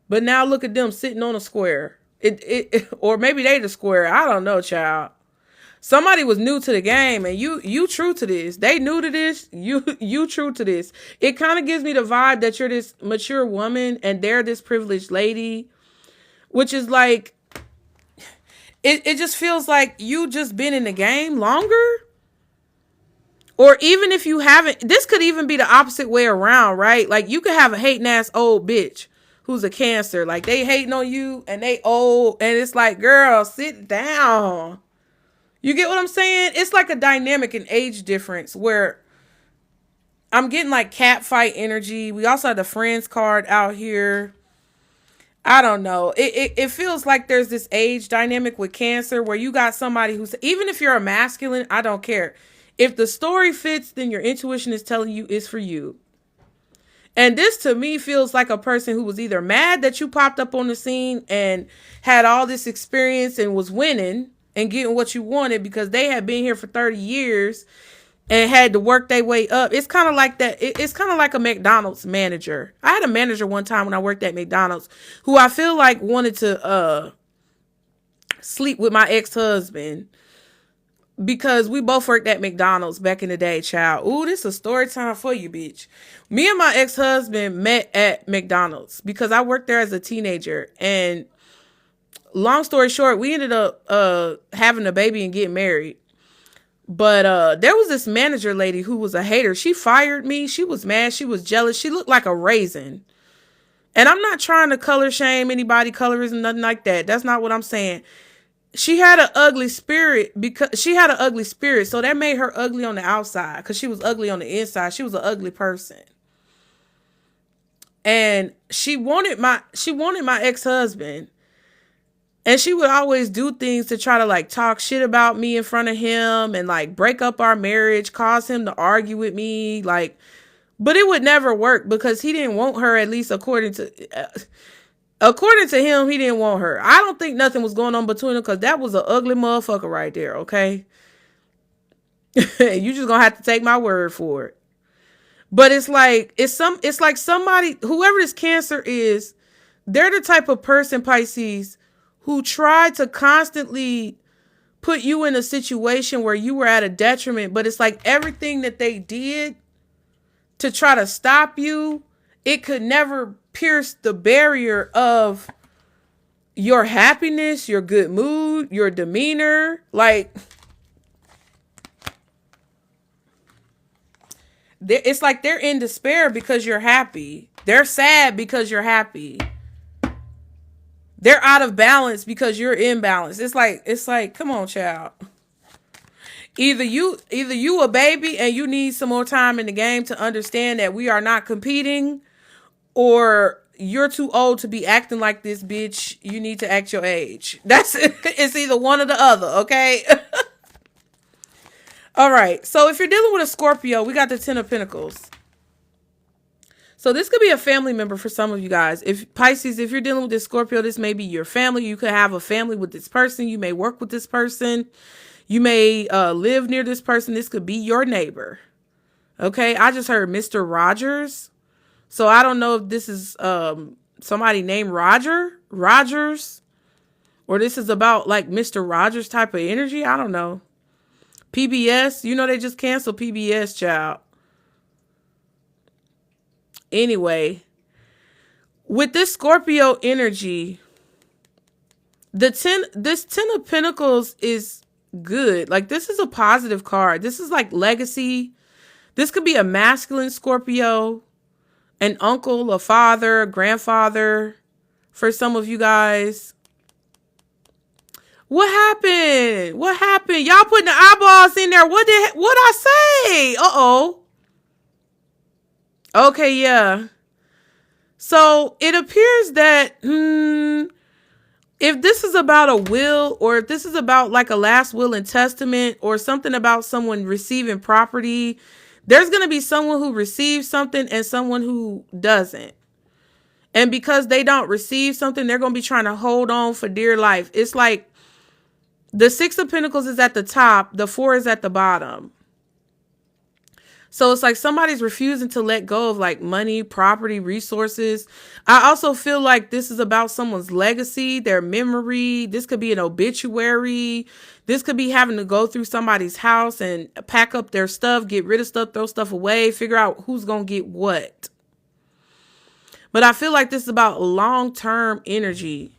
But now look at them sitting on a square. Or maybe they the square. I don't know, child. Somebody was new to the game and you true to this. They new to this. You true to this. It kind of gives me the vibe that you're this mature woman and they're this privileged lady, which is like, it just feels like you just been in the game longer. Or even if you haven't, this could even be the opposite way around, right? Like you could have a hating ass old bitch who's a Cancer. Like they hating on you and they old and it's like, girl, sit down. You get what I'm saying? It's like a dynamic and age difference where I'm getting like cat fight energy. We also have the friends card out here. I don't know. It feels like there's this age dynamic with Cancer where you got somebody who's, even if you're a masculine, I don't care. If the story fits, then your intuition is telling you it's for you. And this to me feels like a person who was either mad that you popped up on the scene and had all this experience and was winning and getting what you wanted because they had been here for 30 years and had to work their way up. It's kind of like that. It's kind of like a McDonald's manager. I had a manager one time when I worked at McDonald's who I feel like wanted to sleep with my ex-husband because we both worked at McDonald's back in the day, child. Ooh, this is a story time for you, bitch. Me and my ex-husband met at McDonald's because I worked there as a teenager. And long story short, we ended up having a baby and getting married. But there was this manager lady who was a hater. She fired me. She was mad. She was jealous. She looked like a raisin. And I'm not trying to color shame anybody, colorism, nothing like that. That's not what I'm saying. She had an ugly spirit so that made her ugly on the outside because she was ugly on the inside. She was an ugly person. And she wanted my ex-husband. And she would always do things to try to like talk shit about me in front of him and like break up our marriage, cause him to argue with me. Like, but it would never work because he didn't want her, at least according to him, he didn't want her. I don't think nothing was going on between them because that was an ugly motherfucker right there. Okay. You just gonna have to take my word for it. But it's like somebody, whoever this Cancer is, they're the type of person, Pisces, who tried to constantly put you in a situation where you were at a detriment, but it's like everything that they did to try to stop you, it could never pierce the barrier of your happiness, your good mood, your demeanor. Like, it's like they're in despair because you're happy. They're sad because you're happy. They're out of balance because you're in balance. It's like, come on, child. Either you a baby and you need some more time in the game to understand that we are not competing, or you're too old to be acting like this, bitch. You need to act your age. It's either one or the other, okay? All right. So if you're dealing with a Scorpio, we got the 10 of Pentacles. So this could be a family member for some of you guys. If Pisces, if you're dealing with this Scorpio, this may be your family. You could have a family with this person. You may work with this person. You may live near this person. This could be your neighbor. Okay. I just heard Mr. Rogers. So I don't know if this is somebody named Rogers, or this is about like Mr. Rogers type of energy. I don't know. PBS, you know, they just canceled PBS, child. Anyway, with this Scorpio energy, this 10 of Pentacles is good. Like, this is a positive card. This is like legacy. This could be a masculine Scorpio, an uncle, a father, a grandfather for some of you guys. What happened? What happened? Y'all putting the eyeballs in there. What I say? Uh-oh. Okay, yeah. So it appears that if this is about a will, or if this is about like a last will and testament, or something about someone receiving property, there's going to be someone who receives something and someone who doesn't. And because they don't receive something, they're going to be trying to hold on for dear life. It's like the 6 of Pentacles is at the top. The 4 is at the bottom. So it's like somebody's refusing to let go of like money, property, resources. I also feel like this is about someone's legacy, their memory. This could be an obituary. This could be having to go through somebody's house and pack up their stuff, get rid of stuff, throw stuff away, figure out who's going to get what. But I feel like this is about long-term energy,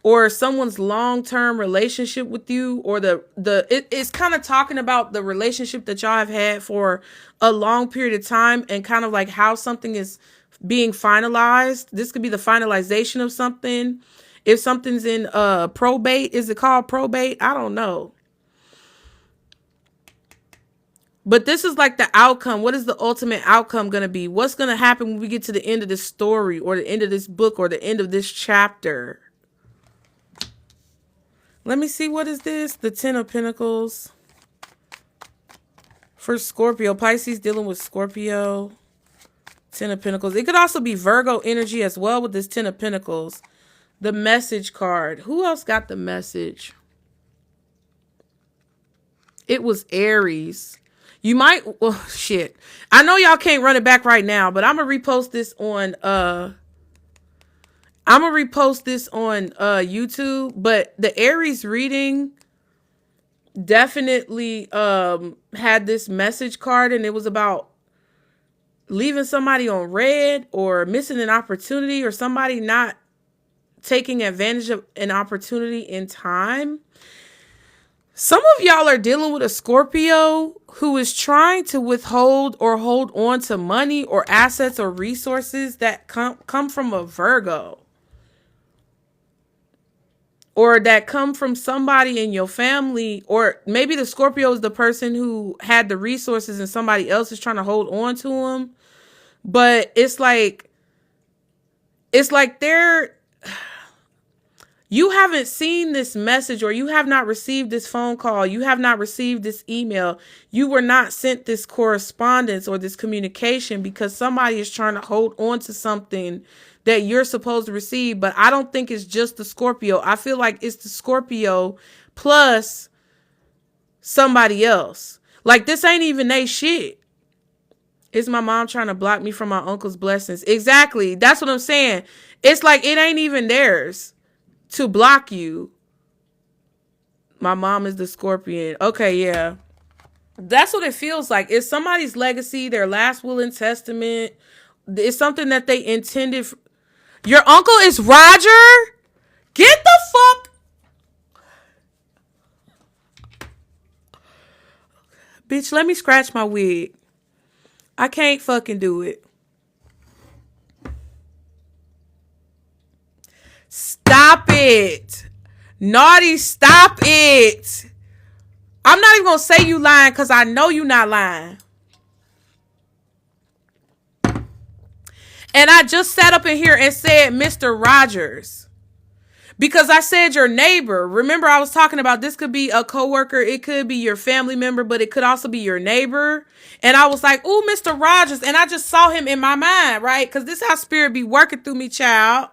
or someone's long-term relationship with you, or it's kind of talking about the relationship that y'all have had for a long period of time, and kind of like how something is being finalized. This could be the finalization of something. If something's in probate, is it called probate? I don't know. But this is like the outcome. What is the ultimate outcome going to be? What's going to happen when we get to the end of this story or the end of this book or the end of this chapter? Let me see. What is this? The Ten of Pentacles. For Scorpio. Pisces dealing with Scorpio. Ten of Pentacles. It could also be Virgo energy as well with this Ten of Pentacles. The message card. Who else got the message? It was Aries. You might, well, shit. I know y'all can't run it back right now, but I'm gonna repost this on YouTube. But the Aries reading definitely had this message card, and it was about leaving somebody on red or missing an opportunity or somebody not taking advantage of an opportunity in time. Some of y'all are dealing with a Scorpio who is trying to withhold or hold on to money or assets or resources that come from a Virgo. Or that come from somebody in your family. Or maybe the Scorpio is the person who had the resources and somebody else is trying to hold on to them. But it's like you haven't seen this message, or you have not received this phone call. You have not received this email. You were not sent this correspondence or this communication because somebody is trying to hold on to something that you're supposed to receive. But I don't think it's just the Scorpio. I feel like it's the Scorpio plus somebody else. Like, this ain't even they shit. Is my mom trying to block me from my uncle's blessings? Exactly. That's what I'm saying. It's like it ain't even theirs to block you. My mom is the Scorpion. Okay, yeah. That's what it feels like. It's somebody's legacy, their last will and testament. It's something that they intended. Your uncle is Roger? Get the fuck. Bitch, let me scratch my wig. I can't fucking do it. Stop it. Naughty, stop it. I'm not even going to say you lying because I know you not lying. And I just sat up in here and said Mr. Rogers. Because I said your neighbor. Remember, I was talking about this could be a coworker. It could be your family member, but it could also be your neighbor. And I was like, ooh, Mr. Rogers. And I just saw him in my mind, right? Because this is how spirit be working through me, child.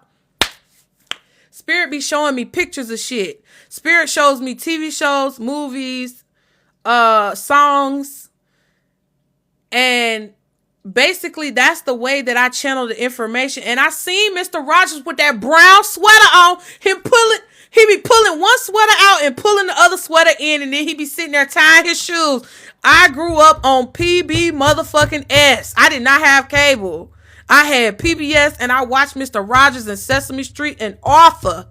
Spirit be showing me pictures of shit. Spirit shows me TV shows, movies, songs. And basically that's the way that I channel the information. And I seen Mr. Rogers with that brown sweater on. He be pulling one sweater out and pulling the other sweater in. And then he be sitting there tying his shoes. I grew up on PB motherfucking S. I did not have cable. I had PBS and I watched Mr. Rogers and Sesame Street and Arthur.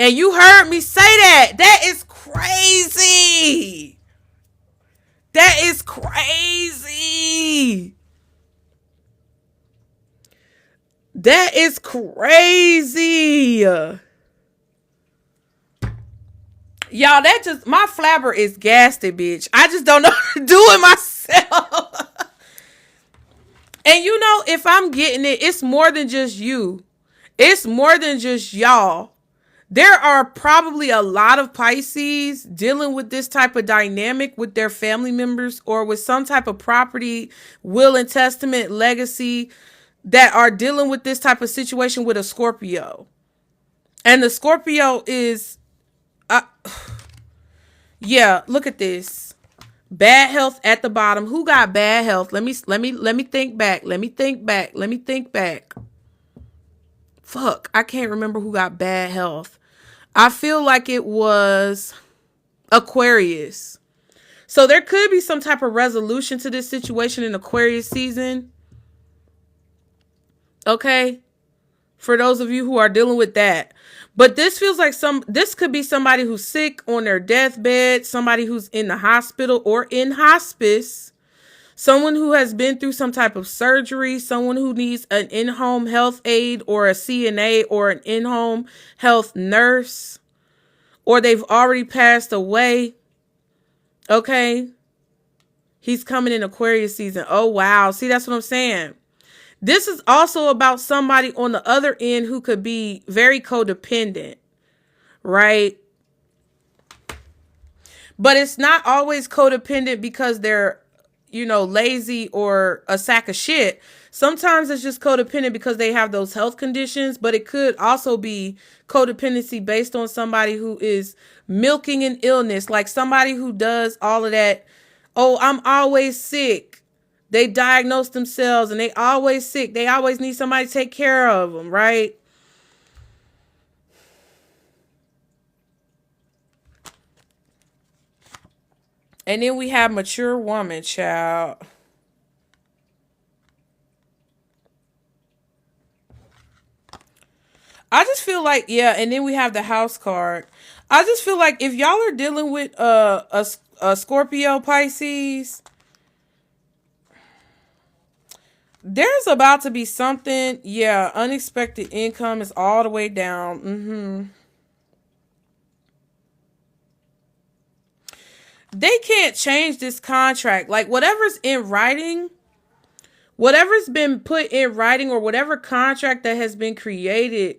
And you heard me say that. That is crazy. That is crazy. That is crazy. Y'all, that just, my flabber is gasted, bitch. I just don't know how to do it myself. And you know, if I'm getting it, it's more than just you. It's more than just y'all. There are probably a lot of Pisces dealing with this type of dynamic with their family members or with some type of property, will and testament, legacy that are dealing with this type of situation with a Scorpio. And the Scorpio is, yeah, look at this. Bad health at the bottom. Who got bad health? Let me think back. Let me think back. Fuck, I can't remember who got bad health. I feel like it was Aquarius. So there could be some type of resolution to this situation in Aquarius season. Okay? For those of you who are dealing with that. But this feels like this could be somebody who's sick on their deathbed, somebody who's in the hospital or in hospice, someone who has been through some type of surgery, someone who needs an in-home health aide or a CNA or an in-home health nurse, or they've already passed away. Okay. He's coming in Aquarius season. Oh, wow. See, that's what I'm saying. This is also about somebody on the other end who could be very codependent, right? But it's not always codependent because they're, you know, lazy or a sack of shit. Sometimes it's just codependent because they have those health conditions, but it could also be codependency based on somebody who is milking an illness, like somebody who does all of that. Oh, I'm always sick. They diagnose themselves and they always sick. They always need somebody to take care of them, right? And then we have mature woman, child. I just feel like, yeah, and then we have the house card. I just feel like if y'all are dealing with a Scorpio Pisces, there's about to be something, yeah, unexpected income is all the way down. They can't change this contract. Like whatever's in writing, whatever's been put in writing or whatever contract that has been created,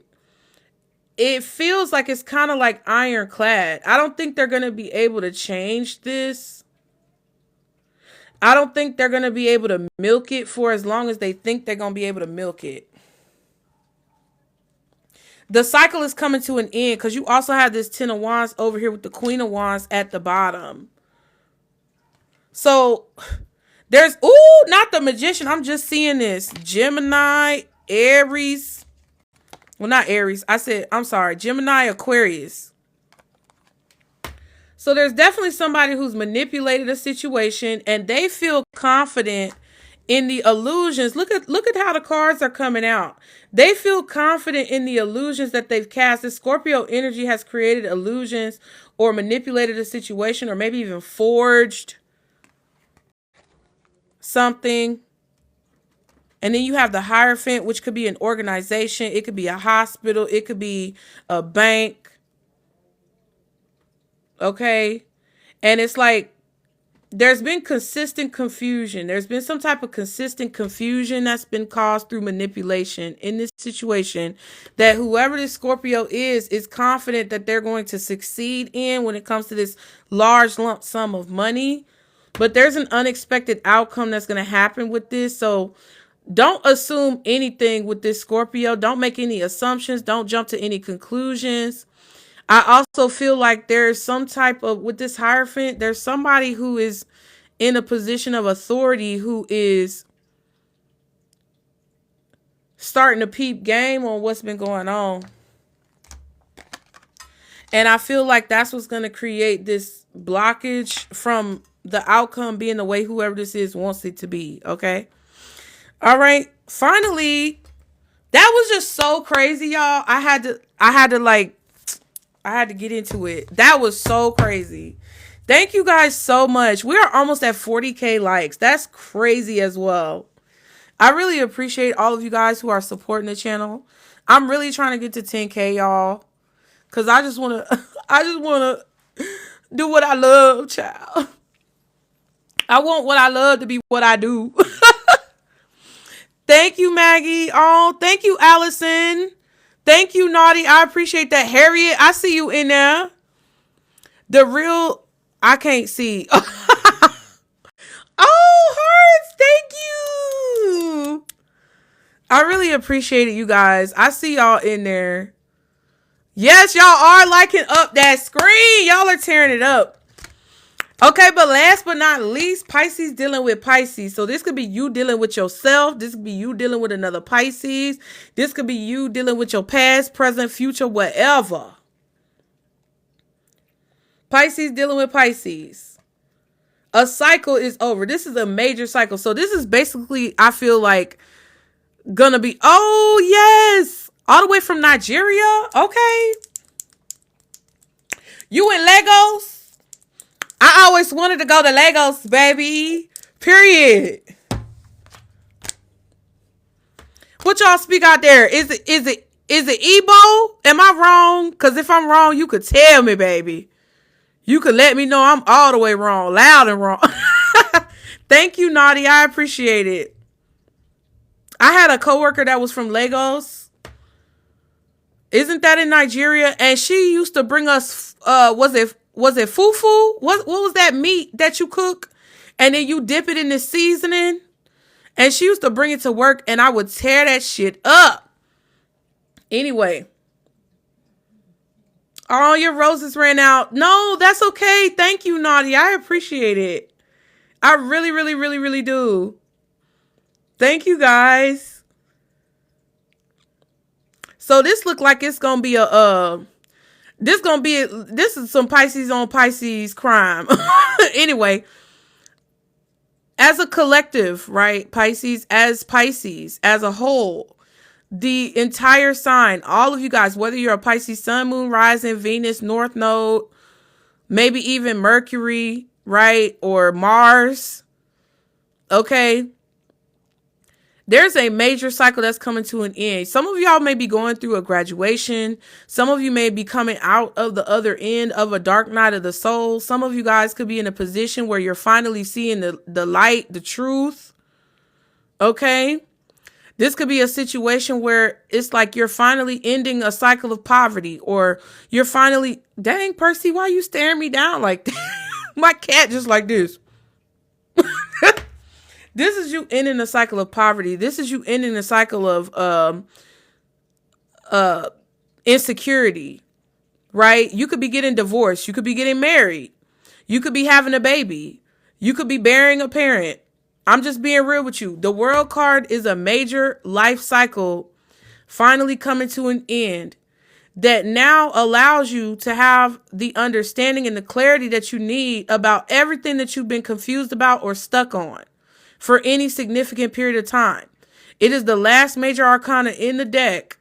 it feels like it's kind of like ironclad. I don't think they're going to be able to change this. I don't think they're going to be able to milk it for as long as they think they're going to be able to milk it. The cycle is coming to an end because you also have this 10 of Wands over here with the Queen of Wands at the bottom. So there's, ooh, not the Magician. I'm just seeing this. Gemini, Aries. Well, not Aries. I'm sorry. Gemini, Aquarius. So there's definitely somebody who's manipulated a situation and they feel confident in the illusions. Look at how the cards are coming out. They feel confident in the illusions that they've cast. This Scorpio energy has created illusions or manipulated a situation or maybe even forged something. And then you have the Hierophant, which could be an organization. It could be a hospital. It could be a bank. Okay. And it's like, there's been consistent confusion. There's been some type of consistent confusion that's been caused through manipulation in this situation that whoever this Scorpio is confident that they're going to succeed in when it comes to this large lump sum of money. But there's an unexpected outcome that's going to happen with this. So don't assume anything with this Scorpio. Don't make any assumptions. Don't jump to any conclusions. I also feel like there's some type of, with this Hierophant, there's somebody who is in a position of authority who is starting to peep game on what's been going on. And I feel like that's what's going to create this blockage from the outcome being the way whoever this is wants it to be. Okay. All right. Finally, that was just so crazy, y'all. I had to get into it. That was so crazy. Thank you guys so much. We are almost at 40K likes. That's crazy as well. I really appreciate all of you guys who are supporting the channel. I'm really trying to get to 10K, y'all. Cause I just wanna do what I love, child. I want what I love to be what I do. Thank you, Maggie. Oh, thank you, Allison. Thank you, Naughty. I appreciate that. Harriet, I see you in there. The real, I can't see. Oh, hearts. Thank you. I really appreciate it, you guys. I see y'all in there. Yes, y'all are liking up that screen. Y'all are tearing it up. Okay, but last but not least, Pisces dealing with Pisces. So this could be you dealing with yourself. This could be you dealing with another Pisces. This could be you dealing with your past, present, future, whatever. Pisces dealing with Pisces. A cycle is over. This is a major cycle. So this is basically, I feel like, gonna be, oh, yes. All the way from Nigeria. Okay. You in Lagos? I always wanted to go to Lagos, baby. Period. What y'all speak out there? Is it Igbo? Am I wrong? Because if I'm wrong, you could tell me, baby. You could let me know I'm all the way wrong. Loud and wrong. Thank you, Naughty. I appreciate it. I had a coworker that was from Lagos. Isn't that in Nigeria? And she used to bring us, was it fufu? What was that meat that you cook? And then you dip it in the seasoning? And she used to bring it to work and I would tear that shit up. Anyway. All your roses ran out. No, that's okay. Thank you, Naughty. I appreciate it. I really, really, really, really do. Thank you, guys. So this look like it's gonna be this is some Pisces on Pisces crime. Anyway, as a collective, right? Pisces as a whole, the entire sign, all of you guys, whether you're a Pisces sun, moon, rising, Venus, North Node, maybe even Mercury, right? Or Mars. Okay. There's a major cycle that's coming to an end. Some of y'all may be going through a graduation. Some of you may be coming out of the other end of a dark night of the soul. Some of you guys could be in a position where you're finally seeing the light, the truth. Okay. This could be a situation where it's like you're finally ending a cycle of poverty, or you're finally, dang, Percy, why are you staring me down like that? My cat just like this. This is you ending a cycle of poverty. This is you ending a cycle of insecurity, right? You could be getting divorced. You could be getting married. You could be having a baby. You could be burying a parent. I'm just being real with you. The World card is a major life cycle finally coming to an end that now allows you to have the understanding and the clarity that you need about everything that you've been confused about or stuck on for any significant period of time. It is the last major arcana in the deck.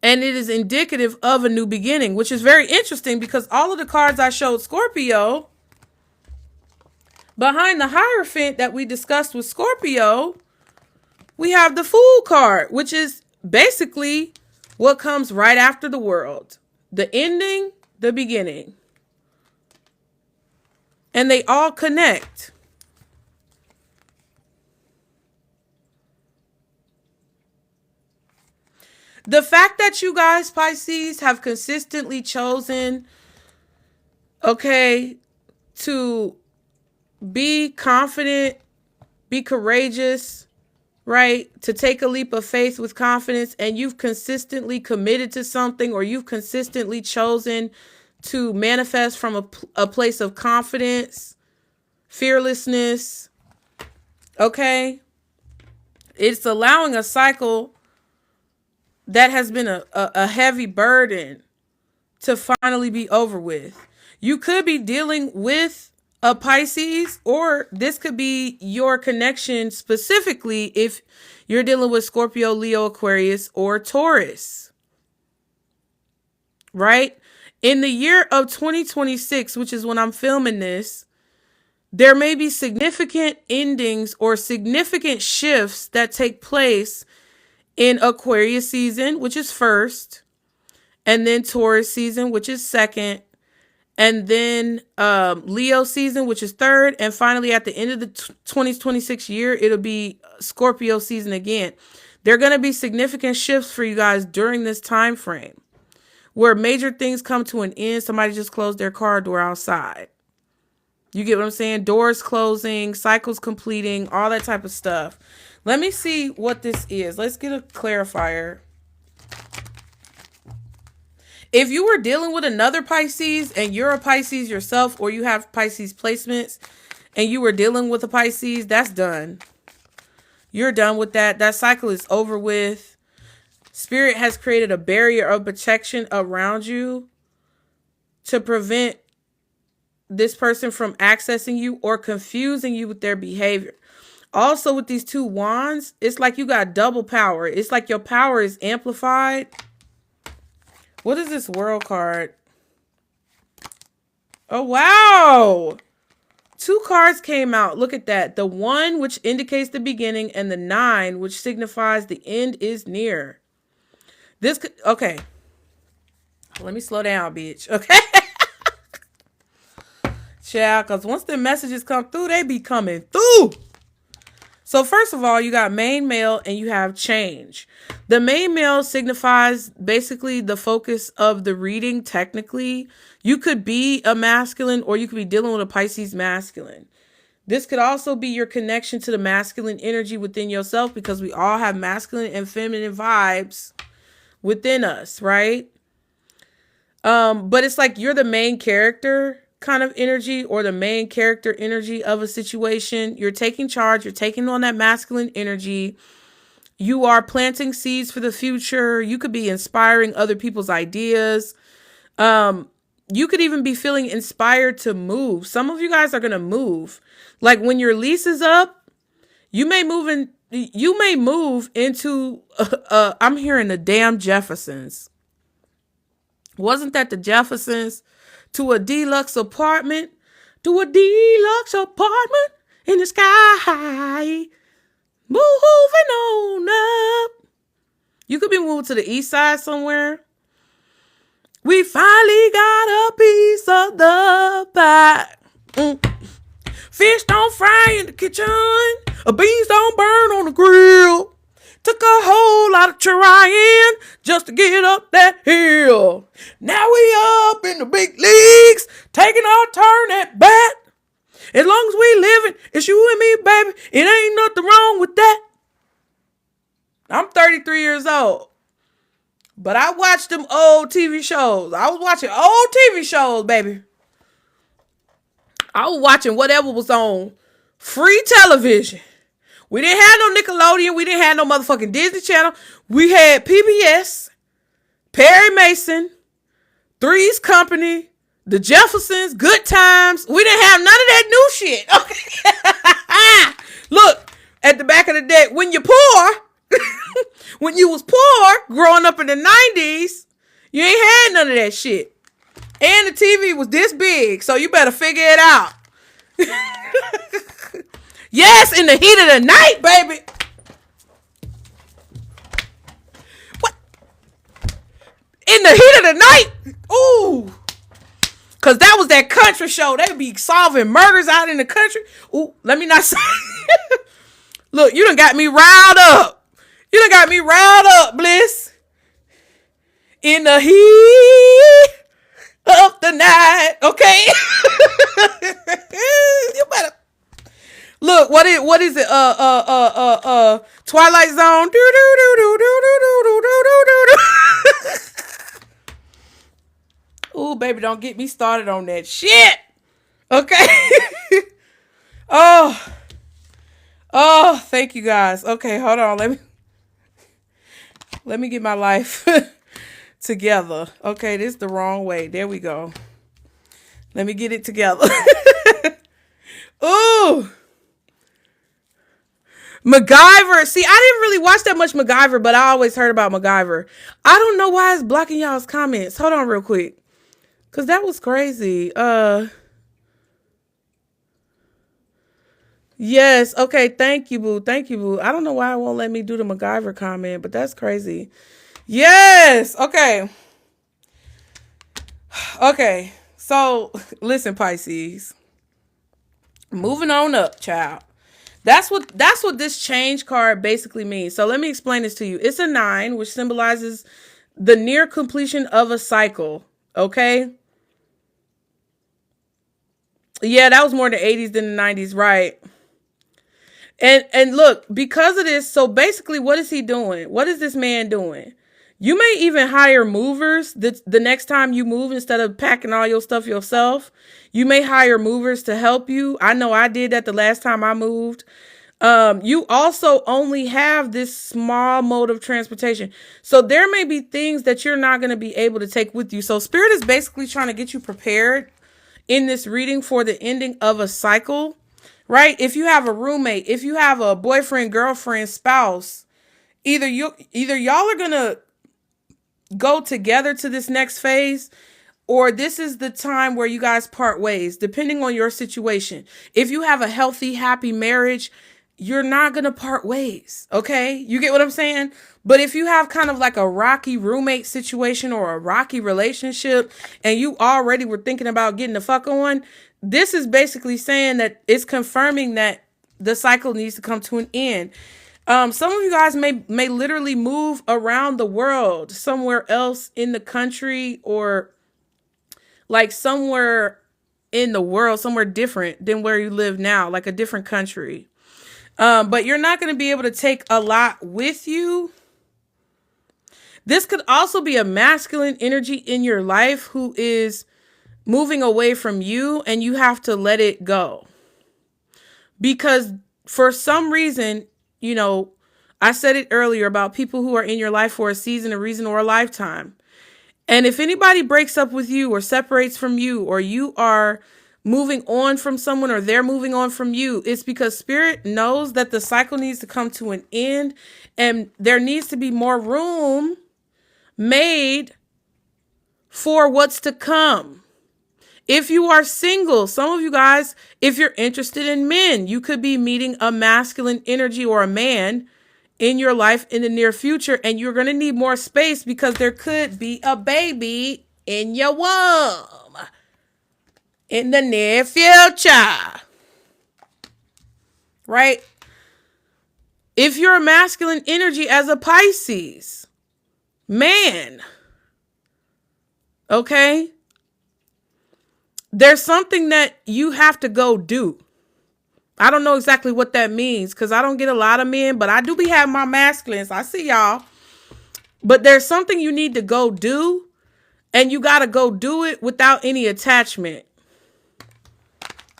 And it is indicative of a new beginning, which is very interesting because all of the cards I showed Scorpio, behind the Hierophant that we discussed with Scorpio, we have the Fool card, which is basically what comes right after the World. The ending, the beginning. And they all connect. The fact that you guys, Pisces, have consistently chosen, okay, to be confident, be courageous, right? To take a leap of faith with confidence, and you've consistently committed to something, or you've consistently chosen to manifest from a place of confidence, fearlessness, okay? It's allowing a cycle that has been a heavy burden to finally be over with. You could be dealing with a Pisces, or this could be your connection specifically if you're dealing with Scorpio, Leo, Aquarius, or Taurus. Right? In the year of 2026, which is when I'm filming this, there may be significant endings or significant shifts that take place in Aquarius season, which is first, and then Taurus season, which is second, and then Leo season, which is third, and finally at the end of the 2026 year, it'll be Scorpio season again. There are going to be significant shifts for you guys during this time frame where major things come to an end. Somebody just closed their car door outside. You get what I'm saying? Doors closing, cycles completing, all that type of stuff. Let me see what this is. Let's get a clarifier. If you were dealing with another Pisces and you're a Pisces yourself, or you have Pisces placements and you were dealing with a Pisces, that's done. You're done with that. That cycle is over with. Spirit has created a barrier of protection around you to prevent this person from accessing you or confusing you with their behavior. Also, with these two wands, it's like you got double power. It's like your power is amplified. What is this World card? Oh, wow. Two cards came out. Look at that. The 1, which indicates the beginning, and the 9, which signifies the end is near. This could, okay. Let me slow down, bitch. Okay. child, because once the messages come through, they be coming through. So first of all, you got main male and you have change. The main male signifies basically the focus of the reading. Technically, you could be a masculine or you could be dealing with a Pisces masculine. This could also be your connection to the masculine energy within yourself, because we all have masculine and feminine vibes within us, right? But it's like you're the main character kind of energy, or the main character energy of a situation. You're taking charge. You're taking on that masculine energy. You are planting seeds for the future. You could be inspiring other people's ideas. You could even be feeling inspired to move. Some of you guys are going to move. Like when your lease is up, you may move into, I'm hearing the damn Jeffersons. Wasn't that the Jeffersons? To a deluxe apartment, in the sky, moving on up. You could be moved to the east side somewhere. We finally got a piece of the pie. Fish don't fry in the kitchen, beans don't burn on the grill. Took a whole lot of trying just to get up that hill. Now we up in the big leagues, taking our turn at bat. As long as we living, it's you and me, baby. It ain't nothing wrong with that. I'm 33 years old, but I watched them old TV shows. I was watching old TV shows, baby. I was watching whatever was on free television. We didn't have no Nickelodeon. We didn't have no motherfucking Disney Channel. We had PBS, Perry Mason, Three's Company, The Jeffersons, Good Times. We didn't have none of that new shit. Okay. Look, at the back of the deck, when you're poor, when you was poor growing up in the 90s, you ain't had none of that shit. And the TV was this big, so you better figure it out. Yes, in the heat of the night, baby. What? In the heat of the night? Ooh. Because that was that country show. They be solving murders out in the country. Ooh, let me not say. Look, you done got me riled up. You done got me riled up, Bliss. In the heat of the night. Okay? You better. Look, what is it? Twilight Zone. Ooh, baby, don't get me started on that shit. Okay. Oh, thank you guys. Okay, hold on. Let me get my life together. Okay, this is the wrong way. There we go. Let me get it together. Ooh. MacGyver. See, I didn't really watch that much MacGyver, but I always heard about MacGyver. I don't know why it's blocking y'all's comments. Hold on real quick. Because that was crazy. Yes. Okay. Thank you, boo. Thank you, boo. I don't know why it won't let me do the MacGyver comment, but that's crazy. Yes. Okay. Okay. So, listen, Pisces. Moving on up, child. That's what this change card basically means. So let me explain this to you. It's a 9, which symbolizes the near completion of a cycle. Okay. Yeah, that was more the 80s than the 90s, right? And look, because of this, so basically what is he doing? What is this man doing? You may even hire movers the next time you move. Instead of packing all your stuff yourself, you may hire movers to help you. I know I did that the last time I moved. You also only have this small mode of transportation. So there may be things that you're not going to be able to take with you. So Spirit is basically trying to get you prepared in this reading for the ending of a cycle, right? If you have a roommate, if you have a boyfriend, girlfriend, spouse, either y'all are going to go together to this next phase, or this is the time where you guys part ways, depending on your situation. If you have a healthy, happy marriage, you're not going to part ways. Okay. You get what I'm saying? But if you have kind of like a rocky roommate situation or a rocky relationship and you already were thinking about getting the fuck on, this is basically saying that it's confirming that the cycle needs to come to an end. Some of you guys may literally move around the world, somewhere else in the country, or like somewhere in the world, somewhere different than where you live now, like a different country. But you're not going to be able to take a lot with you. This could also be a masculine energy in your life who is moving away from you, and you have to let it go. Because for some reason, you know, I said it earlier about people who are in your life for a season, a reason, or a lifetime. And if anybody breaks up with you or separates from you, or you are moving on from someone or they're moving on from you, it's because Spirit knows that the cycle needs to come to an end, and there needs to be more room made for what's to come. If you are single, some of you guys, if you're interested in men, you could be meeting a masculine energy or a man in your life in the near future, and you're going to need more space because there could be a baby in your womb in the near future. Right? If you're a masculine energy as a Pisces man, okay, there's something that you have to go do. I don't know exactly what that means because I don't get a lot of men, but I do be having my masculines. I see y'all. But there's something you need to go do, and you got to go do it without any attachment.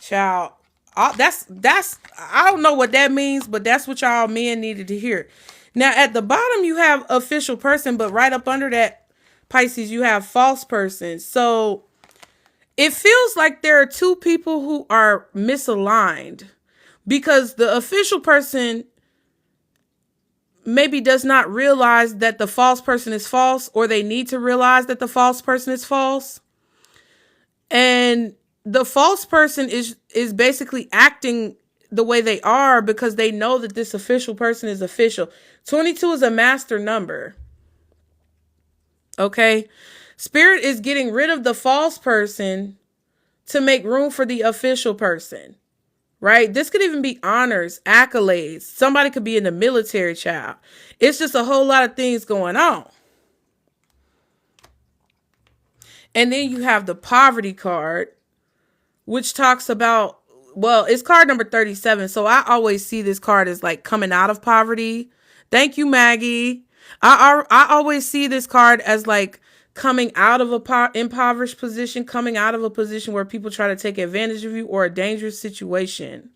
Child, that's I don't know what that means, but that's what y'all men needed to hear. Now, at the bottom, you have official person, but right up under that, Pisces, you have false person. So it feels like there are two people who are misaligned, because the official person maybe does not realize that the false person is false, or they need to realize that the false person is false. And the false person is basically acting the way they are because they know that this official person is official. 22 is a master number. Okay? Spirit is getting rid of the false person to make room for the official person. Right? This could even be honors, accolades. Somebody could be in the military, child. It's just a whole lot of things going on. And then you have the poverty card, which talks about, well, it's card number 37. So I always see this card as like coming out of poverty. Thank you, Maggie. I always see this card as like coming out of a impoverished position, coming out of a position where people try to take advantage of you, or a dangerous situation.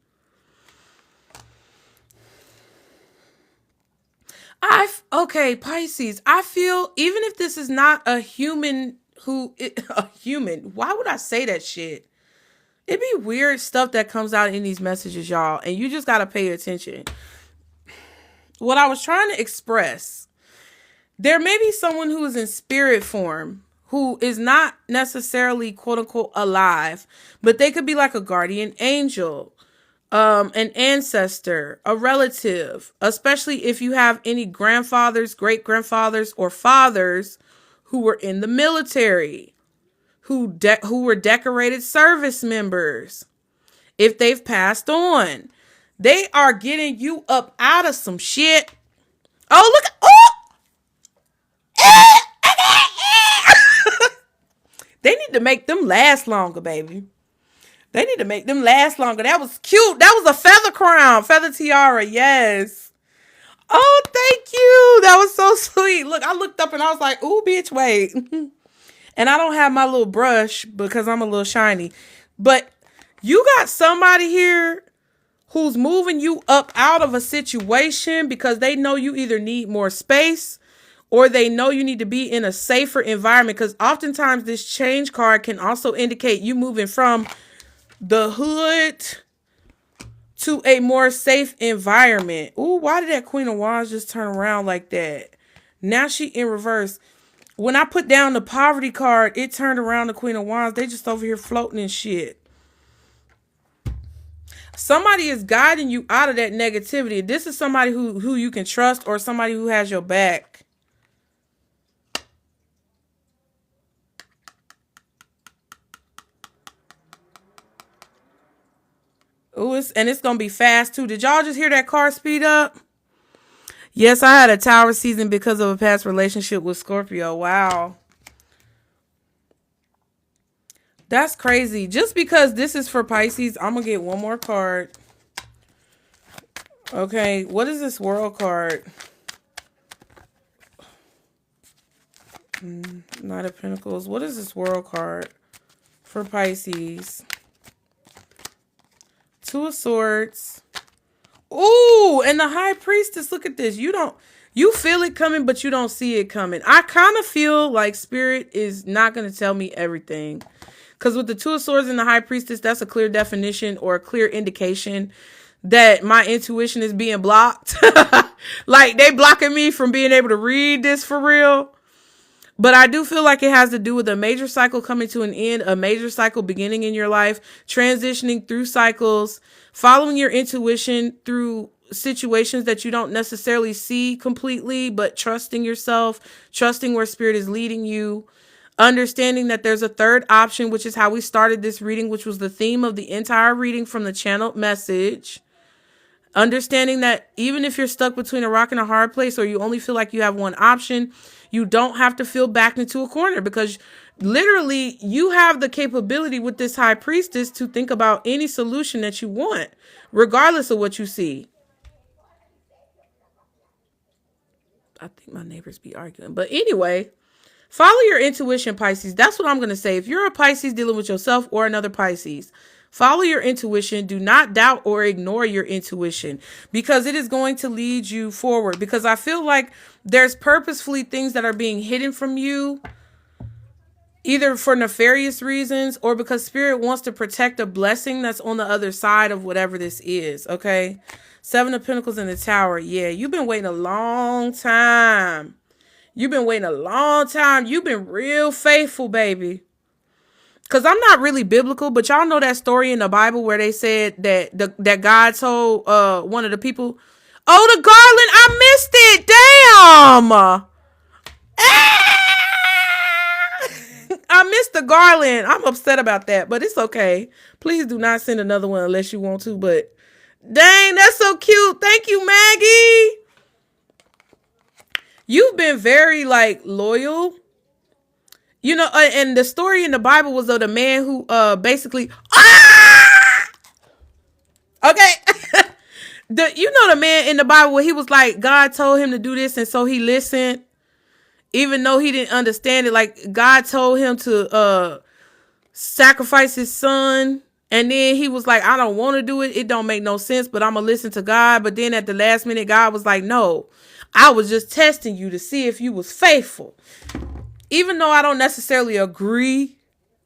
Okay, Pisces, I feel even if this is not a human why would I say that shit? It'd be weird stuff that comes out in these messages, y'all, and you just got to pay attention. What I was trying to express, there may be someone who is in spirit form who is not necessarily quote unquote alive, but they could be like a guardian angel, an ancestor, a relative, especially if you have any grandfathers, great grandfathers, or fathers who were in the military, who were decorated service members. If they've passed on, they are getting you up out of some shit. Oh, look. They need to make them last longer, baby. They need to make them last longer. That was cute. That was a feather crown, feather tiara. Yes. Oh, thank you. That was so sweet. Look, I looked up and I was like, ooh, bitch, wait. And I don't have my little brush because I'm a little shiny. But you got somebody here who's moving you up out of a situation because they know you either need more space or they know you need to be in a safer environment. Because oftentimes this change card can also indicate you moving from the hood to a more safe environment. Ooh, why did that Queen of Wands just turn around like that? Now she in reverse. When I put down the poverty card, it turned around the Queen of Wands. They just over here floating and shit. Somebody is guiding you out of that negativity. This is somebody who you can trust, or somebody who has your back. Ooh, it's going to be fast too. Did y'all just hear that car speed up? Yes, I had a Tower season because of a past relationship with Scorpio. Wow. That's crazy. Just because this is for Pisces, I'm going to get one more card. Okay, what is this World card? Knight of Pentacles. What is this World card for Pisces? Two of Swords. Ooh, and the High Priestess. Look at this. You feel it coming, but you don't see it coming. I kind of feel like Spirit is not going to tell me everything. Because with the Two of Swords and the High Priestess, that's a clear definition or a clear indication that my intuition is being blocked. Like they blocking me from being able to read this for real. But I do feel like it has to do with a major cycle coming to an end, a major cycle beginning in your life, transitioning through cycles, following your intuition through situations that you don't necessarily see completely, but trusting yourself, trusting where Spirit is leading you, understanding that there's a third option, which is how we started this reading, which was the theme of the entire reading from the channeled message. Understanding that even if you're stuck between a rock and a hard place, or you only feel like you have one option, you don't have to feel backed into a corner, because literally you have the capability with this High Priestess to think about any solution that you want, regardless of what you see. I think my neighbors be arguing. But anyway, follow your intuition, Pisces. That's what I'm going to say. If you're a Pisces dealing with yourself or another Pisces, follow your intuition. Do not doubt or ignore your intuition, because it is going to lead you forward. Because I feel like there's purposefully things that are being hidden from you, either for nefarious reasons or because Spirit wants to protect a blessing that's on the other side of whatever this is. Okay. Seven of Pentacles in the Tower. Yeah, you've been waiting a long time. You've been waiting a long time. You've been real faithful, baby. Because I'm not really biblical, but y'all know that story in the Bible where they said that that God told one of the people, oh, the garland, I missed it. Damn. I missed the garland. I'm upset about that, but it's okay. Please do not send another one unless you want to, but dang, that's so cute. Thank you, Maggie. You've been very loyal. You know, and the story in the Bible was of the man who basically okay. The man in the Bible where he was like, God told him to do this, and so he listened, even though he didn't understand it. Like God told him to sacrifice his son, and then he was like, I don't want to do it. It don't make no sense, but I'm gonna listen to God. But then at the last minute, God was like, no, I was just testing you to see if you was faithful. Even though I don't necessarily agree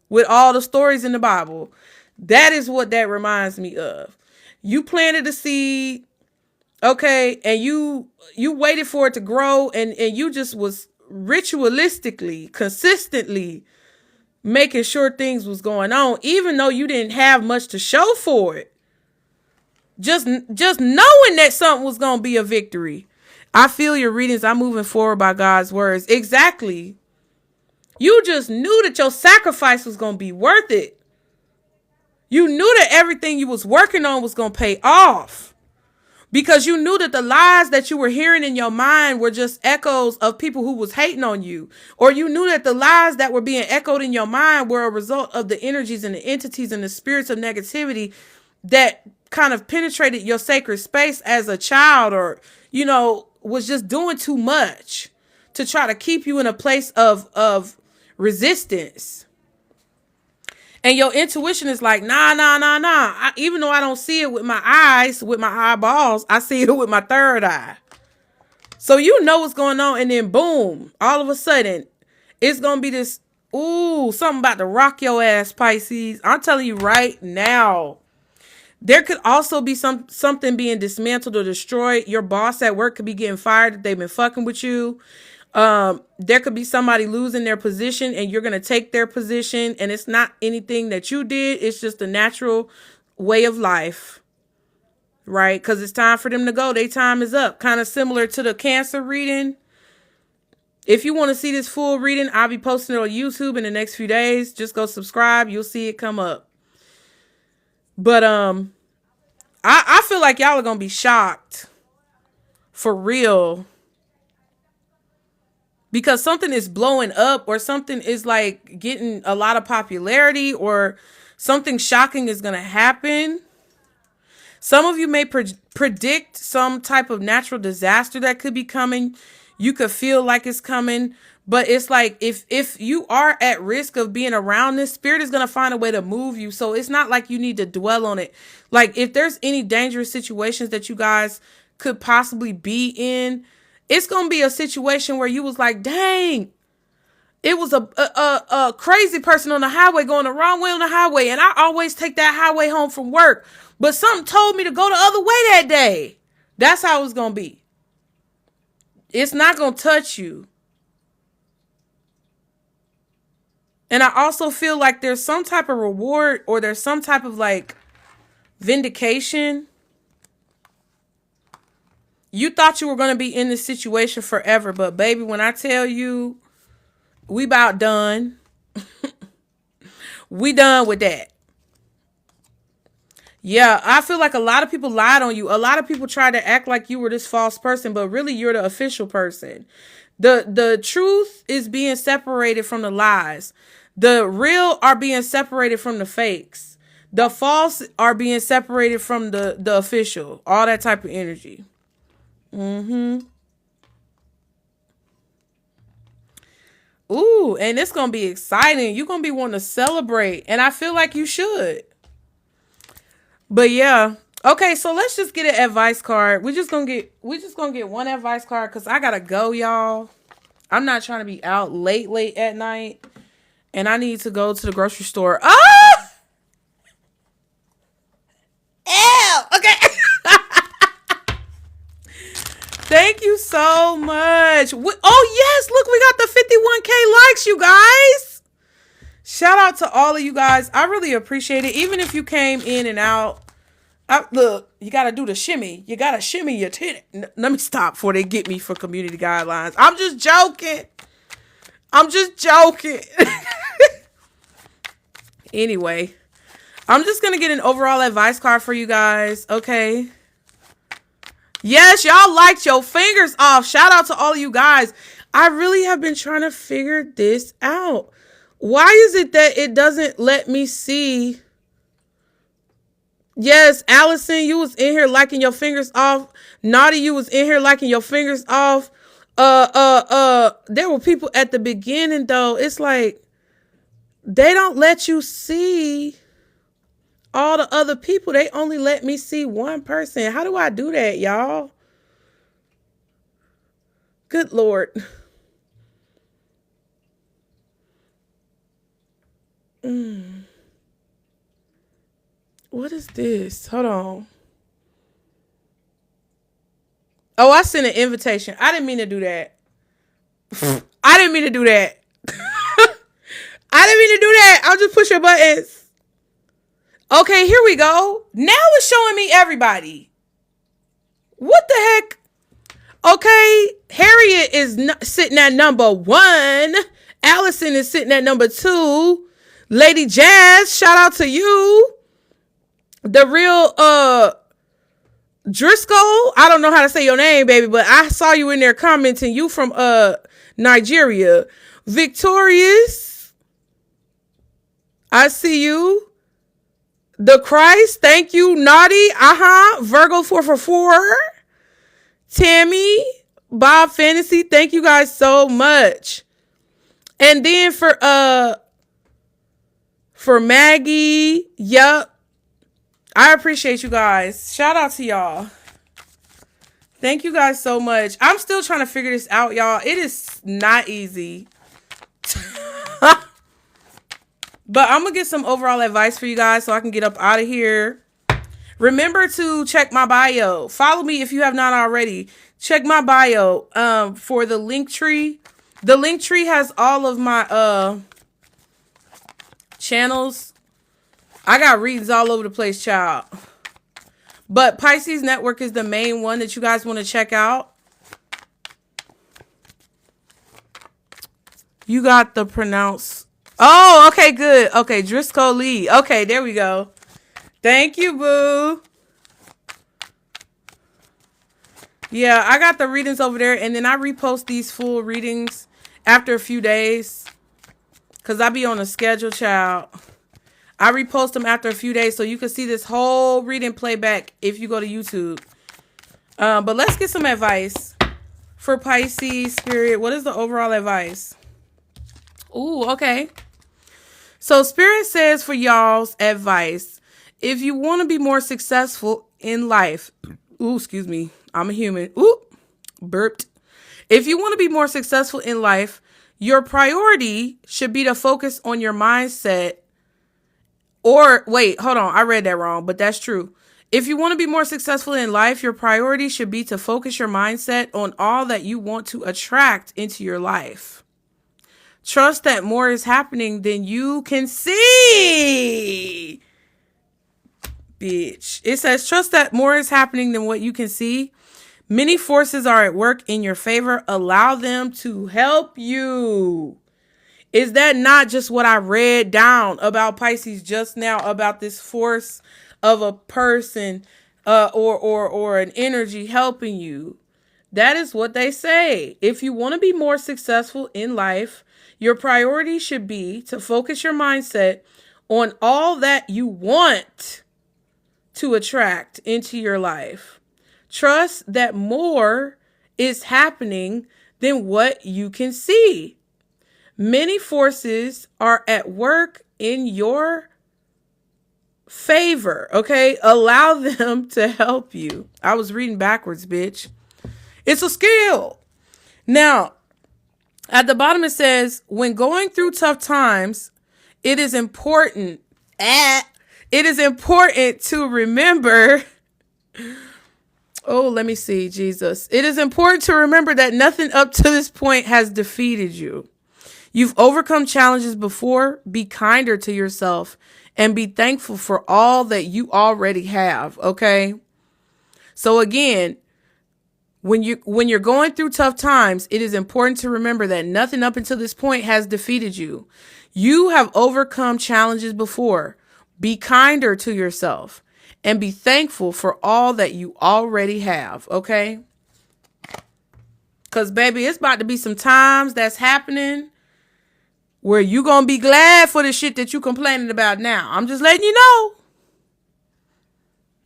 with all the stories in the Bible, that is what that reminds me of. You planted a seed, okay, and you waited for it to grow, and you just was ritualistically, consistently making sure things was going on, even though you didn't have much to show for it. Just knowing that something was going to be a victory. I feel your readings. I'm moving forward by God's words. Exactly. You just knew that your sacrifice was going to be worth it. You knew that everything you was working on was going to pay off, because you knew that the lies that you were hearing in your mind were just echoes of people who was hating on you. Or you knew that the lies that were being echoed in your mind were a result of the energies and the entities and the spirits of negativity that kind of penetrated your sacred space as a child, or, was just doing too much to try to keep you in a place of resistance. And your intuition is like, nah. Even though I don't see it with my eyes, with my eyeballs, I see it with my third eye. So you know what's going on. And then boom, all of a sudden, it's going to be this, something about to rock your ass, Pisces. I'm telling you right now. There could also be something being dismantled or destroyed. Your boss at work could be getting fired if they've been fucking with you. There could be somebody losing their position and you're going to take their position, and it's not anything that you did. It's just a natural way of life, right? Because it's time for them to go. Their time is up. Kind of similar to the Cancer reading. If you want to see this full reading, I'll be posting it on YouTube in the next few days. Just go subscribe. You'll see it come up. But I feel like y'all are going to be shocked. For real. Because something is blowing up, or something is like getting a lot of popularity, or something shocking is going to happen. Some of you may predict some type of natural disaster that could be coming. You could feel like it's coming. But it's like, if you are at risk of being around this, spirit is going to find a way to move you. So it's not like you need to dwell on it. Like, if there's any dangerous situations that you guys could possibly be in, it's going to be a situation where you was like, dang, it was a crazy person on the highway going the wrong way on the highway. And I always take that highway home from work. But something told me to go the other way that day. That's how it's going to be. It's not going to touch you. And I also feel like there's some type of reward, or there's some type of like vindication. You thought you were going to be in this situation forever, but baby, when I tell you, we about done. We done with that. Yeah, I feel like a lot of people lied on you. A lot of people tried to act like you were this false person, but really you're the official person. The truth is being separated from the lies. The real are being separated from the fakes. The false are being separated from the official. All that type of energy. Ooh, and it's going to be exciting. You're going to be wanting to celebrate. And I feel like you should. But yeah. Okay, so let's just get an advice card. We're just gonna get one advice card because I gotta go, y'all. I'm not trying to be out late at night. And I need to go to the grocery store. Ah! Ew! Okay. Thank you so much. Oh, yes. Look, we got the 51K likes, you guys. Shout out to all of you guys. I really appreciate it. Even if you came in and out. Look, you got to do the shimmy. You got to shimmy your titty. Let me stop before they get me for community guidelines. I'm just joking. Anyway, I'm just going to get an overall advice card for you guys. Okay. Yes, y'all liked your fingers off. Shout out to all of you guys. I really have been trying to figure this out. Why is it that it doesn't let me see? Yes, Allison, you was in here liking your fingers off. Naughty, you was in here liking your fingers off. There were people at the beginning though. It's like they don't let you see all the other people. They only let me see one person. How do I do that, y'all? Good Lord. What is this? Hold on. Oh, I sent an invitation. I didn't mean to do that. I didn't mean to do that. I'll just push your buttons. Okay, here we go. Now it's showing me everybody. What the heck? Okay, Harriet is sitting at number 1. Allison is sitting at number 2. Lady Jazz, shout out to you. The real Driscoll, I don't know how to say your name, baby, but I saw you in there commenting. You from Nigeria. Victorious, I see you. The Christ, thank you. Naughty, Virgo 444. Tammy, Bob Fantasy, thank you guys so much. And then for Maggie, yup. I appreciate you guys. Shout out to y'all. Thank you guys so much. I'm still trying to figure this out, y'all. It is not easy. But I'm going to get some overall advice for you guys so I can get up out of here. Remember to check my bio. Follow me if you have not already. Check my bio for the LINKTREE. The LINKTREE has all of my channels. I got readings all over the place, child. But Pisces Network is the main one that you guys want to check out. You got the pronounce. Oh, okay, good. Okay, Driscoll Lee. Okay, there we go. Thank you, boo. Yeah, I got the readings over there, and then I repost these full readings after a few days because I be on a schedule, child. I repost them after a few days so you can see this whole reading playback if you go to YouTube. But let's get some advice for Pisces Spirit. What is the overall advice? Ooh, okay. So Spirit says for y'all's advice, if you want to be more successful in life, ooh, excuse me, I'm a human. Ooh, burped. If you want to be more successful in life, your priority should be to focus on your mindset. Or wait, hold on. I read that wrong, but that's true. If you want to be more successful in life, your priority should be to focus your mindset on all that you want to attract into your life. Trust that more is happening than you can see. Bitch. It says, trust that more is happening than what you can see. Many forces are at work in your favor. Allow them to help you. Is that not just what I read down about Pisces just now, about this force of a person or an energy helping you? That is what they say. If you want to be more successful in life, your priority should be to focus your mindset on all that you want to attract into your life. Trust that more is happening than what you can see. Many forces are at work in your favor, okay? Allow them to help you. I was reading backwards, bitch. It's a skill. Now, at the bottom it says, when going through tough times, it is important to remember. Oh, let me see, Jesus. It is important to remember that nothing up to this point has defeated you. You've overcome challenges before. Be kinder to yourself and be thankful for all that you already have, okay? So again, when you're going through tough times, it is important to remember that nothing up until this point has defeated you. You have overcome challenges before. Be kinder to yourself and be thankful for all that you already have, okay? Because, baby, it's about to be some times that's happening where you going to be glad for the shit that you complaining about now. I'm just letting you know.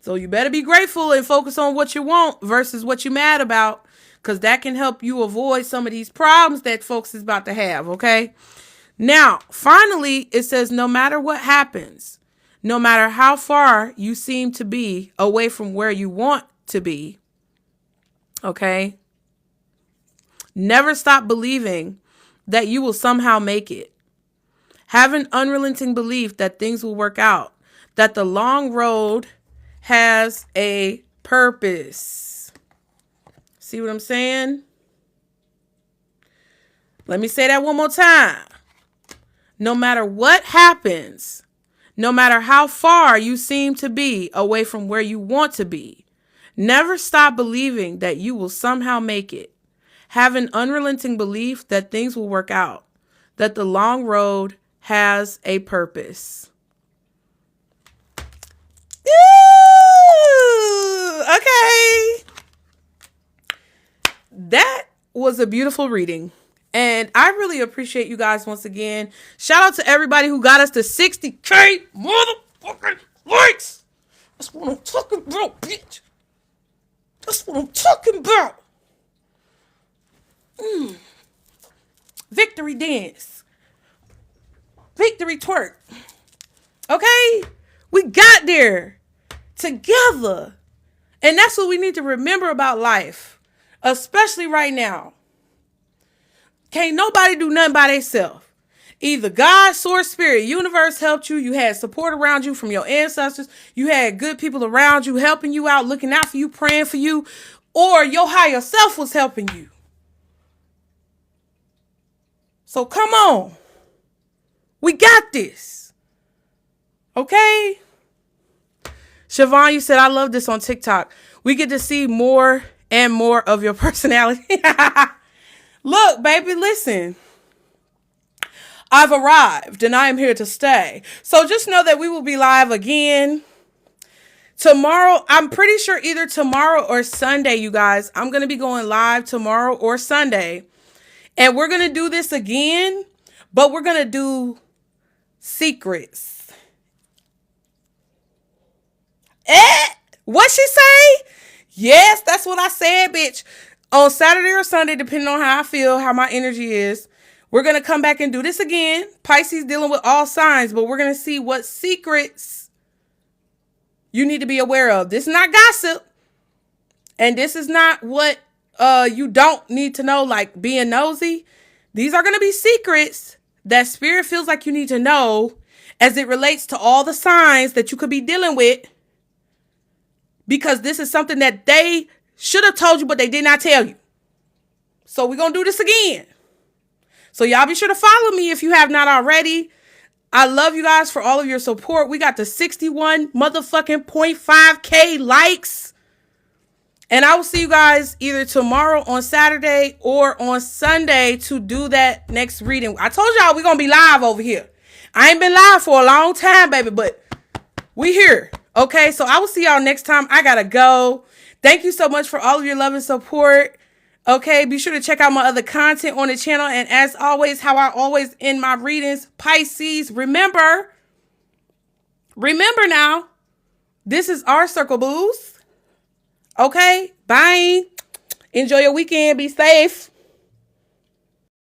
So you better be grateful and focus on what you want versus what you're mad about, because that can help you avoid some of these problems that folks is about to have, okay? Now, finally, it says no matter what happens, no matter how far you seem to be away from where you want to be, okay? Never stop believing that you will somehow make it. Have an unrelenting belief that things will work out, that the long road has a purpose. See what I'm saying? Let me say that one more time. No matter what happens, no matter how far you seem to be away from where you want to be, never stop believing that you will somehow make it. Have an unrelenting belief that things will work out, that the long road has a purpose. Ooh, okay. That was a beautiful reading. And I really appreciate you guys once again. Shout out to everybody who got us to 60K motherfucking likes. That's what I'm talking about, bitch. That's what I'm talking about. Victory dance. Victory twerk. Okay? We got there together. And that's what we need to remember about life. Especially right now. Can't nobody do nothing by themselves. Either God, source, spirit, universe helped you. You had support around you from your ancestors. You had good people around you helping you out, looking out for you, praying for you. Or your higher self was helping you. So come on. We got this. Okay? Siobhan, you said, I love this on TikTok. We get to see more and more of your personality. Look, baby, listen. I've arrived and I am here to stay. So just know that we will be live again Tomorrow, I'm pretty sure either tomorrow or Sunday, you guys. I'm going to be going live tomorrow or Sunday. And we're going to do this again, but we're going to do secrets. What she say? Yes, that's what I said, bitch. On Saturday or Sunday, depending on how I feel, how my energy is, we're going to come back and do this again. Pisces dealing with all signs, but we're going to see what secrets you need to be aware of. This is not gossip. And this is not what you don't need to know, like being nosy. These are going to be secrets that spirit feels like you need to know as it relates to all the signs that you could be dealing with. Because this is something that they should have told you, but they did not tell you. So we're going to do this again. So y'all be sure to follow me if you have not already. I love you guys for all of your support. We got the 61 motherfucking 0.5K likes. And I will see you guys either tomorrow on Saturday or on Sunday to do that next reading. I told y'all we're going to be live over here. I ain't been live for a long time, baby, but we here. Okay, so I will see y'all next time. I gotta go. Thank you so much for all of your love and support. Okay, be sure to check out my other content on the channel. And as always, how I always end my readings, Pisces, remember now, this is our circle, booze. Okay, bye. Enjoy your weekend. Be safe.